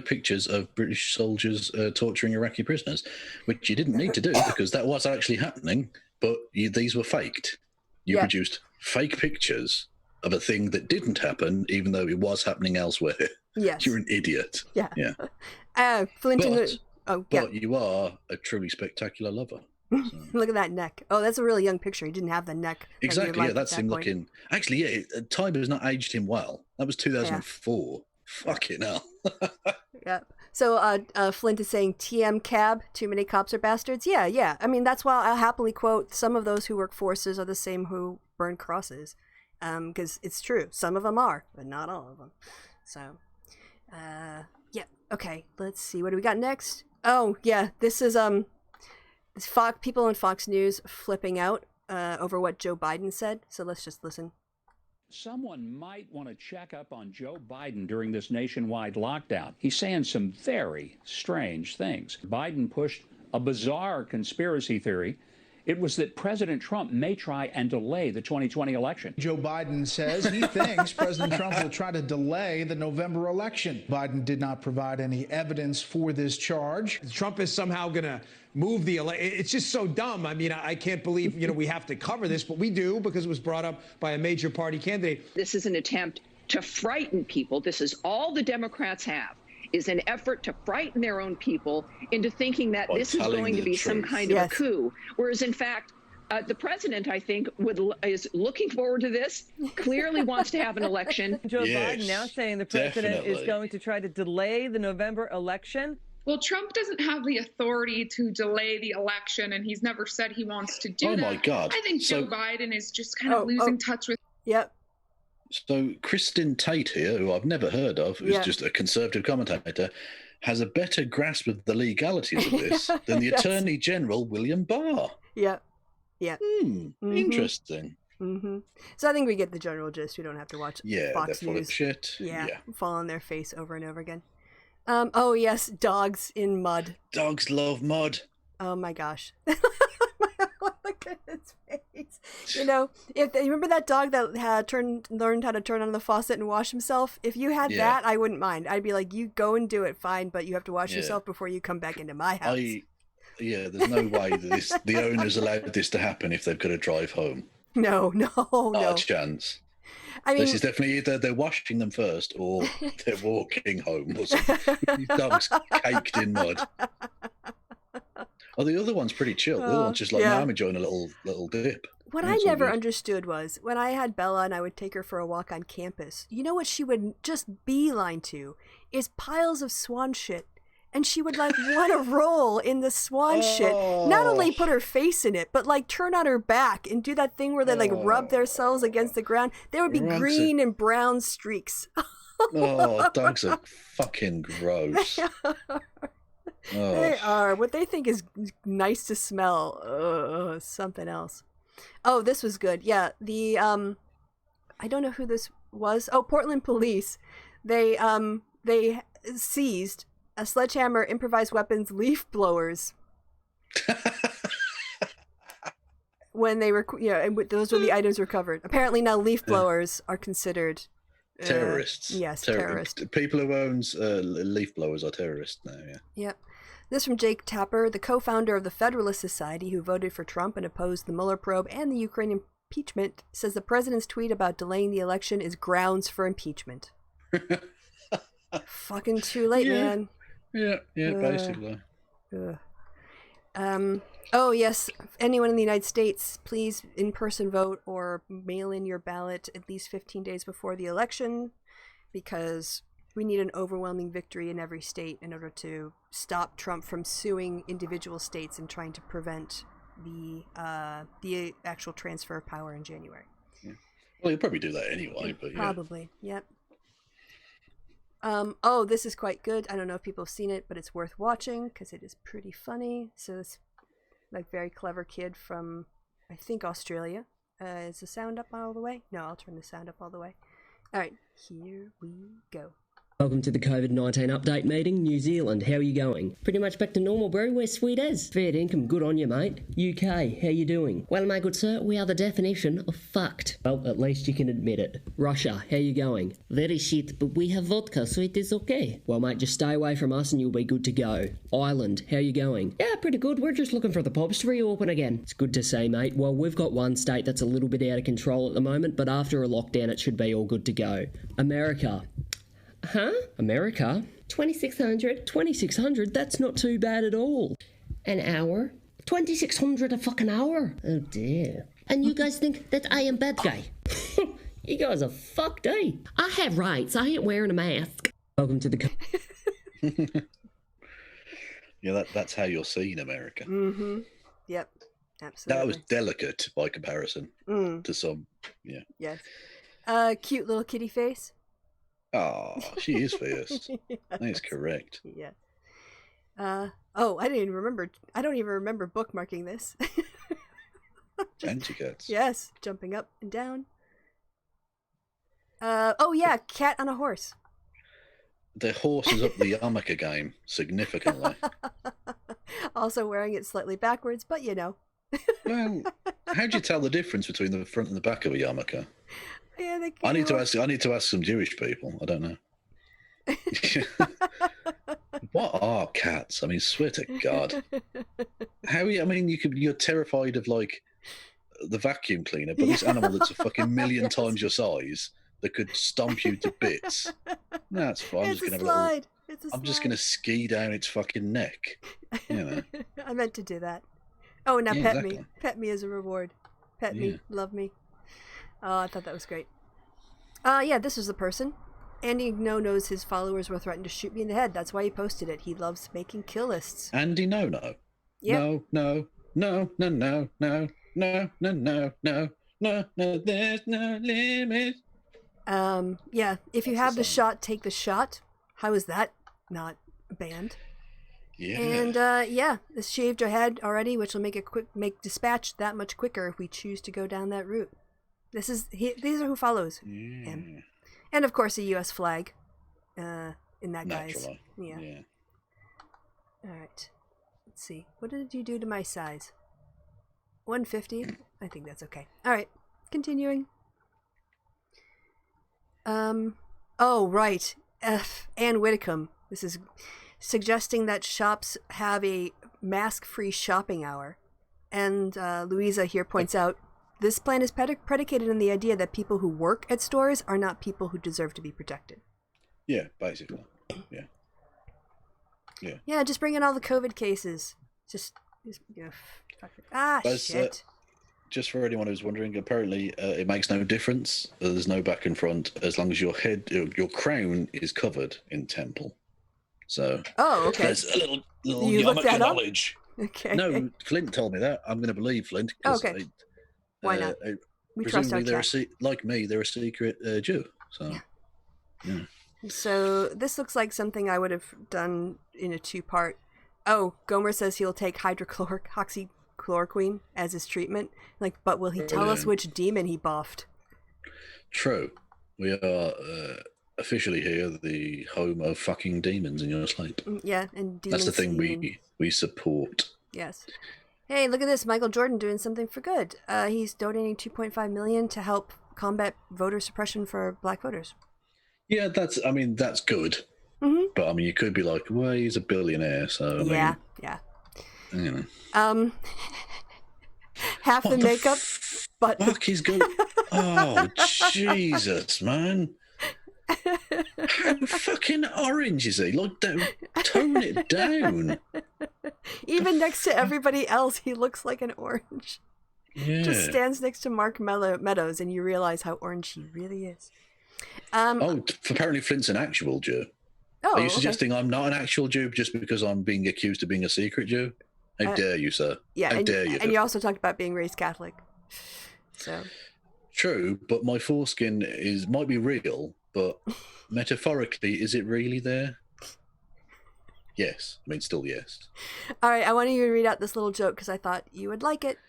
pictures of British soldiers torturing Iraqi prisoners, which you didn't need to do because that was actually happening, but these were faked. You produced fake pictures of a thing that didn't happen, even though it was happening elsewhere. Yes. You're an idiot. Yeah. But you are a truly spectacular lover. So. Look at that neck. Oh, that's a really young picture. He didn't have the neck. Exactly, that's him looking... Actually, time has not aged him well. That was 2004. Fucking hell. Yeah. So Flint is saying, "TM cab, too many cops are bastards." Yeah. I mean, that's why I'll happily quote, some of those who work forces are the same who burn crosses. Because it's true. Some of them are, but not all of them. So, yeah. Okay, let's see. What do we got next? Oh, yeah. This is... people on Fox News flipping out over what Joe Biden said. So let's just listen. Someone might want to check up on Joe Biden during this nationwide lockdown. He's saying some very strange things. Biden pushed a bizarre conspiracy theory. It was that President Trump may try and delay the 2020 election. Joe Biden says he thinks President Trump will try to delay the November election. Biden did not provide any evidence for this charge. Trump is somehow going to move the election. It's just so dumb. I mean, I can't believe, we have to cover this, but we do because it was brought up by a major party candidate. This is an attempt to frighten people. This is all the Democrats have, is an effort to frighten their own people into thinking that this is going to be some kind of a coup. Whereas, in fact, the president, I think, is looking forward to this, clearly wants to have an election. Joe Biden now saying the president is going to try to delay the November election. Well, Trump doesn't have the authority to delay the election, and he's never said he wants to do that. Oh, my God. I think Joe Biden is just kind of losing touch with... Yep. So Kristen Tate here, who I've never heard of, who's just a conservative commentator, has a better grasp of the legalities of this than the Attorney General, William Barr. Yep. Interesting. Mm-hmm. So I think we get the general gist. We don't have to watch Fox they're full News. Of shit. Yeah, fall on their face over and over again. Oh, yes, dogs in mud. Dogs love mud. Oh, my gosh. Look at his face. You know, if you remember that dog that had learned how to turn on the faucet and wash himself, if you had that, I wouldn't mind. I'd be like, you go and do it, fine, but you have to wash yourself before you come back into my house. There's no way that the owners allowed this to happen if they've got to drive home. No. Not a chance. I mean, this is definitely either they're washing them first or they're walking home. Or something. Dogs caked in mud. Oh, the other one's pretty chill. The other one's just like, now I'm enjoying a little dip. What I never understood was when I had Bella and I would take her for a walk on campus, you know what she would just beeline to is piles of swan shit. And she would like want to roll in the swan shit. Not only put her face in it, but like turn on her back and do that thing where they like rub themselves against the ground. There would be green and brown streaks. Dogs are fucking gross. They are. What they think is nice to smell. Something else. Oh, this was good. Yeah, the I don't know who this was. Oh, Portland police. They seized a sledgehammer, improvised weapons, leaf blowers. When they were, and those were the items recovered. Apparently now leaf blowers are considered terrorists. Yes, terrorists. People who owns leaf blowers are terrorists now. Yeah. Yep. This from Jake Tapper, the co-founder of the Federalist Society, who voted for Trump and opposed the Mueller probe and the Ukraine impeachment, says the president's tweet about delaying the election is grounds for impeachment. Fucking too late, man. Yeah, basically. Oh, yes. Anyone in the United States, please in-person vote or mail in your ballot at least 15 days before the election, because we need an overwhelming victory in every state in order to stop Trump from suing individual states and trying to prevent the actual transfer of power in January. Yeah. Well, he'll probably do that anyway, but Probably, yep. This is quite good. I don't know if people have seen it, but it's worth watching because it is pretty funny. So this like very clever kid from, I think, Australia. Is the sound up all the way? No, I'll turn the sound up all the way. All right, here we go. Welcome to the COVID-19 update meeting, New Zealand. How are you going? Pretty much back to normal, bro. We're sweet as. Fair income, good on you, mate. UK, how you doing? Well, my good sir, we are the definition of fucked. Well, at least you can admit it. Russia, how you going? Very shit, but we have vodka, so it is okay. Well, mate, just stay away from us and you'll be good to go. Ireland, how you going? Yeah, pretty good. We're just looking for the pubs to reopen again. It's good to see, mate. Well, we've got one state that's a little bit out of control at the moment, but after a lockdown, it should be all good to go. America. Huh? America? 2600? 2600? That's not too bad at all. An hour? 2600 a fucking hour? Oh dear. And you guys think that I am bad guy? You guys are fucked, eh? I have rights. I ain't wearing a mask. Welcome to the... Yeah, that's how you're seen, America. Mm-hmm. Yep. Absolutely. That was delicate by comparison to some, Yes. Cute little kitty face. Oh, she is fierce. Yes. That is correct. Yeah. I didn't even remember. I don't even remember bookmarking this. Anti-cats. Yes, jumping up and down. Cat on a horse. The horse is up the yarmulke game significantly. Also wearing it slightly backwards, but you know. Well, how do you tell the difference between the front and the back of a yarmulke? Yeah, I need to ask some Jewish people. I don't know. What are cats? I mean, swear to God. You're terrified of like the vacuum cleaner, but this animal that's a fucking million times your size that could stomp you to bits. No, that's fine. I'm just gonna ski down its fucking neck. You know. I meant to do that. Oh, now pet exactly. me. Pet me as a reward. Pet me. Love me. Oh, I thought that was great. This was the person. Andy No knows his followers were threatened to shoot me in the head. That's why he posted it. He loves making kill lists. Andy No. Yep. No, there's no limit. If you have the shot, take the shot. How is that not banned? Yeah. And this shaved your head already, which will make dispatch that much quicker if we choose to go down that route. These are who follows him, and of course a U.S. flag, in that guy's. Yeah. All right. Let's see. What did you do to my size? 150. I think that's okay. All right, continuing. Oh, right. Ann Whitcomb. This is suggesting that shops have a mask-free shopping hour. And Louisa here points out, this plan is predicated on the idea that people who work at stores are not people who deserve to be protected. Yeah, basically. Yeah. Yeah. Yeah, just bring in all the COVID cases. Just you know, shit. Just for anyone who's wondering, apparently it makes no difference. There's no back and front as long as your head, your crown is covered in temple. So okay. There's a little you looked that up? knowledge. Okay. No, Flint told me that. I'm going to believe Flint. Okay. Why not? We trust our cat. Like me, they're a secret Jew. So. Yeah. So this looks like something I would have done in a 2-part. Oh, Gomer says he'll take hydroxychloroquine as his treatment. Like, but will he tell us which demon he buffed? True. We are officially here the home of fucking demons in your sleep. Yeah, and demons. That's the thing we support. Yes. Hey, look at this. Michael Jordan doing something for good. He's donating $2.5 million to help combat voter suppression for black voters. Yeah, that's good. Mm-hmm. But I mean, you could be like, well, he's a billionaire, so yeah. You know. Half the makeup, but fuck, he's good. Oh Jesus, man! How fucking orange is he? Like, tone it down. Even next to everybody else, he looks like an orange. Yeah. Just stands next to Mark Meadows, and you realize how orange he really is. Apparently Flint's an actual Jew. Oh, are you suggesting I'm not an actual Jew just because I'm being accused of being a secret Jew? How dare you, sir? Yeah, How dare you? And you also talked about being raised Catholic. So true, but my foreskin might be real, but metaphorically, is it really there? Yes. I mean, still yes. All right, I wanted you to read out this little joke because I thought you would like it.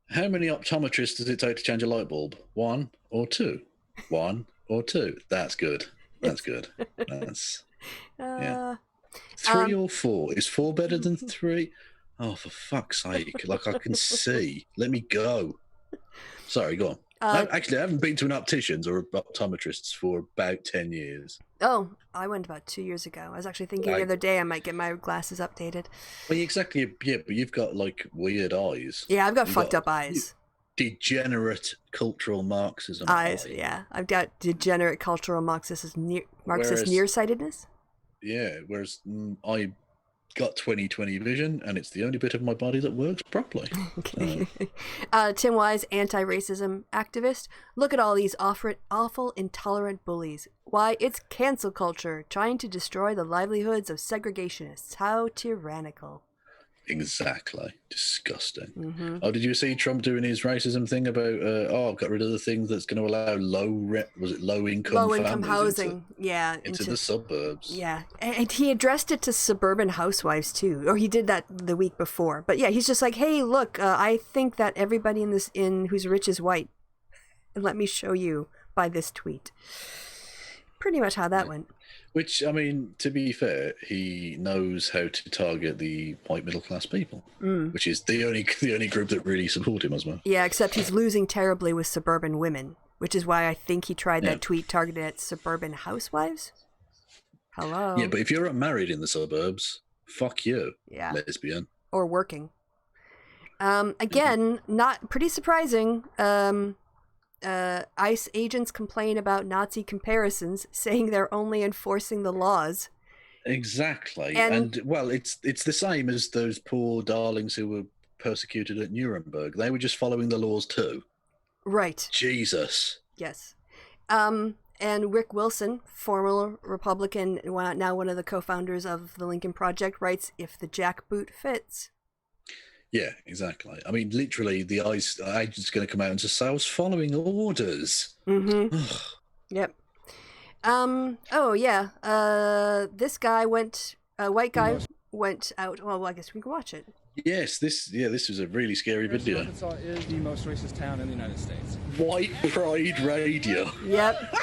How many optometrists does it take to change a light bulb? 1 or 2? 1 or 2? That's good. That's good. That's yeah. 3 or 4? Is 4 better than 3? Oh, for fuck's sake! Like I can see. Let me go. Sorry, go on. Actually, I haven't been to an optician's or optometrist's for about 10 years. Oh, I went about 2 years ago. I was actually thinking the other day I might get my glasses updated. Well, exactly. Yeah, but you've got like weird eyes. Yeah, I've got fucked up eyes. Degenerate cultural Marxism eyes. Yeah, I've got degenerate cultural Marxist nearsightedness. Yeah, whereas I got 20/20 vision, and it's the only bit of my body that works properly. Okay. Tim Wise, anti-racism activist. Look at all these awful, intolerant bullies. Why, it's cancel culture, trying to destroy the livelihoods of segregationists. How tyrannical. Exactly. Disgusting. Mm-hmm. Oh, did you see Trump doing his racism thing about, I've got rid of the thing that's going to allow low-income housing into the suburbs. Yeah. And he addressed it to suburban housewives, too. Or he did that the week before. But yeah, he's just like, hey, look, I think that everybody who's rich is white. And let me show you by this tweet. Pretty much how that went. Which, I mean, to be fair, he knows how to target the white middle class people, which is the only group that really support him as well. Yeah, except he's losing terribly with suburban women, which is why I think he tried that tweet targeted at suburban housewives. Hello. Yeah, but if you're married in the suburbs, fuck you, lesbian. Or working. Again, not pretty surprising. ICE agents complain about Nazi comparisons, saying they're only enforcing the laws. Exactly. And well, it's the same as those poor darlings who were persecuted at Nuremberg. They were just following the laws too. Right. Jesus. Yes. And Rick Wilson, former Republican, now one of the co-founders of the Lincoln Project, writes, if the jackboot fits. Yeah, exactly. I mean, literally, the ICE agent's going to come out and just say, I was following orders. Mm-hmm. Yep. Oh, yeah. This guy white guy went out. Well, I guess we can watch it. Yes, this was a really scary video. Arkansas is the most racist town in the United States. White Pride Radio. Yep.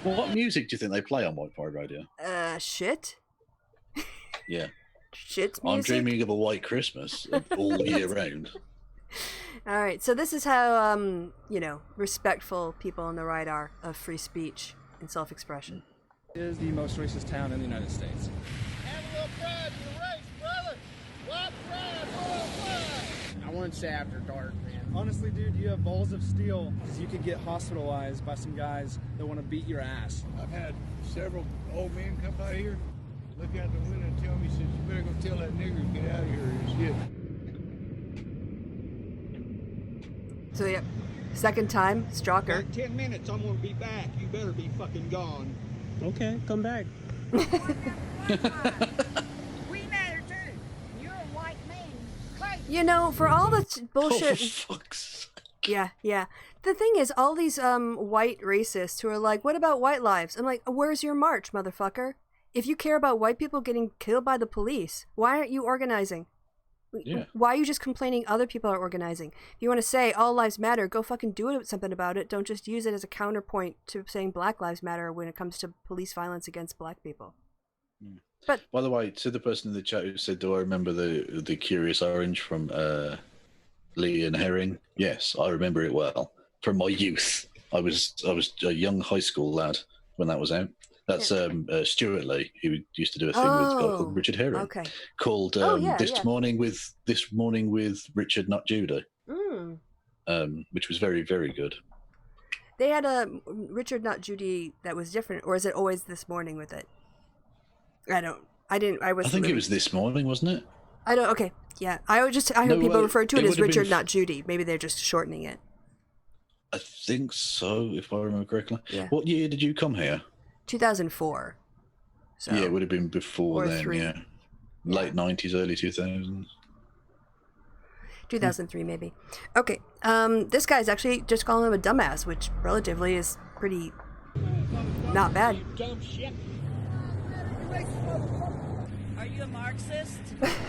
What music do you think they play on White Pride Radio? Shit. Yeah. Shit music. I'm dreaming of a white Christmas all year round. All right, so this is how, respectful people in the right are of free speech and self-expression. It is the most racist town in the United States. Have a little pride in your race, brother. What pride, pride? I wouldn't say after dark, man. Honestly, dude, you have balls of steel because you could get hospitalized by some guys that want to beat your ass. I've had several old men come out here, look out the window and tell me, says, you better go tell that nigger to get out of here and shit. So, yeah, second time, Stalker. In 10 minutes, I'm going to be back. You better be fucking gone. Okay, come back. We matter too. You're a white man. Crazy. For all the bullshit. Oh, for fuck's sake. Yeah. The thing is, all these white racists who are like, what about white lives? I'm like, where's your march, motherfucker? If you care about white people getting killed by the police, why aren't you organizing? Yeah. Why are you just complaining other people are organizing? If you want to say all lives matter, go fucking do something about it. Don't just use it as a counterpoint to saying Black lives matter when it comes to police violence against Black people. But by the way, to the person in the chat who said, "Do I remember the Curious Orange from Lee and Herring?" Yes, I remember it well from my youth. I was a young high school lad when that was out. That's Stuart Lee, who used to do a thing with a guy called Richard Herring, called This Morning with Richard-not-Judy, which was very, very good. They had a Richard-not-Judy that was different, or is it always This Morning with it? I think it was This Morning, wasn't it? Okay, yeah. I heard people refer to it as Richard-not-Judy. Maybe they're just shortening it. I think so, if I remember correctly. Yeah. What year did you come here? 2004. So, yeah, it would have been before then, 3. yeah. Late 90s, early 2000s. 2003, maybe. Okay, this guy's actually just calling him a dumbass, which relatively is pretty not bad. You dumb shit. Are you a Marxist?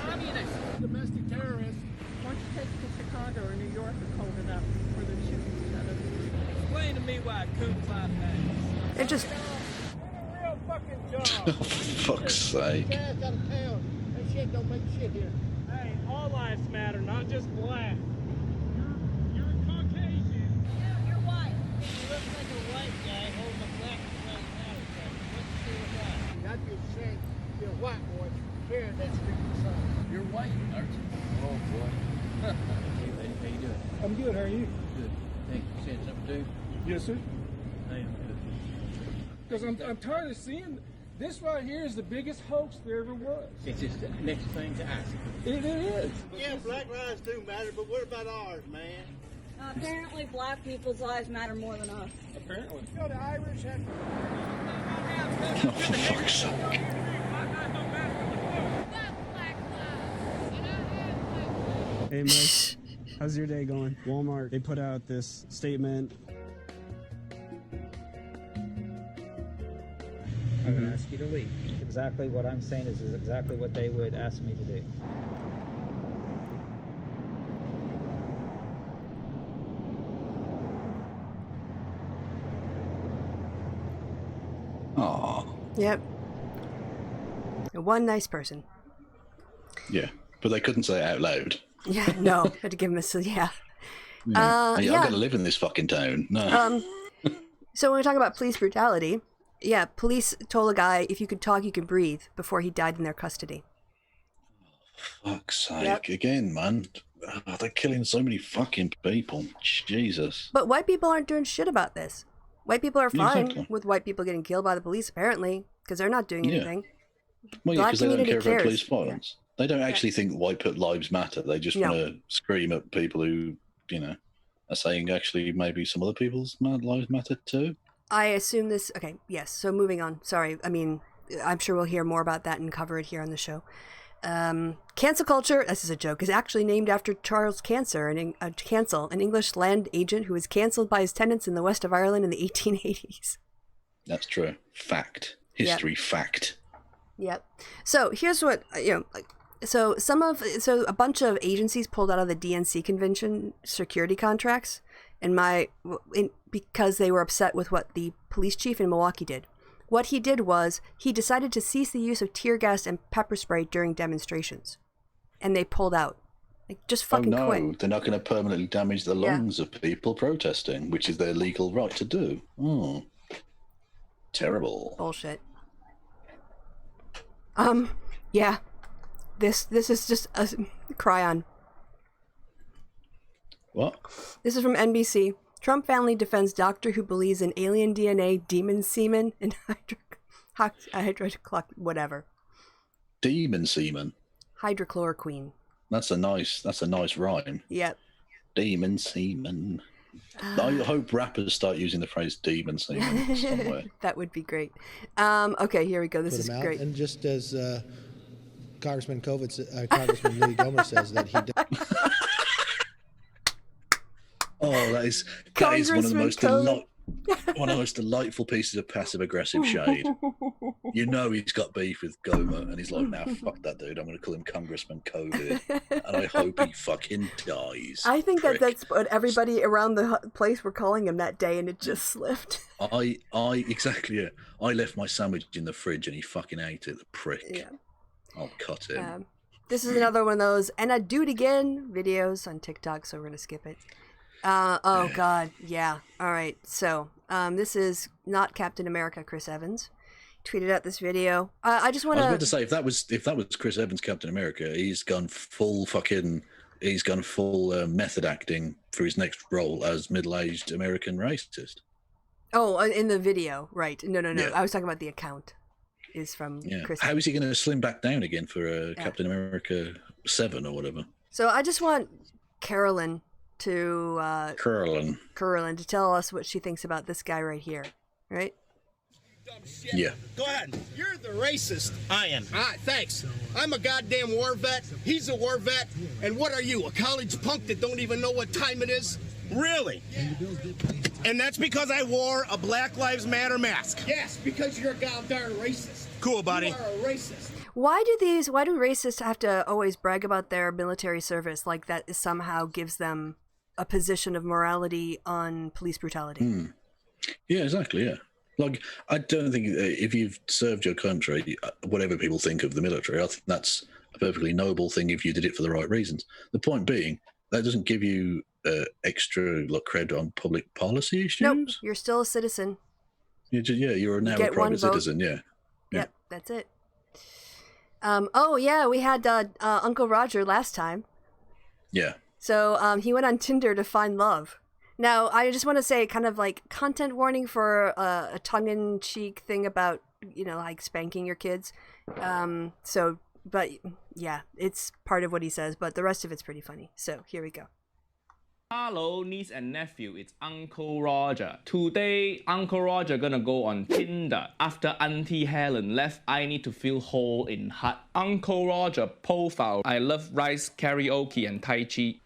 Communist. Domestic terrorist. Why don't you take it to Chicago or New York or cold enough for the shooting each other? Explain to me why Coons life matters. It just... Oh, for fuck's sake. That shit don't make shit here. Hey, all lives matter, not just black. You're Caucasian. Yeah, you're white. You look like a white guy holding a black lives matter sign. What's the deal with that? I'd be ashamed to be a white boy carrying that stupid sign. You're white, aren't you? Oh, boy. Hey, buddy, how you doing? I'm good. How are you? Good. Thank you. Saying something, dude? Yes, sir. I am good. Because I'm tired of seeing this right here is the biggest hoax there ever was. It's just the next thing to ask. It is. Yeah, black lives do matter, but what about ours, man? Apparently, black people's lives matter more than us. Apparently. You know, the Irish have... Oh, for fuck's sake. Hey, Mike. How's your day going? Walmart, they put out this statement. I'm going to ask you to leave. Exactly what I'm saying is exactly what they would ask me to do. Aww. Yep. One nice person. Yeah, but they couldn't say it out loud. Yeah, no. Had to give him a... Yeah. I'm going to live in this fucking town. No. So when we talk about police brutality... Yeah, police told a guy, if you could talk, you could breathe, before he died in their custody. Fuck's sake. Again, man. They're killing so many fucking people. Jesus. But white people aren't doing shit about this. White people are fine with white people getting killed by the police, apparently, because they're not doing anything. Well, yeah, because they don't care cares. about police violence. Yeah. They don't actually think white lives matter. They just want to scream at people who, are saying actually maybe some other people's lives matter too. I assume this... Okay, yes. So moving on. Sorry. I mean, I'm sure we'll hear more about that and cover it here on the show. Cancel culture, this is a joke, is actually named after Charles Cancel, an English land agent who was cancelled by his tenants in the west of Ireland in the 1880s. That's true. Fact. History fact. Yep. So here's what, so a bunch of agencies pulled out of the DNC convention security contracts because they were upset with what the police chief in Milwaukee did. What he did was he decided to cease the use of tear gas and pepper spray during demonstrations, and they pulled out Like, just fucking quit. They're not going to permanently damage the lungs of people protesting, which is their legal right to do. Terrible. Bullshit. Yeah. This is just a cry on. What? This is from NBC. Trump family defends doctor who believes in alien DNA, demon semen, and whatever. Demon semen. Hydrochloroquine. That's a nice rhyme. Yep. Demon semen. I hope rappers start using the phrase demon semen somewhere. That would be great. Okay, here we go. This is Put 'em out. great. And just as Congressman Lee Gomer says that he does. Oh, that is one of the most delightful pieces of passive-aggressive shade. You know he's got beef with Gomer, and he's like, "Now, fuck that dude. I'm going to call him Congressman COVID, and I hope he fucking dies." I think that's what everybody around the place were calling him that day, and it just slipped. Exactly. Yeah. I left my sandwich in the fridge, and he fucking ate it. The prick. Yeah. I'll cut him. This is another one of those, and I do it again videos on TikTok, so we're going to skip it. Oh God, yeah. All right. So, this is not Captain America, Chris Evans, tweeted out this video. I just want to. I was about to say if that was Chris Evans, Captain America, he's gone full method acting for his next role as middle-aged American racist. Oh, in the video, right? No. Yeah. I was talking about the account. Is from Chris. How is he going to slim back down again for Captain America 7 or whatever? So I just want Carolyn to tell us what she thinks about this guy right here, right? Yeah. Go ahead. You're the racist. I am. Thanks. I'm a goddamn war vet. He's a war vet. And what are you, a college punk that don't even know what time it is? Really? And that's because I wore a Black Lives Matter mask. Yes, because you're a goddamn racist. Cool, buddy. You are a racist. Why do racists have to always brag about their military service like that somehow gives them a position of morality on police brutality? Yeah, exactly, yeah. Like, I don't think if you've served your country, whatever people think of the military, I think that's a perfectly noble thing if you did it for the right reasons. The point being, that doesn't give you extra cred on public policy issues. Nope, you're still a citizen. You're now a private citizen, yeah. Yep, that's it. We had Uncle Roger last time. Yeah. So he went on Tinder to find love. Now, I just want to say kind of like content warning for a tongue-in-cheek thing about, like spanking your kids. But yeah, it's part of what he says, but the rest of it's pretty funny. So here we go. Hello, niece and nephew, it's Uncle Roger. Today, Uncle Roger gonna go on Tinder. After Auntie Helen left, I need to feel whole in heart. Uncle Roger profile, I love rice, karaoke, and Tai Chi.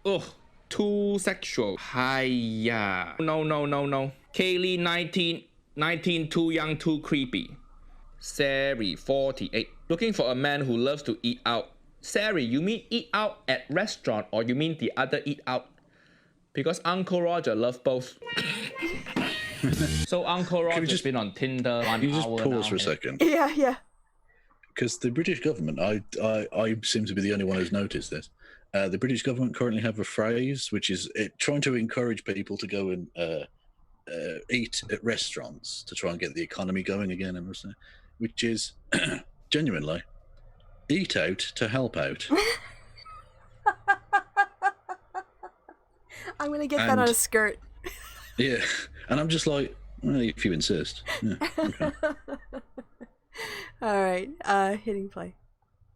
Ugh, too sexual. Hiya. No. Kaylee, 19, too young, too creepy. Sari, 48, looking for a man who loves to eat out. Sari, you mean eat out at restaurant or you mean the other eat out? Because Uncle Roger loves both. So Uncle Roger's been on Tinder 1 hour now. Can you just pause for a second? Yeah. Because the British government, I seem to be the only one who's noticed this. The British government currently have a phrase which is trying to encourage people to go and eat at restaurants to try and get the economy going again, and which is genuinely eat out to help out. I'm going to get that on a skirt. Yeah, and I'm just like, well, if you insist. Yeah, okay. All right, hitting play.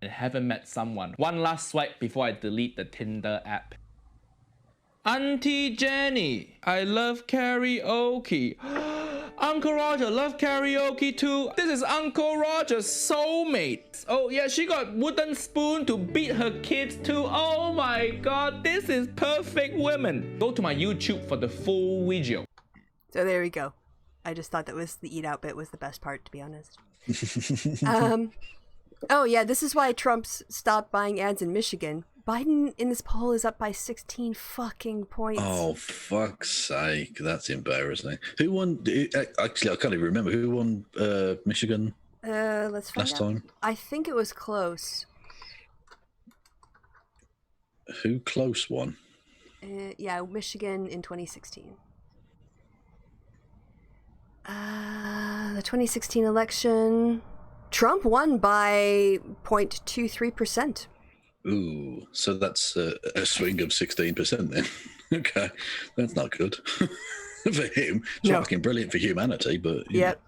I haven't met someone. One last swipe before I delete the Tinder app. Auntie Jenny, I love karaoke. Uncle Roger love karaoke too. This is Uncle Roger's soulmate. Oh yeah, she got wooden spoon to beat her kids too. Oh my god, this is perfect women. Go to my YouTube for the full video. So there we go. I just thought that was the eat out bit was the best part, to be honest. Oh yeah, this is why Trump's stopped buying ads in Michigan. Biden in this poll is up by 16 fucking points. Oh, fuck's sake. That's embarrassing. Who won? Actually, I can't even remember. Who won Michigan Let's find last out. time? I think it was close. Who close won? Yeah, Michigan in 2016. The 2016 election, Trump won by 0.23%. Ooh, so that's a swing of 16% then. Okay, that's not good for him. It's fucking brilliant for humanity, but yep,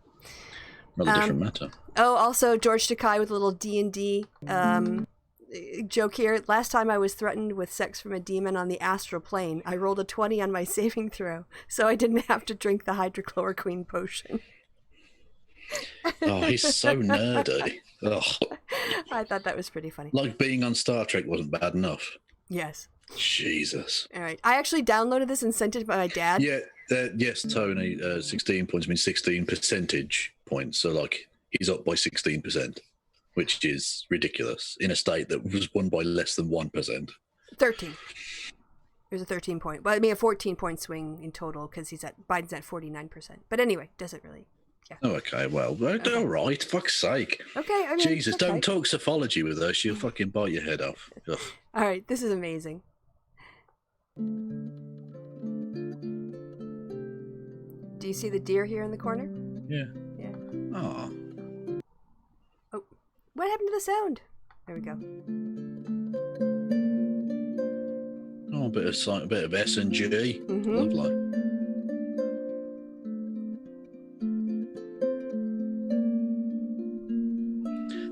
another different matter. Oh, also George Takei with a little D&D joke here. Last time I was threatened with sex from a demon on the astral plane, I rolled a 20 on my saving throw, so I didn't have to drink the hydrochloroquine potion. Oh, he's so nerdy. Ugh. I thought that was pretty funny. Like being on Star Trek wasn't bad enough. Yes. Jesus. All right. I actually downloaded this and sent it to my dad. Yeah. Yes, Tony. 16 points means 16 percentage points. So, like, he's up by 16%, which is ridiculous in a state that was won by less than 1%. 13. There's a 13 point. Well, I mean, a 14 point swing in total because Biden's at 49%. But anyway, doesn't really. Yeah. Oh, okay. Well, all right. Fuck's sake. Okay. I mean, Jesus, don't talk psephology with her. She'll fucking bite your head off. Ugh. All right. This is amazing. Do you see the deer here in the corner? Yeah. Yeah. Oh. Oh, what happened to the sound? There we go. Oh, a bit of S&G. Mm-hmm. Lovely.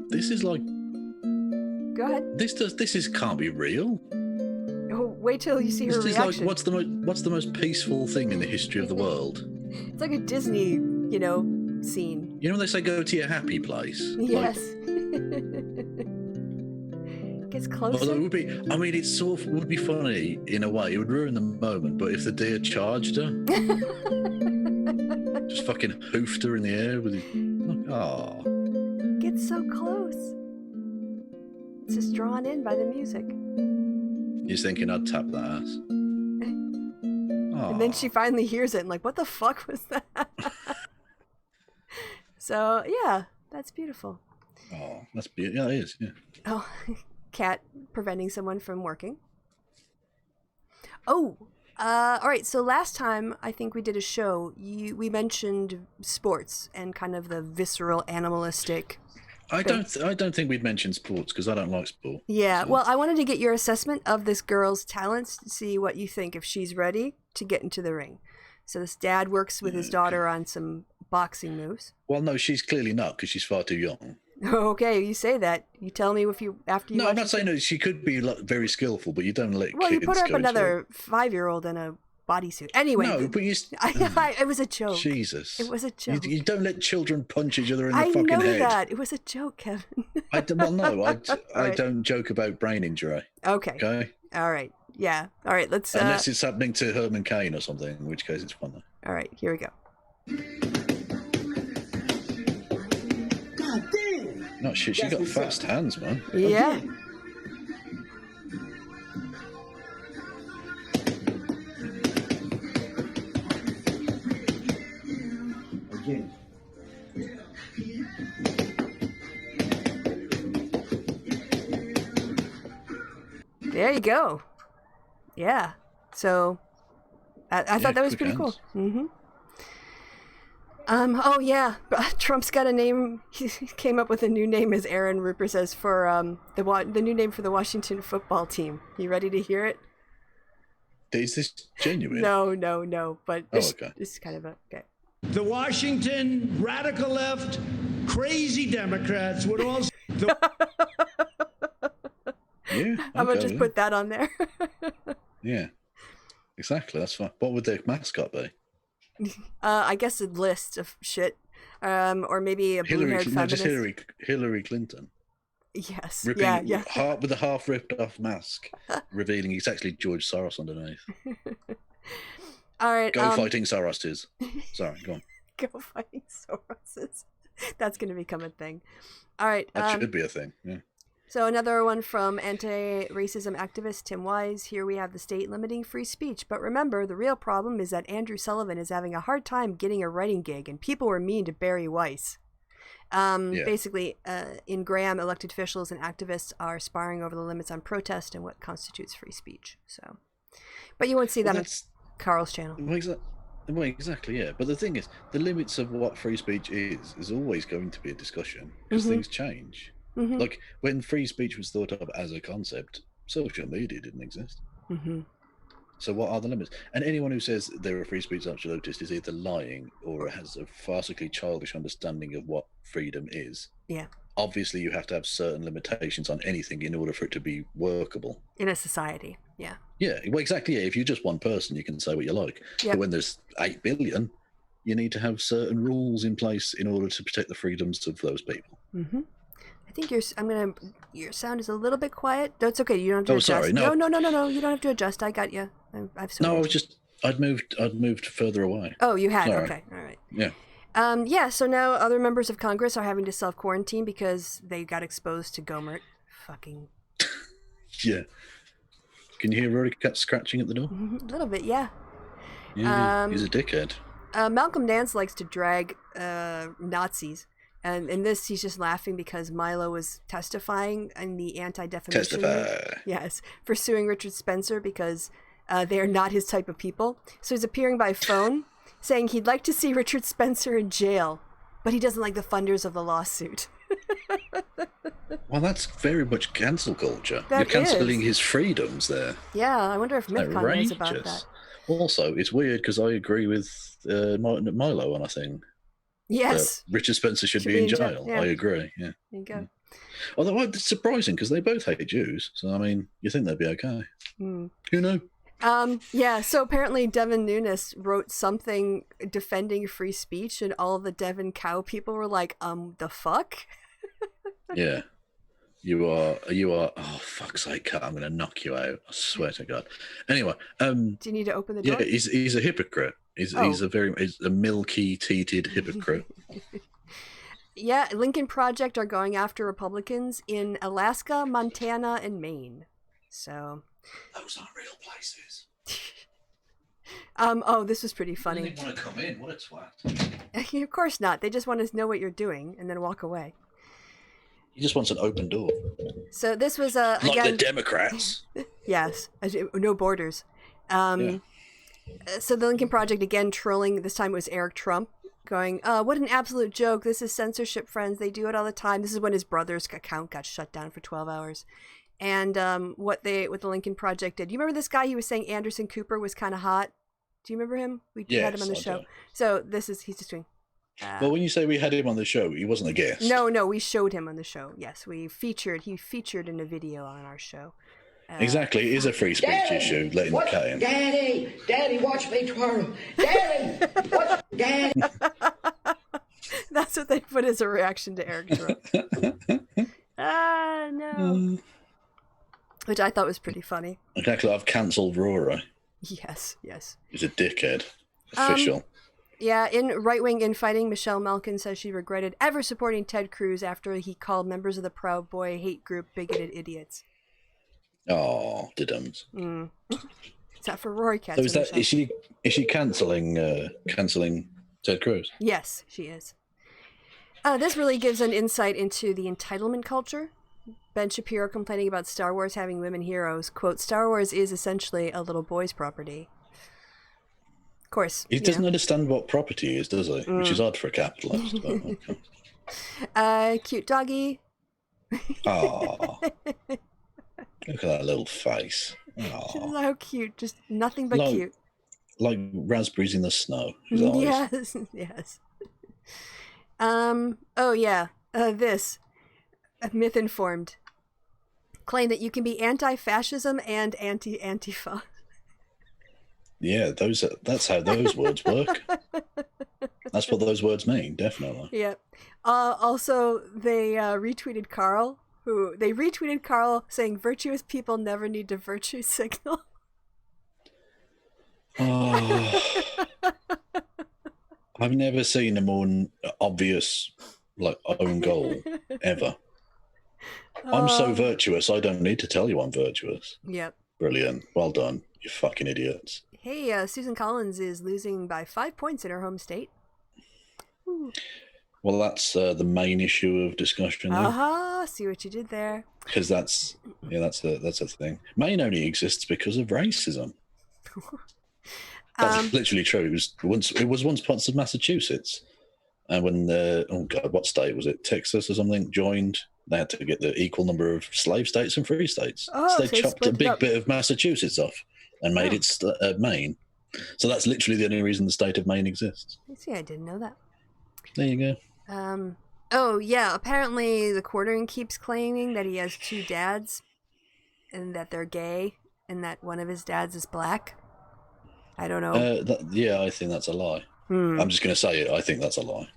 This is like. Go ahead. This can't be real. Oh, wait till you see her This is reaction. like what's the most peaceful thing in the history of the world? It's like a Disney, scene. You know when they say go to your happy place? Yes. Gets closer. Although it would be, I mean, it sort of would be funny in a way. It would ruin the moment, but if the deer charged her, just fucking hoofed her in the air with it. Oh. Gets so close. It's just drawn in by the music. He's thinking I'd tap that ass. And then she finally hears it and like, what the fuck was that? So, yeah, that's beautiful. Oh, that's beautiful. Yeah, it is, yeah. Oh, cat preventing someone from working. Oh, all right. So last time I think we did a show, we mentioned sports and kind of the visceral, animalistic. I don't think we'd mention sports because I don't like sport. Yeah, so. well, I wanted to get your assessment of this girl's talents to see what you think if she's ready to get into the ring. So this dad works with his daughter on some boxing moves. Well, no, she's clearly not because she's far too young. Okay, you say that. You tell me after you. No, I'm not saying that she could be very skillful, but you don't let. Well, kids you put her up go another 5-year-old in a bodysuit. Anyway. No, but you. It was a joke. Jesus. It was a joke. You don't let children punch each other in the fucking head. I know that. It was a joke, Kevin. I don't joke about brain injury. Okay. Okay. All right. Yeah. All right. Let's. Unless it's happening to Herman Cain or something, in which case it's fun. All right. Here we go. God damn. No shit. She got fast hands, man. Yeah. Again. There you go. Yeah. So I thought that was pretty cool. Mm-hmm. Oh yeah, Trump's got a name. He came up with a new name, as Aaron Rupert says, for the new name for the Washington football team. You ready to hear it? Is this genuine? No. But okay. It's kind of okay. The Washington radical left, crazy Democrats would also. Yeah, I'm gonna just put that on there. Yeah, exactly. That's fine. What would their mascot be? I guess a list of shit, or maybe a blue-haired feminist. Just Hillary Clinton. Yes. Yeah. Yeah. With a half ripped off mask, revealing it's actually George Soros underneath. All right. Go fighting Soroses. Sorry, go on. Go fighting Soroses. That's going to become a thing. All right. That should be a thing. Yeah. So another one from anti-racism activist Tim Wise. Here we have the state limiting free speech. But remember, the real problem is that Andrew Sullivan is having a hard time getting a writing gig, and people were mean to Barry Weiss. Basically, in Graham, elected officials and activists are sparring over the limits on protest and what constitutes free speech. So, but you won't see that on Carl's channel. Well, exactly, yeah. But the thing is, the limits of what free speech is always going to be a discussion because things change. Like when free speech was thought of as a concept, social media didn't exist. So what are the limits? And anyone who says they're a free speech absolutist is either lying or has a farcically childish understanding of what freedom is. Yeah. Obviously, you have to have certain limitations on anything in order for it to be workable. In a society, yeah. Yeah, well, exactly. Yeah. If you're just one person, you can say what you like. Yep. But when there's 8 billion, you need to have certain rules in place in order to protect the freedoms of those people. I think your sound is a little bit quiet. No, it's okay. You don't have to adjust. Sorry, no. No. You don't have to adjust. I got you. I'd moved further away. Oh, you had. Sorry. Okay, all right. Yeah. So now other members of Congress are having to self-quarantine because they got exposed to Gohmert. Fucking. Yeah. Can you hear Rory Cat scratching at the door? A little bit, yeah. Yeah, he's a dickhead. Malcolm Nance likes to drag Nazis. And in this, he's just laughing because Milo was testifying in the anti-defamation unit. Yes, for suing Richard Spencer because they are not his type of people. So he's appearing by phone, saying he'd like to see Richard Spencer in jail, but he doesn't like the funders of the lawsuit. Well, that's very much cancel culture. You're cancelling his freedoms there. Yeah, I wonder if MidCon knows about that. Also, it's weird because I agree with Milo on a thing. Yes. Richard Spencer should be in jail. Yeah. I agree, yeah. There you go. Although it's surprising because they both hate Jews. So, I mean, you think they'd be okay. Who knew? Yeah, so apparently Devin Nunes wrote something defending free speech and all the Devin cow people were like, the fuck? Yeah. You are, oh, fuck's sake, I'm going to knock you out. I swear to God. Anyway. Do you need to open the door? Yeah, he's a hypocrite. He's a milky-teated hypocrite. Yeah, Lincoln Project are going after Republicans in Alaska, Montana, and Maine. So those aren't real places. This was pretty funny. They didn't want to come in. What a twat. Of course not. They just want to know what you're doing and then walk away. He just wants an open door. So this was like again, the Democrats. Yes, no borders. So the Lincoln Project again trolling. This time it was Eric Trump going, "What an absolute joke! This is censorship, friends. They do it all the time." This is when his brother's account got shut down for 12 hours. And what the Lincoln Project did. You remember this guy? He was saying Anderson Cooper was kind of hot. Do you remember him? We had him on the show. Do. So he's just doing. Well, when you say we had him on the show, he wasn't a guest. No, we showed him on the show. Yes, he featured in a video on our show. Exactly, it is a free speech issue, letting the cat in. Daddy, watch me twirl. Daddy. That's what they put as a reaction to Eric Trump. No. Which I thought was pretty funny. Exactly, I've cancelled Rory. Yes. He's a dickhead. Official. Yeah, in right-wing infighting, Michelle Malkin says she regretted ever supporting Ted Cruz after he called members of the Proud Boy hate group bigoted idiots. Oh, diddums. Is that for Rory Katz? So is she cancelling Ted Cruz? Yes, she is. This really gives an insight into the entitlement culture. Ben Shapiro complaining about Star Wars having women heroes. Quote, Star Wars is essentially a little boy's property. Of course. He doesn't understand what property is, does he? Which is odd for a capitalist. Cute doggy. Oh. Look at that little face. She's so cute. Just nothing but cute. Like raspberries in the snow. Yes. This. Myth informed. Claim that you can be anti-fascism and anti-Antifa. Yeah, that's how those words work. That's what those words mean, definitely. Yep. Also, they retweeted Carl, saying virtuous people never need to virtue signal. Oh, I've never seen a more obvious own goal ever. I'm so virtuous, I don't need to tell you I'm virtuous. Yep. Brilliant. Well done, you fucking idiots. Hey, Susan Collins is losing by 5 points in her home state. Ooh. Well, that's the main issue of discussion. See what you did there. Because that's a thing. Maine only exists because of racism. That's literally true. It was once parts of Massachusetts, and when what state was it? Texas or something joined. They had to get the equal number of slave states and free states. So they chopped a big bit of Massachusetts off and made it Maine. So that's literally the only reason the state of Maine exists. See, I didn't know that. There you go. Oh, yeah, apparently the Quartering keeps claiming that he has 2 dads and that they're gay and that one of his dads is black. I don't know. I think that's a lie. I'm just going to say it. I think that's a lie.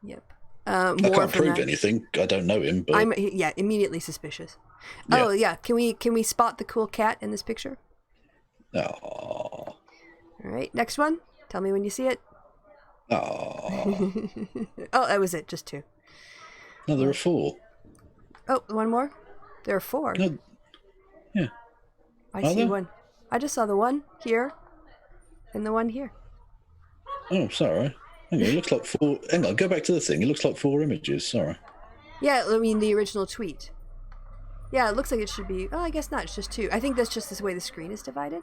Yep. I can't prove anything. I don't know him, but... I'm immediately suspicious. Yeah. Oh, yeah. Can we spot the cool cat in this picture? Oh. All right, next one. Tell me when you see it. Oh. Oh, that was it. Just 2. No, there are 4. Oh, one more? There are 4. No. Yeah. I see one. I just saw the one here and the one here. Oh, sorry. Hang on, it looks like 4... Hang on, go back to the thing. It looks like 4 images. Sorry. Yeah, I mean the original tweet. Yeah, it looks like it should be... Oh, I guess not. It's just 2. I think that's just the way the screen is divided.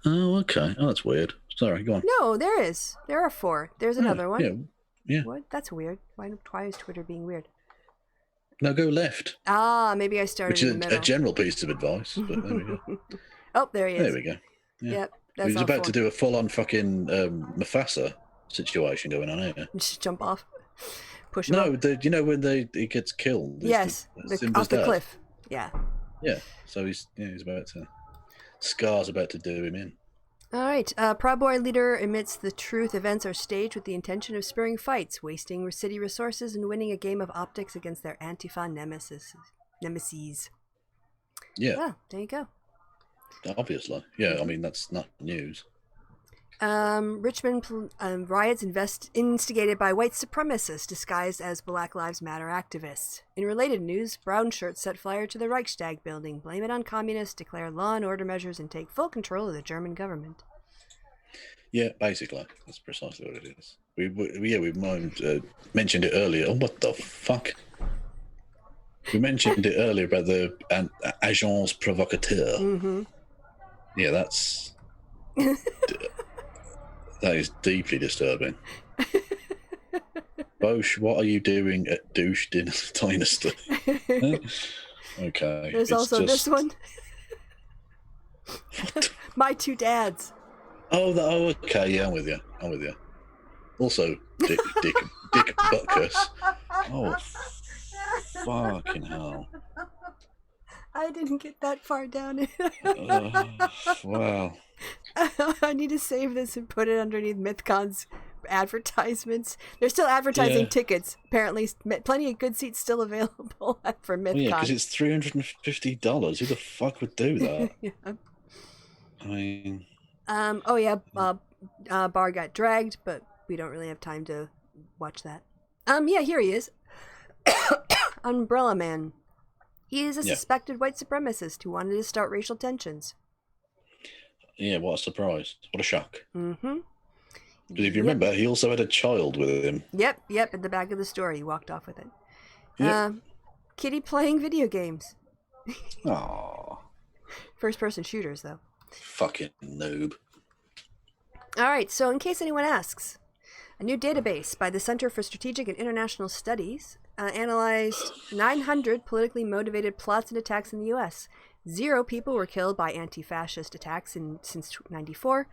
Oh, okay. Oh, that's weird. Sorry, go on. No, there is. There are 4. There's another one. Yeah. What? That's weird. Why is Twitter being weird? No, go left. Maybe I started in the middle. Which is a general piece of advice, but there we go. Oh, there he is. There we go. Yeah. Yep. He was about to do a full-on fucking Mufasa situation going on here. Just jump off. Push him up. No, you know when he gets killed? Yes, off the cliff. Yeah. Yeah, so he's about to... Scar's about to do him in. All right. Proud Boy leader admits the truth events are staged with the intention of spurring fights, wasting city resources, and winning a game of optics against their Antifa nemesis. Yeah. Oh, there you go. Obviously. Yeah, I mean, that's not news. Richmond riots instigated by white supremacists disguised as Black Lives Matter activists. In related news, brown shirts set fire to the Reichstag building, blame it on communists, declare law and order measures, and take full control of the German government. Yeah, basically. That's precisely what it is. We mentioned it earlier. Oh, what the fuck? We mentioned it earlier about the agence provocateur. Mm-hmm. Yeah, that's... That is deeply disturbing. Bosch, what are you doing at Douche Dinner Dynasty? Okay. There's also this one. My 2 dads. Oh, okay. Yeah, I'm with you. Also, Dick Butkus. Oh, fucking hell. I didn't get that far down. Wow. I need to save this and put it underneath MythCon's advertisements. They're still advertising tickets. Apparently, plenty of good seats still available for MythCon. Yeah, because it's $350. Who the fuck would do that? Yeah. I mean... Bar got dragged, but we don't really have time to watch that. Yeah, here he is. Umbrella Man. He is a suspected white supremacist who wanted to start racial tensions. Yeah, what a surprise. What a shock. Mm-hmm. Because if you remember, he also had a child with him. Yep, at the back of the story. He walked off with it. Yep. Kitty playing video games. Aww. First-person shooters, though. Fucking noob. All right, so in case anyone asks, a new database by the Center for Strategic and International Studies analyzed 900 politically motivated plots and attacks in the U.S. 0 people were killed by anti-fascist attacks since 1994,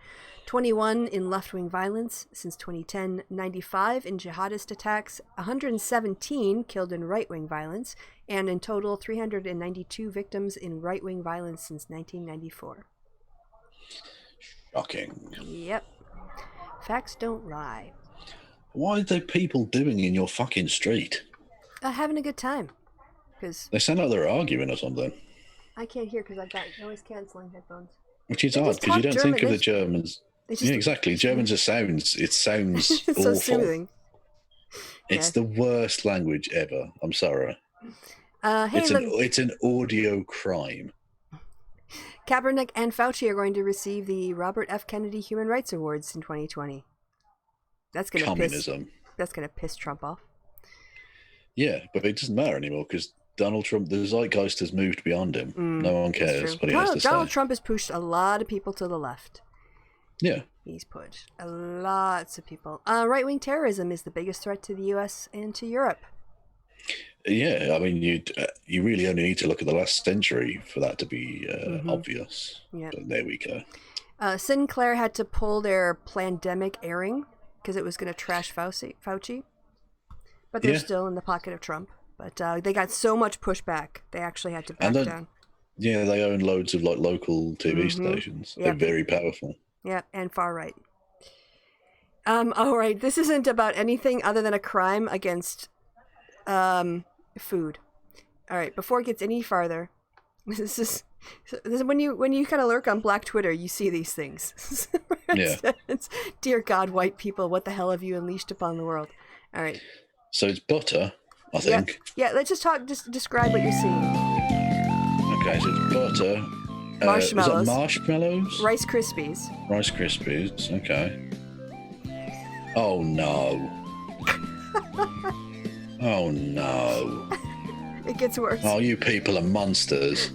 21 in left-wing violence since 2010, 95 in jihadist attacks, 117 killed in right-wing violence, and in total 392 victims in right-wing violence since 1994. Shocking. Yep. Facts don't lie. What are the people doing in your fucking street? Having a good time. Cause they sound like they're arguing or something. I can't hear because I've got noise-cancelling headphones. Which is odd, because you don't think of the Germans. Yeah, exactly. Germans are sounds. It sounds it's awful. So soothing. It's the worst language ever. I'm sorry. It's an audio crime. Kaepernick and Fauci are going to receive the Robert F. Kennedy Human Rights Awards in 2020. That's going to communism. that's gonna piss Trump off. Yeah, but it doesn't matter anymore because Donald Trump, the zeitgeist has moved beyond him. No one cares what he has to say. Donald Trump has pushed a lot of people to the left. Yeah. He's pushed lots of people. Right-wing terrorism is the biggest threat to the U.S. and to Europe. Yeah, I mean, you really only need to look at the last century for that to be obvious. Yep. But there we go. Sinclair had to pull their pandemic airing because it was going to trash Fauci. But they're still in the pocket of Trump. But they got so much pushback, they actually had to back down. Yeah, they own loads of like local TV stations. They're very powerful. Yeah, and far right. All right, this isn't about anything other than a crime against food. All right, before it gets any farther, this is when you kind of lurk on Black Twitter, you see these things. It's, dear God, white people, what the hell have you unleashed upon the world? All right. So it's butter, I think. Yeah, let's just describe what you're seeing. Okay, so it's butter. Marshmallows. Is that marshmallows? Rice Krispies. Rice Krispies, okay. Oh no. Oh no. It gets worse. Oh, you people are monsters.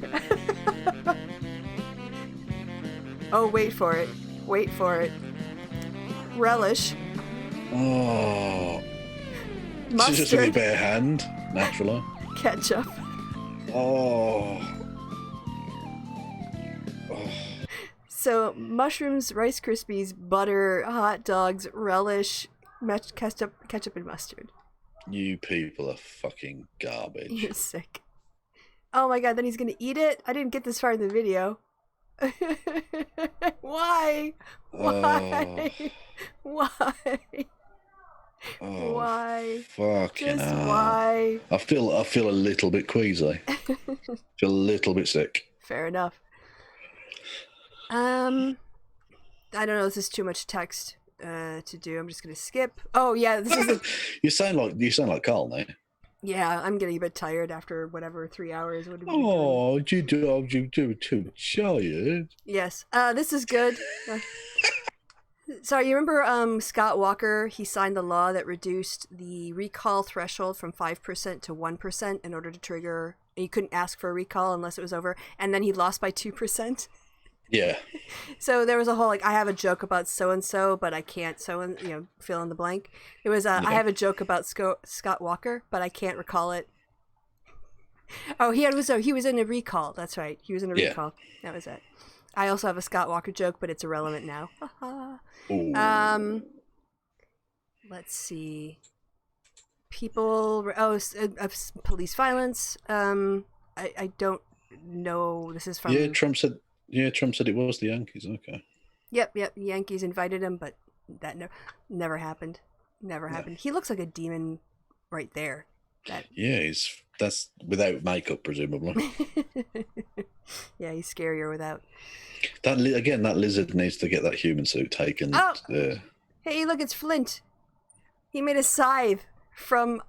Oh, wait for it. Wait for it. Relish. Oh. Mustard. It's just with your bare hand, naturally. Ketchup. Oh. So, mushrooms, Rice Krispies, butter, hot dogs, relish, ketchup, and mustard. You people are fucking garbage. You're sick. Oh my God, then he's gonna eat it? I didn't get this far in the video. Why? Why? Why? Oh, why? Fucking Just hell. why? I feel a little bit queasy. Feel a little bit sick. Fair enough. I don't know. This is too much text to do. I'm just gonna skip. Oh yeah, this is. You sound like Carl now. Yeah, I'm getting a bit tired after whatever 3 hours would have been. Oh, you do too tired. Yes. This is good. Sorry, you remember Scott Walker? He signed the law that reduced the recall threshold from 5% to 1% in order to trigger. You couldn't ask for a recall unless it was over, and then he lost by 2%. Yeah. So there was a whole I have a joke about so and so, but I can't fill in the blank. It was I have a joke about Scott Walker, but I can't recall it. Oh, he was in a recall. That's right. He was in a recall. That was it. I also have a Scott Walker joke, but it's irrelevant now. Let's see. People. Police violence. I don't know. This is from. Yeah, Trump said it was the Yankees. Okay. Yep. The Yankees invited him, but that never happened. Never happened. He looks like a demon right there. That's without makeup, presumably. Yeah, he's scarier without. That lizard needs to get that human suit taken. Oh! Hey, look, it's Flint. He made a scythe from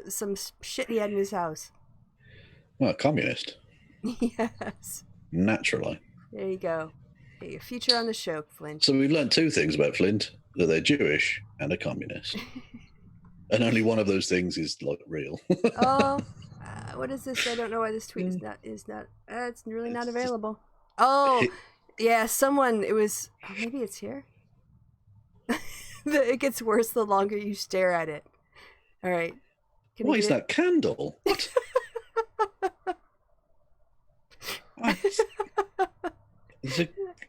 some shit he had in his house. Well, communist. Yes. Naturally. There you go. Hey, a future on the show, Flint. So we've learned two things about Flint: that they're Jewish and a communist. And only one of those things is real. Oh, what is this? I don't know why this tweet is not. It's really not available. Oh, yeah. Someone. It was. Oh, maybe it's here. It gets worse the longer you stare at it. All right. Why is that candle? What?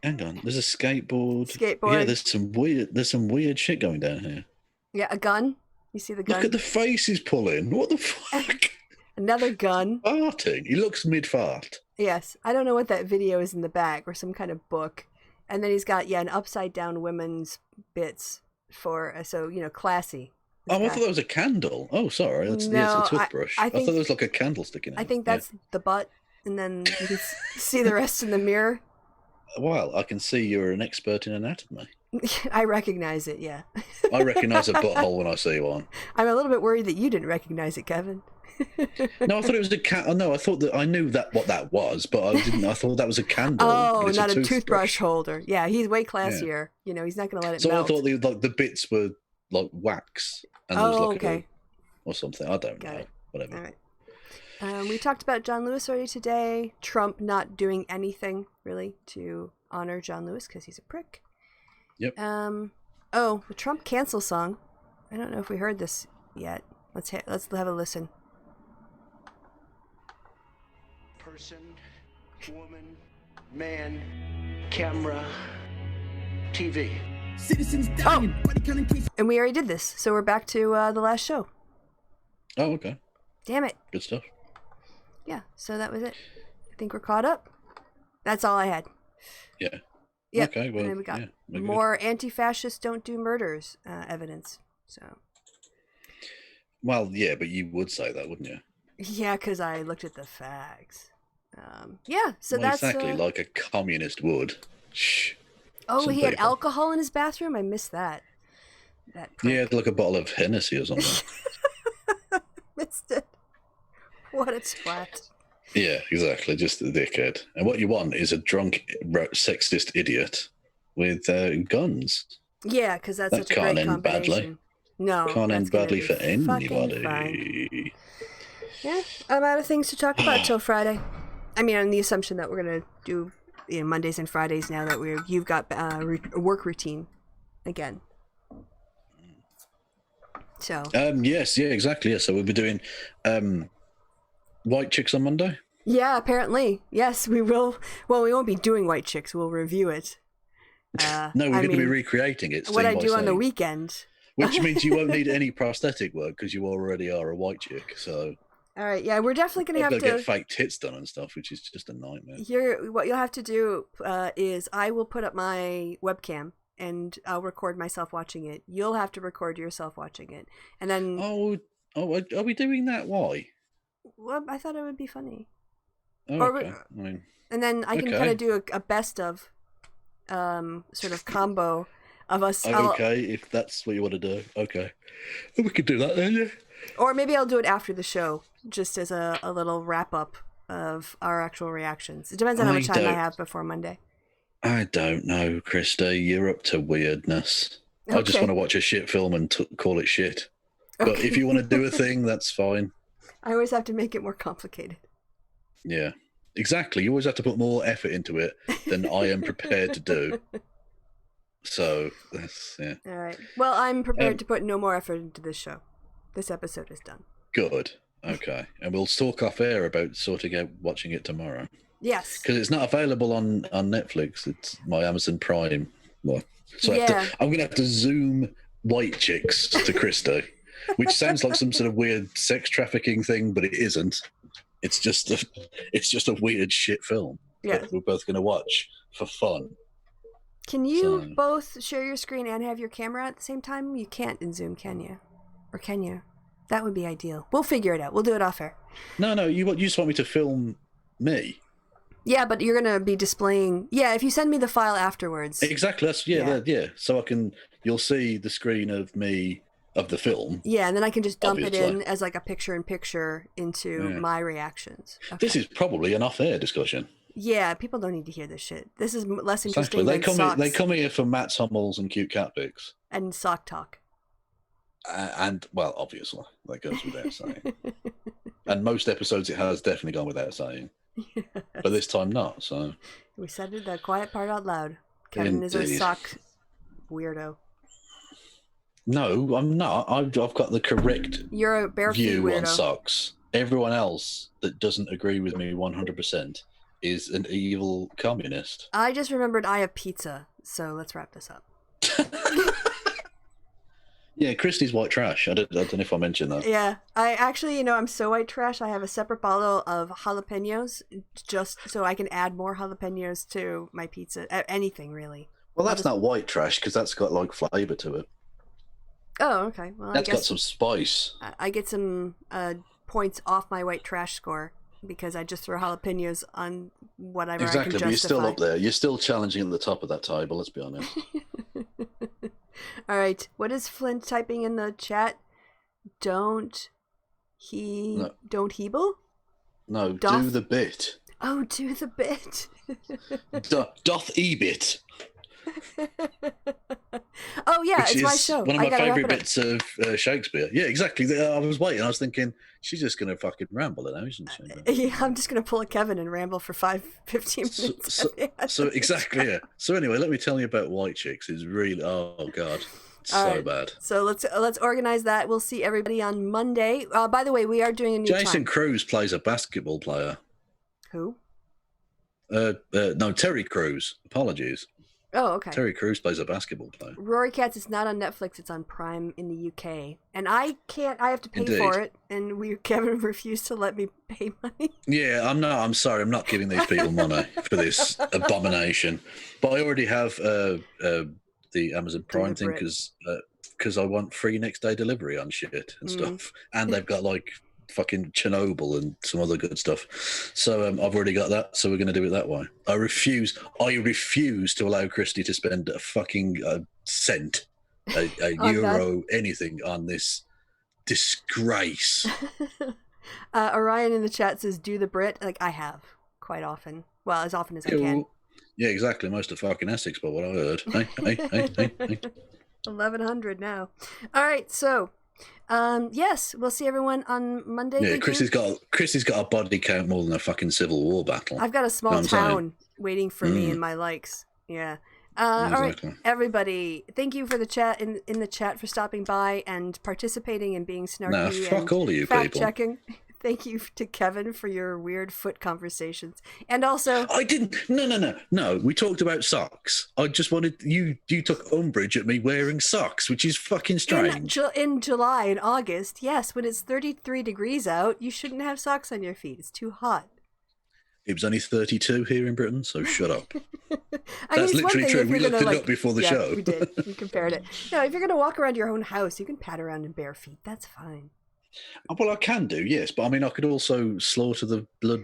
Hang on. There's a skateboard. Yeah, there's some weird shit going down here. Yeah, a gun. You see the gun? Look at the face he's pulling. What the fuck? Another gun. Farting. He looks mid-fart. Yes. I don't know what that video is in the back, or some kind of book. And then he's got, an upside-down women's bits for, classy. I thought that was a candle. Oh, sorry. It's a toothbrush. I thought there was like a candle sticking out. I think that's the butt, and then you can see the rest in the mirror. Well, I can see you're an expert in anatomy. I recognize it, yeah. I recognize a butthole when I see one. I'm a little bit worried that you didn't recognize it, Kevin. No, I thought it was a cat. No, I thought that I knew what that was, but I didn't. I thought that was a candle. Oh, not a toothbrush holder. Yeah, he's way classier. Yeah. He's not going to let it melt. So I thought the bits were like wax, and there was like okay. or something. I don't Got know. it. Whatever. All right. We talked about John Lewis already today. Trump not doing anything really to honor John Lewis because he's a prick. Yep. Oh, the Trump cancel song. I don't know if we heard this yet. Let's have a listen. Person, woman, man, camera, TV. Citizens dying. And we already did this, so we're back to the last show. Oh, okay. Damn it. Good stuff. Yeah, so that was it. I think we're caught up. That's all I had. Yeah. Yep. Okay, well, and then we got yeah, more anti-fascists don't do murders evidence. So. Well, yeah, but you would say that, wouldn't you? Yeah, because I looked at the facts. Yeah, so well, that's... exactly, like a communist would. Shh. Oh, he had alcohol in his bathroom? I missed that. Yeah, like a bottle of Hennessy or something. Missed it. What a twat. Yeah, exactly. Just a dickhead. And what you want is a drunk, sexist idiot with guns. Yeah, because that's such a great combination. Badly. No, can't end badly for anybody. Fine. Yeah, I'm out of things to talk about till Friday. I mean, on the assumption that we're gonna do Mondays and Fridays now that you've got a work routine again. So. Yes, yeah, exactly. Yeah, so we'll be doing White Chicks on Monday. Yeah, apparently. Yes, we will. Well, we won't be doing White Chicks. We'll review it. No, we're going to be recreating it. What I do on the weekend. Which means you won't need any prosthetic work because you already are a white chick. So. All right. Yeah, we're definitely going to have to get fake tits done and stuff, which is just a nightmare. What you'll have to do is I will put up my webcam and I'll record myself watching it. You'll have to record yourself watching it, and then. Oh, are we doing that? Why? Well, I thought it would be funny. Oh, okay. And then I can kind of do a best of, sort of combo of us. Okay, if that's what you want to do, okay, we could do that then. Yeah. Or maybe I'll do it after the show, just as a little wrap up of our actual reactions. It depends on how much time I have before Monday. I don't know, Kristi. You're up to weirdness. Okay. I just want to watch a shit film and call it shit. Okay. But if you want to do a thing, that's fine. I always have to make it more complicated. Yeah, exactly. You always have to put more effort into it than I am prepared to do. So, that's, yeah. All right. Well, I'm prepared to put no more effort into this show. This episode is done. Good. Okay. And we'll talk off air about sorting out watching it tomorrow. Yes. Because it's not available on Netflix. It's my Amazon Prime. Well, so yeah. I'm going to have to Zoom White Chicks to Kristi, which sounds like some sort of weird sex trafficking thing, but it isn't. It's just a weird shit film. Yeah. That we're both going to watch for fun. Can you both share your screen and have your camera at the same time? You can't in Zoom, can you? Or can you? That would be ideal. We'll figure it out. We'll do it off air. No, you just want me to film me. Yeah, but you're going to be displaying... Yeah, if you send me the file afterwards. Exactly. That's, yeah. So you'll see the screen of me, of the film. Yeah, and then I can just dump it in as like a picture-in-picture into my reactions. Okay. This is probably an off-air discussion. Yeah, people don't need to hear this shit. This is less interesting than socks. They come here for Matt's Hummels and cute cat pics. And sock talk. And, well, obviously, that goes without saying. And most episodes it has definitely gone without saying. Yes. But this time not, so. We said the quiet part out loud. Kevin is a sock weirdo. No, I'm not. I've got the correct You're a bare view weirdo. On socks. Everyone else that doesn't agree with me 100% is an evil communist. I just remembered I have pizza, so let's wrap this up. Yeah, Kristi's white trash. I don't know if I mentioned that. Yeah, I actually, I'm so white trash. I have a separate bottle of jalapenos just so I can add more jalapenos to my pizza. Anything, really. Well, that's not white trash because that's got like flavour to it. Oh, okay. Well, that's got some spice. I get some points off my white trash score because I just throw jalapenos on whatever I can justify. Exactly, but you're still up there. You're still challenging at the top of that table, let's be honest. All right. What is Flint typing in the chat? Don't heeble? No, do the bit. Oh, do the bit. Doth e-bit. Oh yeah, which it's is my show. one of my favourite bits of Shakespeare. Yeah, exactly. I was waiting. I was thinking, she's just going to fucking ramble now, isn't she? Yeah, I'm just going to pull a Kevin and ramble for 15 minutes. So exactly, yeah. So anyway, let me tell you about White Chicks. It's really, oh God, so bad. So let's organize that. We'll see everybody on Monday. By the way, we are doing a new Jason time. Cruz plays a basketball player. Who? No, Terry Crews. Apologies. Oh, okay. Terry Crews plays a basketball player. Rory Cats is not on Netflix. It's on Prime in the UK, and I can't. I have to pay Indeed. for it, and Kevin refused to let me pay money. Yeah, I'm sorry. I'm not giving these people money for this abomination. But I already have the Amazon Prime thing because I want free next day delivery on shit and stuff, and they've got like fucking Chernobyl and some other good stuff. So I've already got that. So we're going to do it that way. I refuse to allow Kristi to spend a fucking cent, a euro, anything on this disgrace. Orion in the chat says, "Do the Brit." Like I have quite often. Well, as often as I can. Yeah, exactly. Most of fucking Essex, by what I heard. Hey. 1100 now. All right, so. Yes, we'll see everyone on Monday. Yeah, Kristi's got a body count more than a fucking Civil War battle. I've got a small town waiting for me and my likes. Yeah. All right, everybody. Thank you for the chat in the chat for stopping by and participating and being snarky. Nah, fuck all of you fact people. Checking. Thank you to Kevin for your weird foot conversations. And also... I didn't... No. We talked about socks. I just wanted... You took umbrage at me wearing socks, which is fucking strange. In July and August, yes, when it's 33 degrees out, you shouldn't have socks on your feet. It's too hot. It was only 32 here in Britain, so shut up. That's literally true. We looked it up before the show. We did. We compared it. No, if you're going to walk around your own house, you can pad around in bare feet. That's fine. Well, I can do, yes, but I mean, I could also slaughter the blood,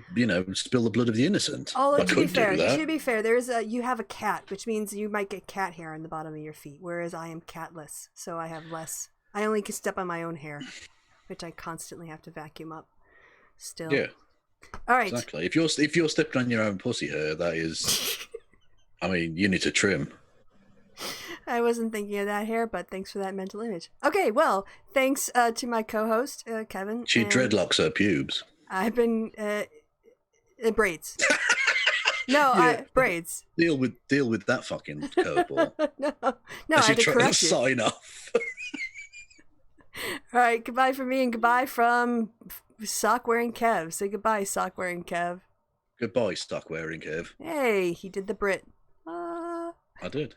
spill the blood of the innocent. Oh, to be fair, you have a cat, which means you might get cat hair on the bottom of your feet, whereas I am catless, so I have less. I only can step on my own hair, which I constantly have to vacuum up. Still, yeah. All right. Exactly. If you're stepping on your own pussy hair, that is, I mean, you need to trim. I wasn't thinking of that hair, but thanks for that mental image. Okay, well, thanks to my co-host, Kevin. She dreadlocks her pubes. I've been braids. Braids. Deal with that fucking curveball. No, I had to correct you. Sign off. All right, goodbye from me and goodbye from sock-wearing Kev. Say goodbye, sock-wearing Kev. Goodbye, sock-wearing Kev. Hey, he did the Brit. I did.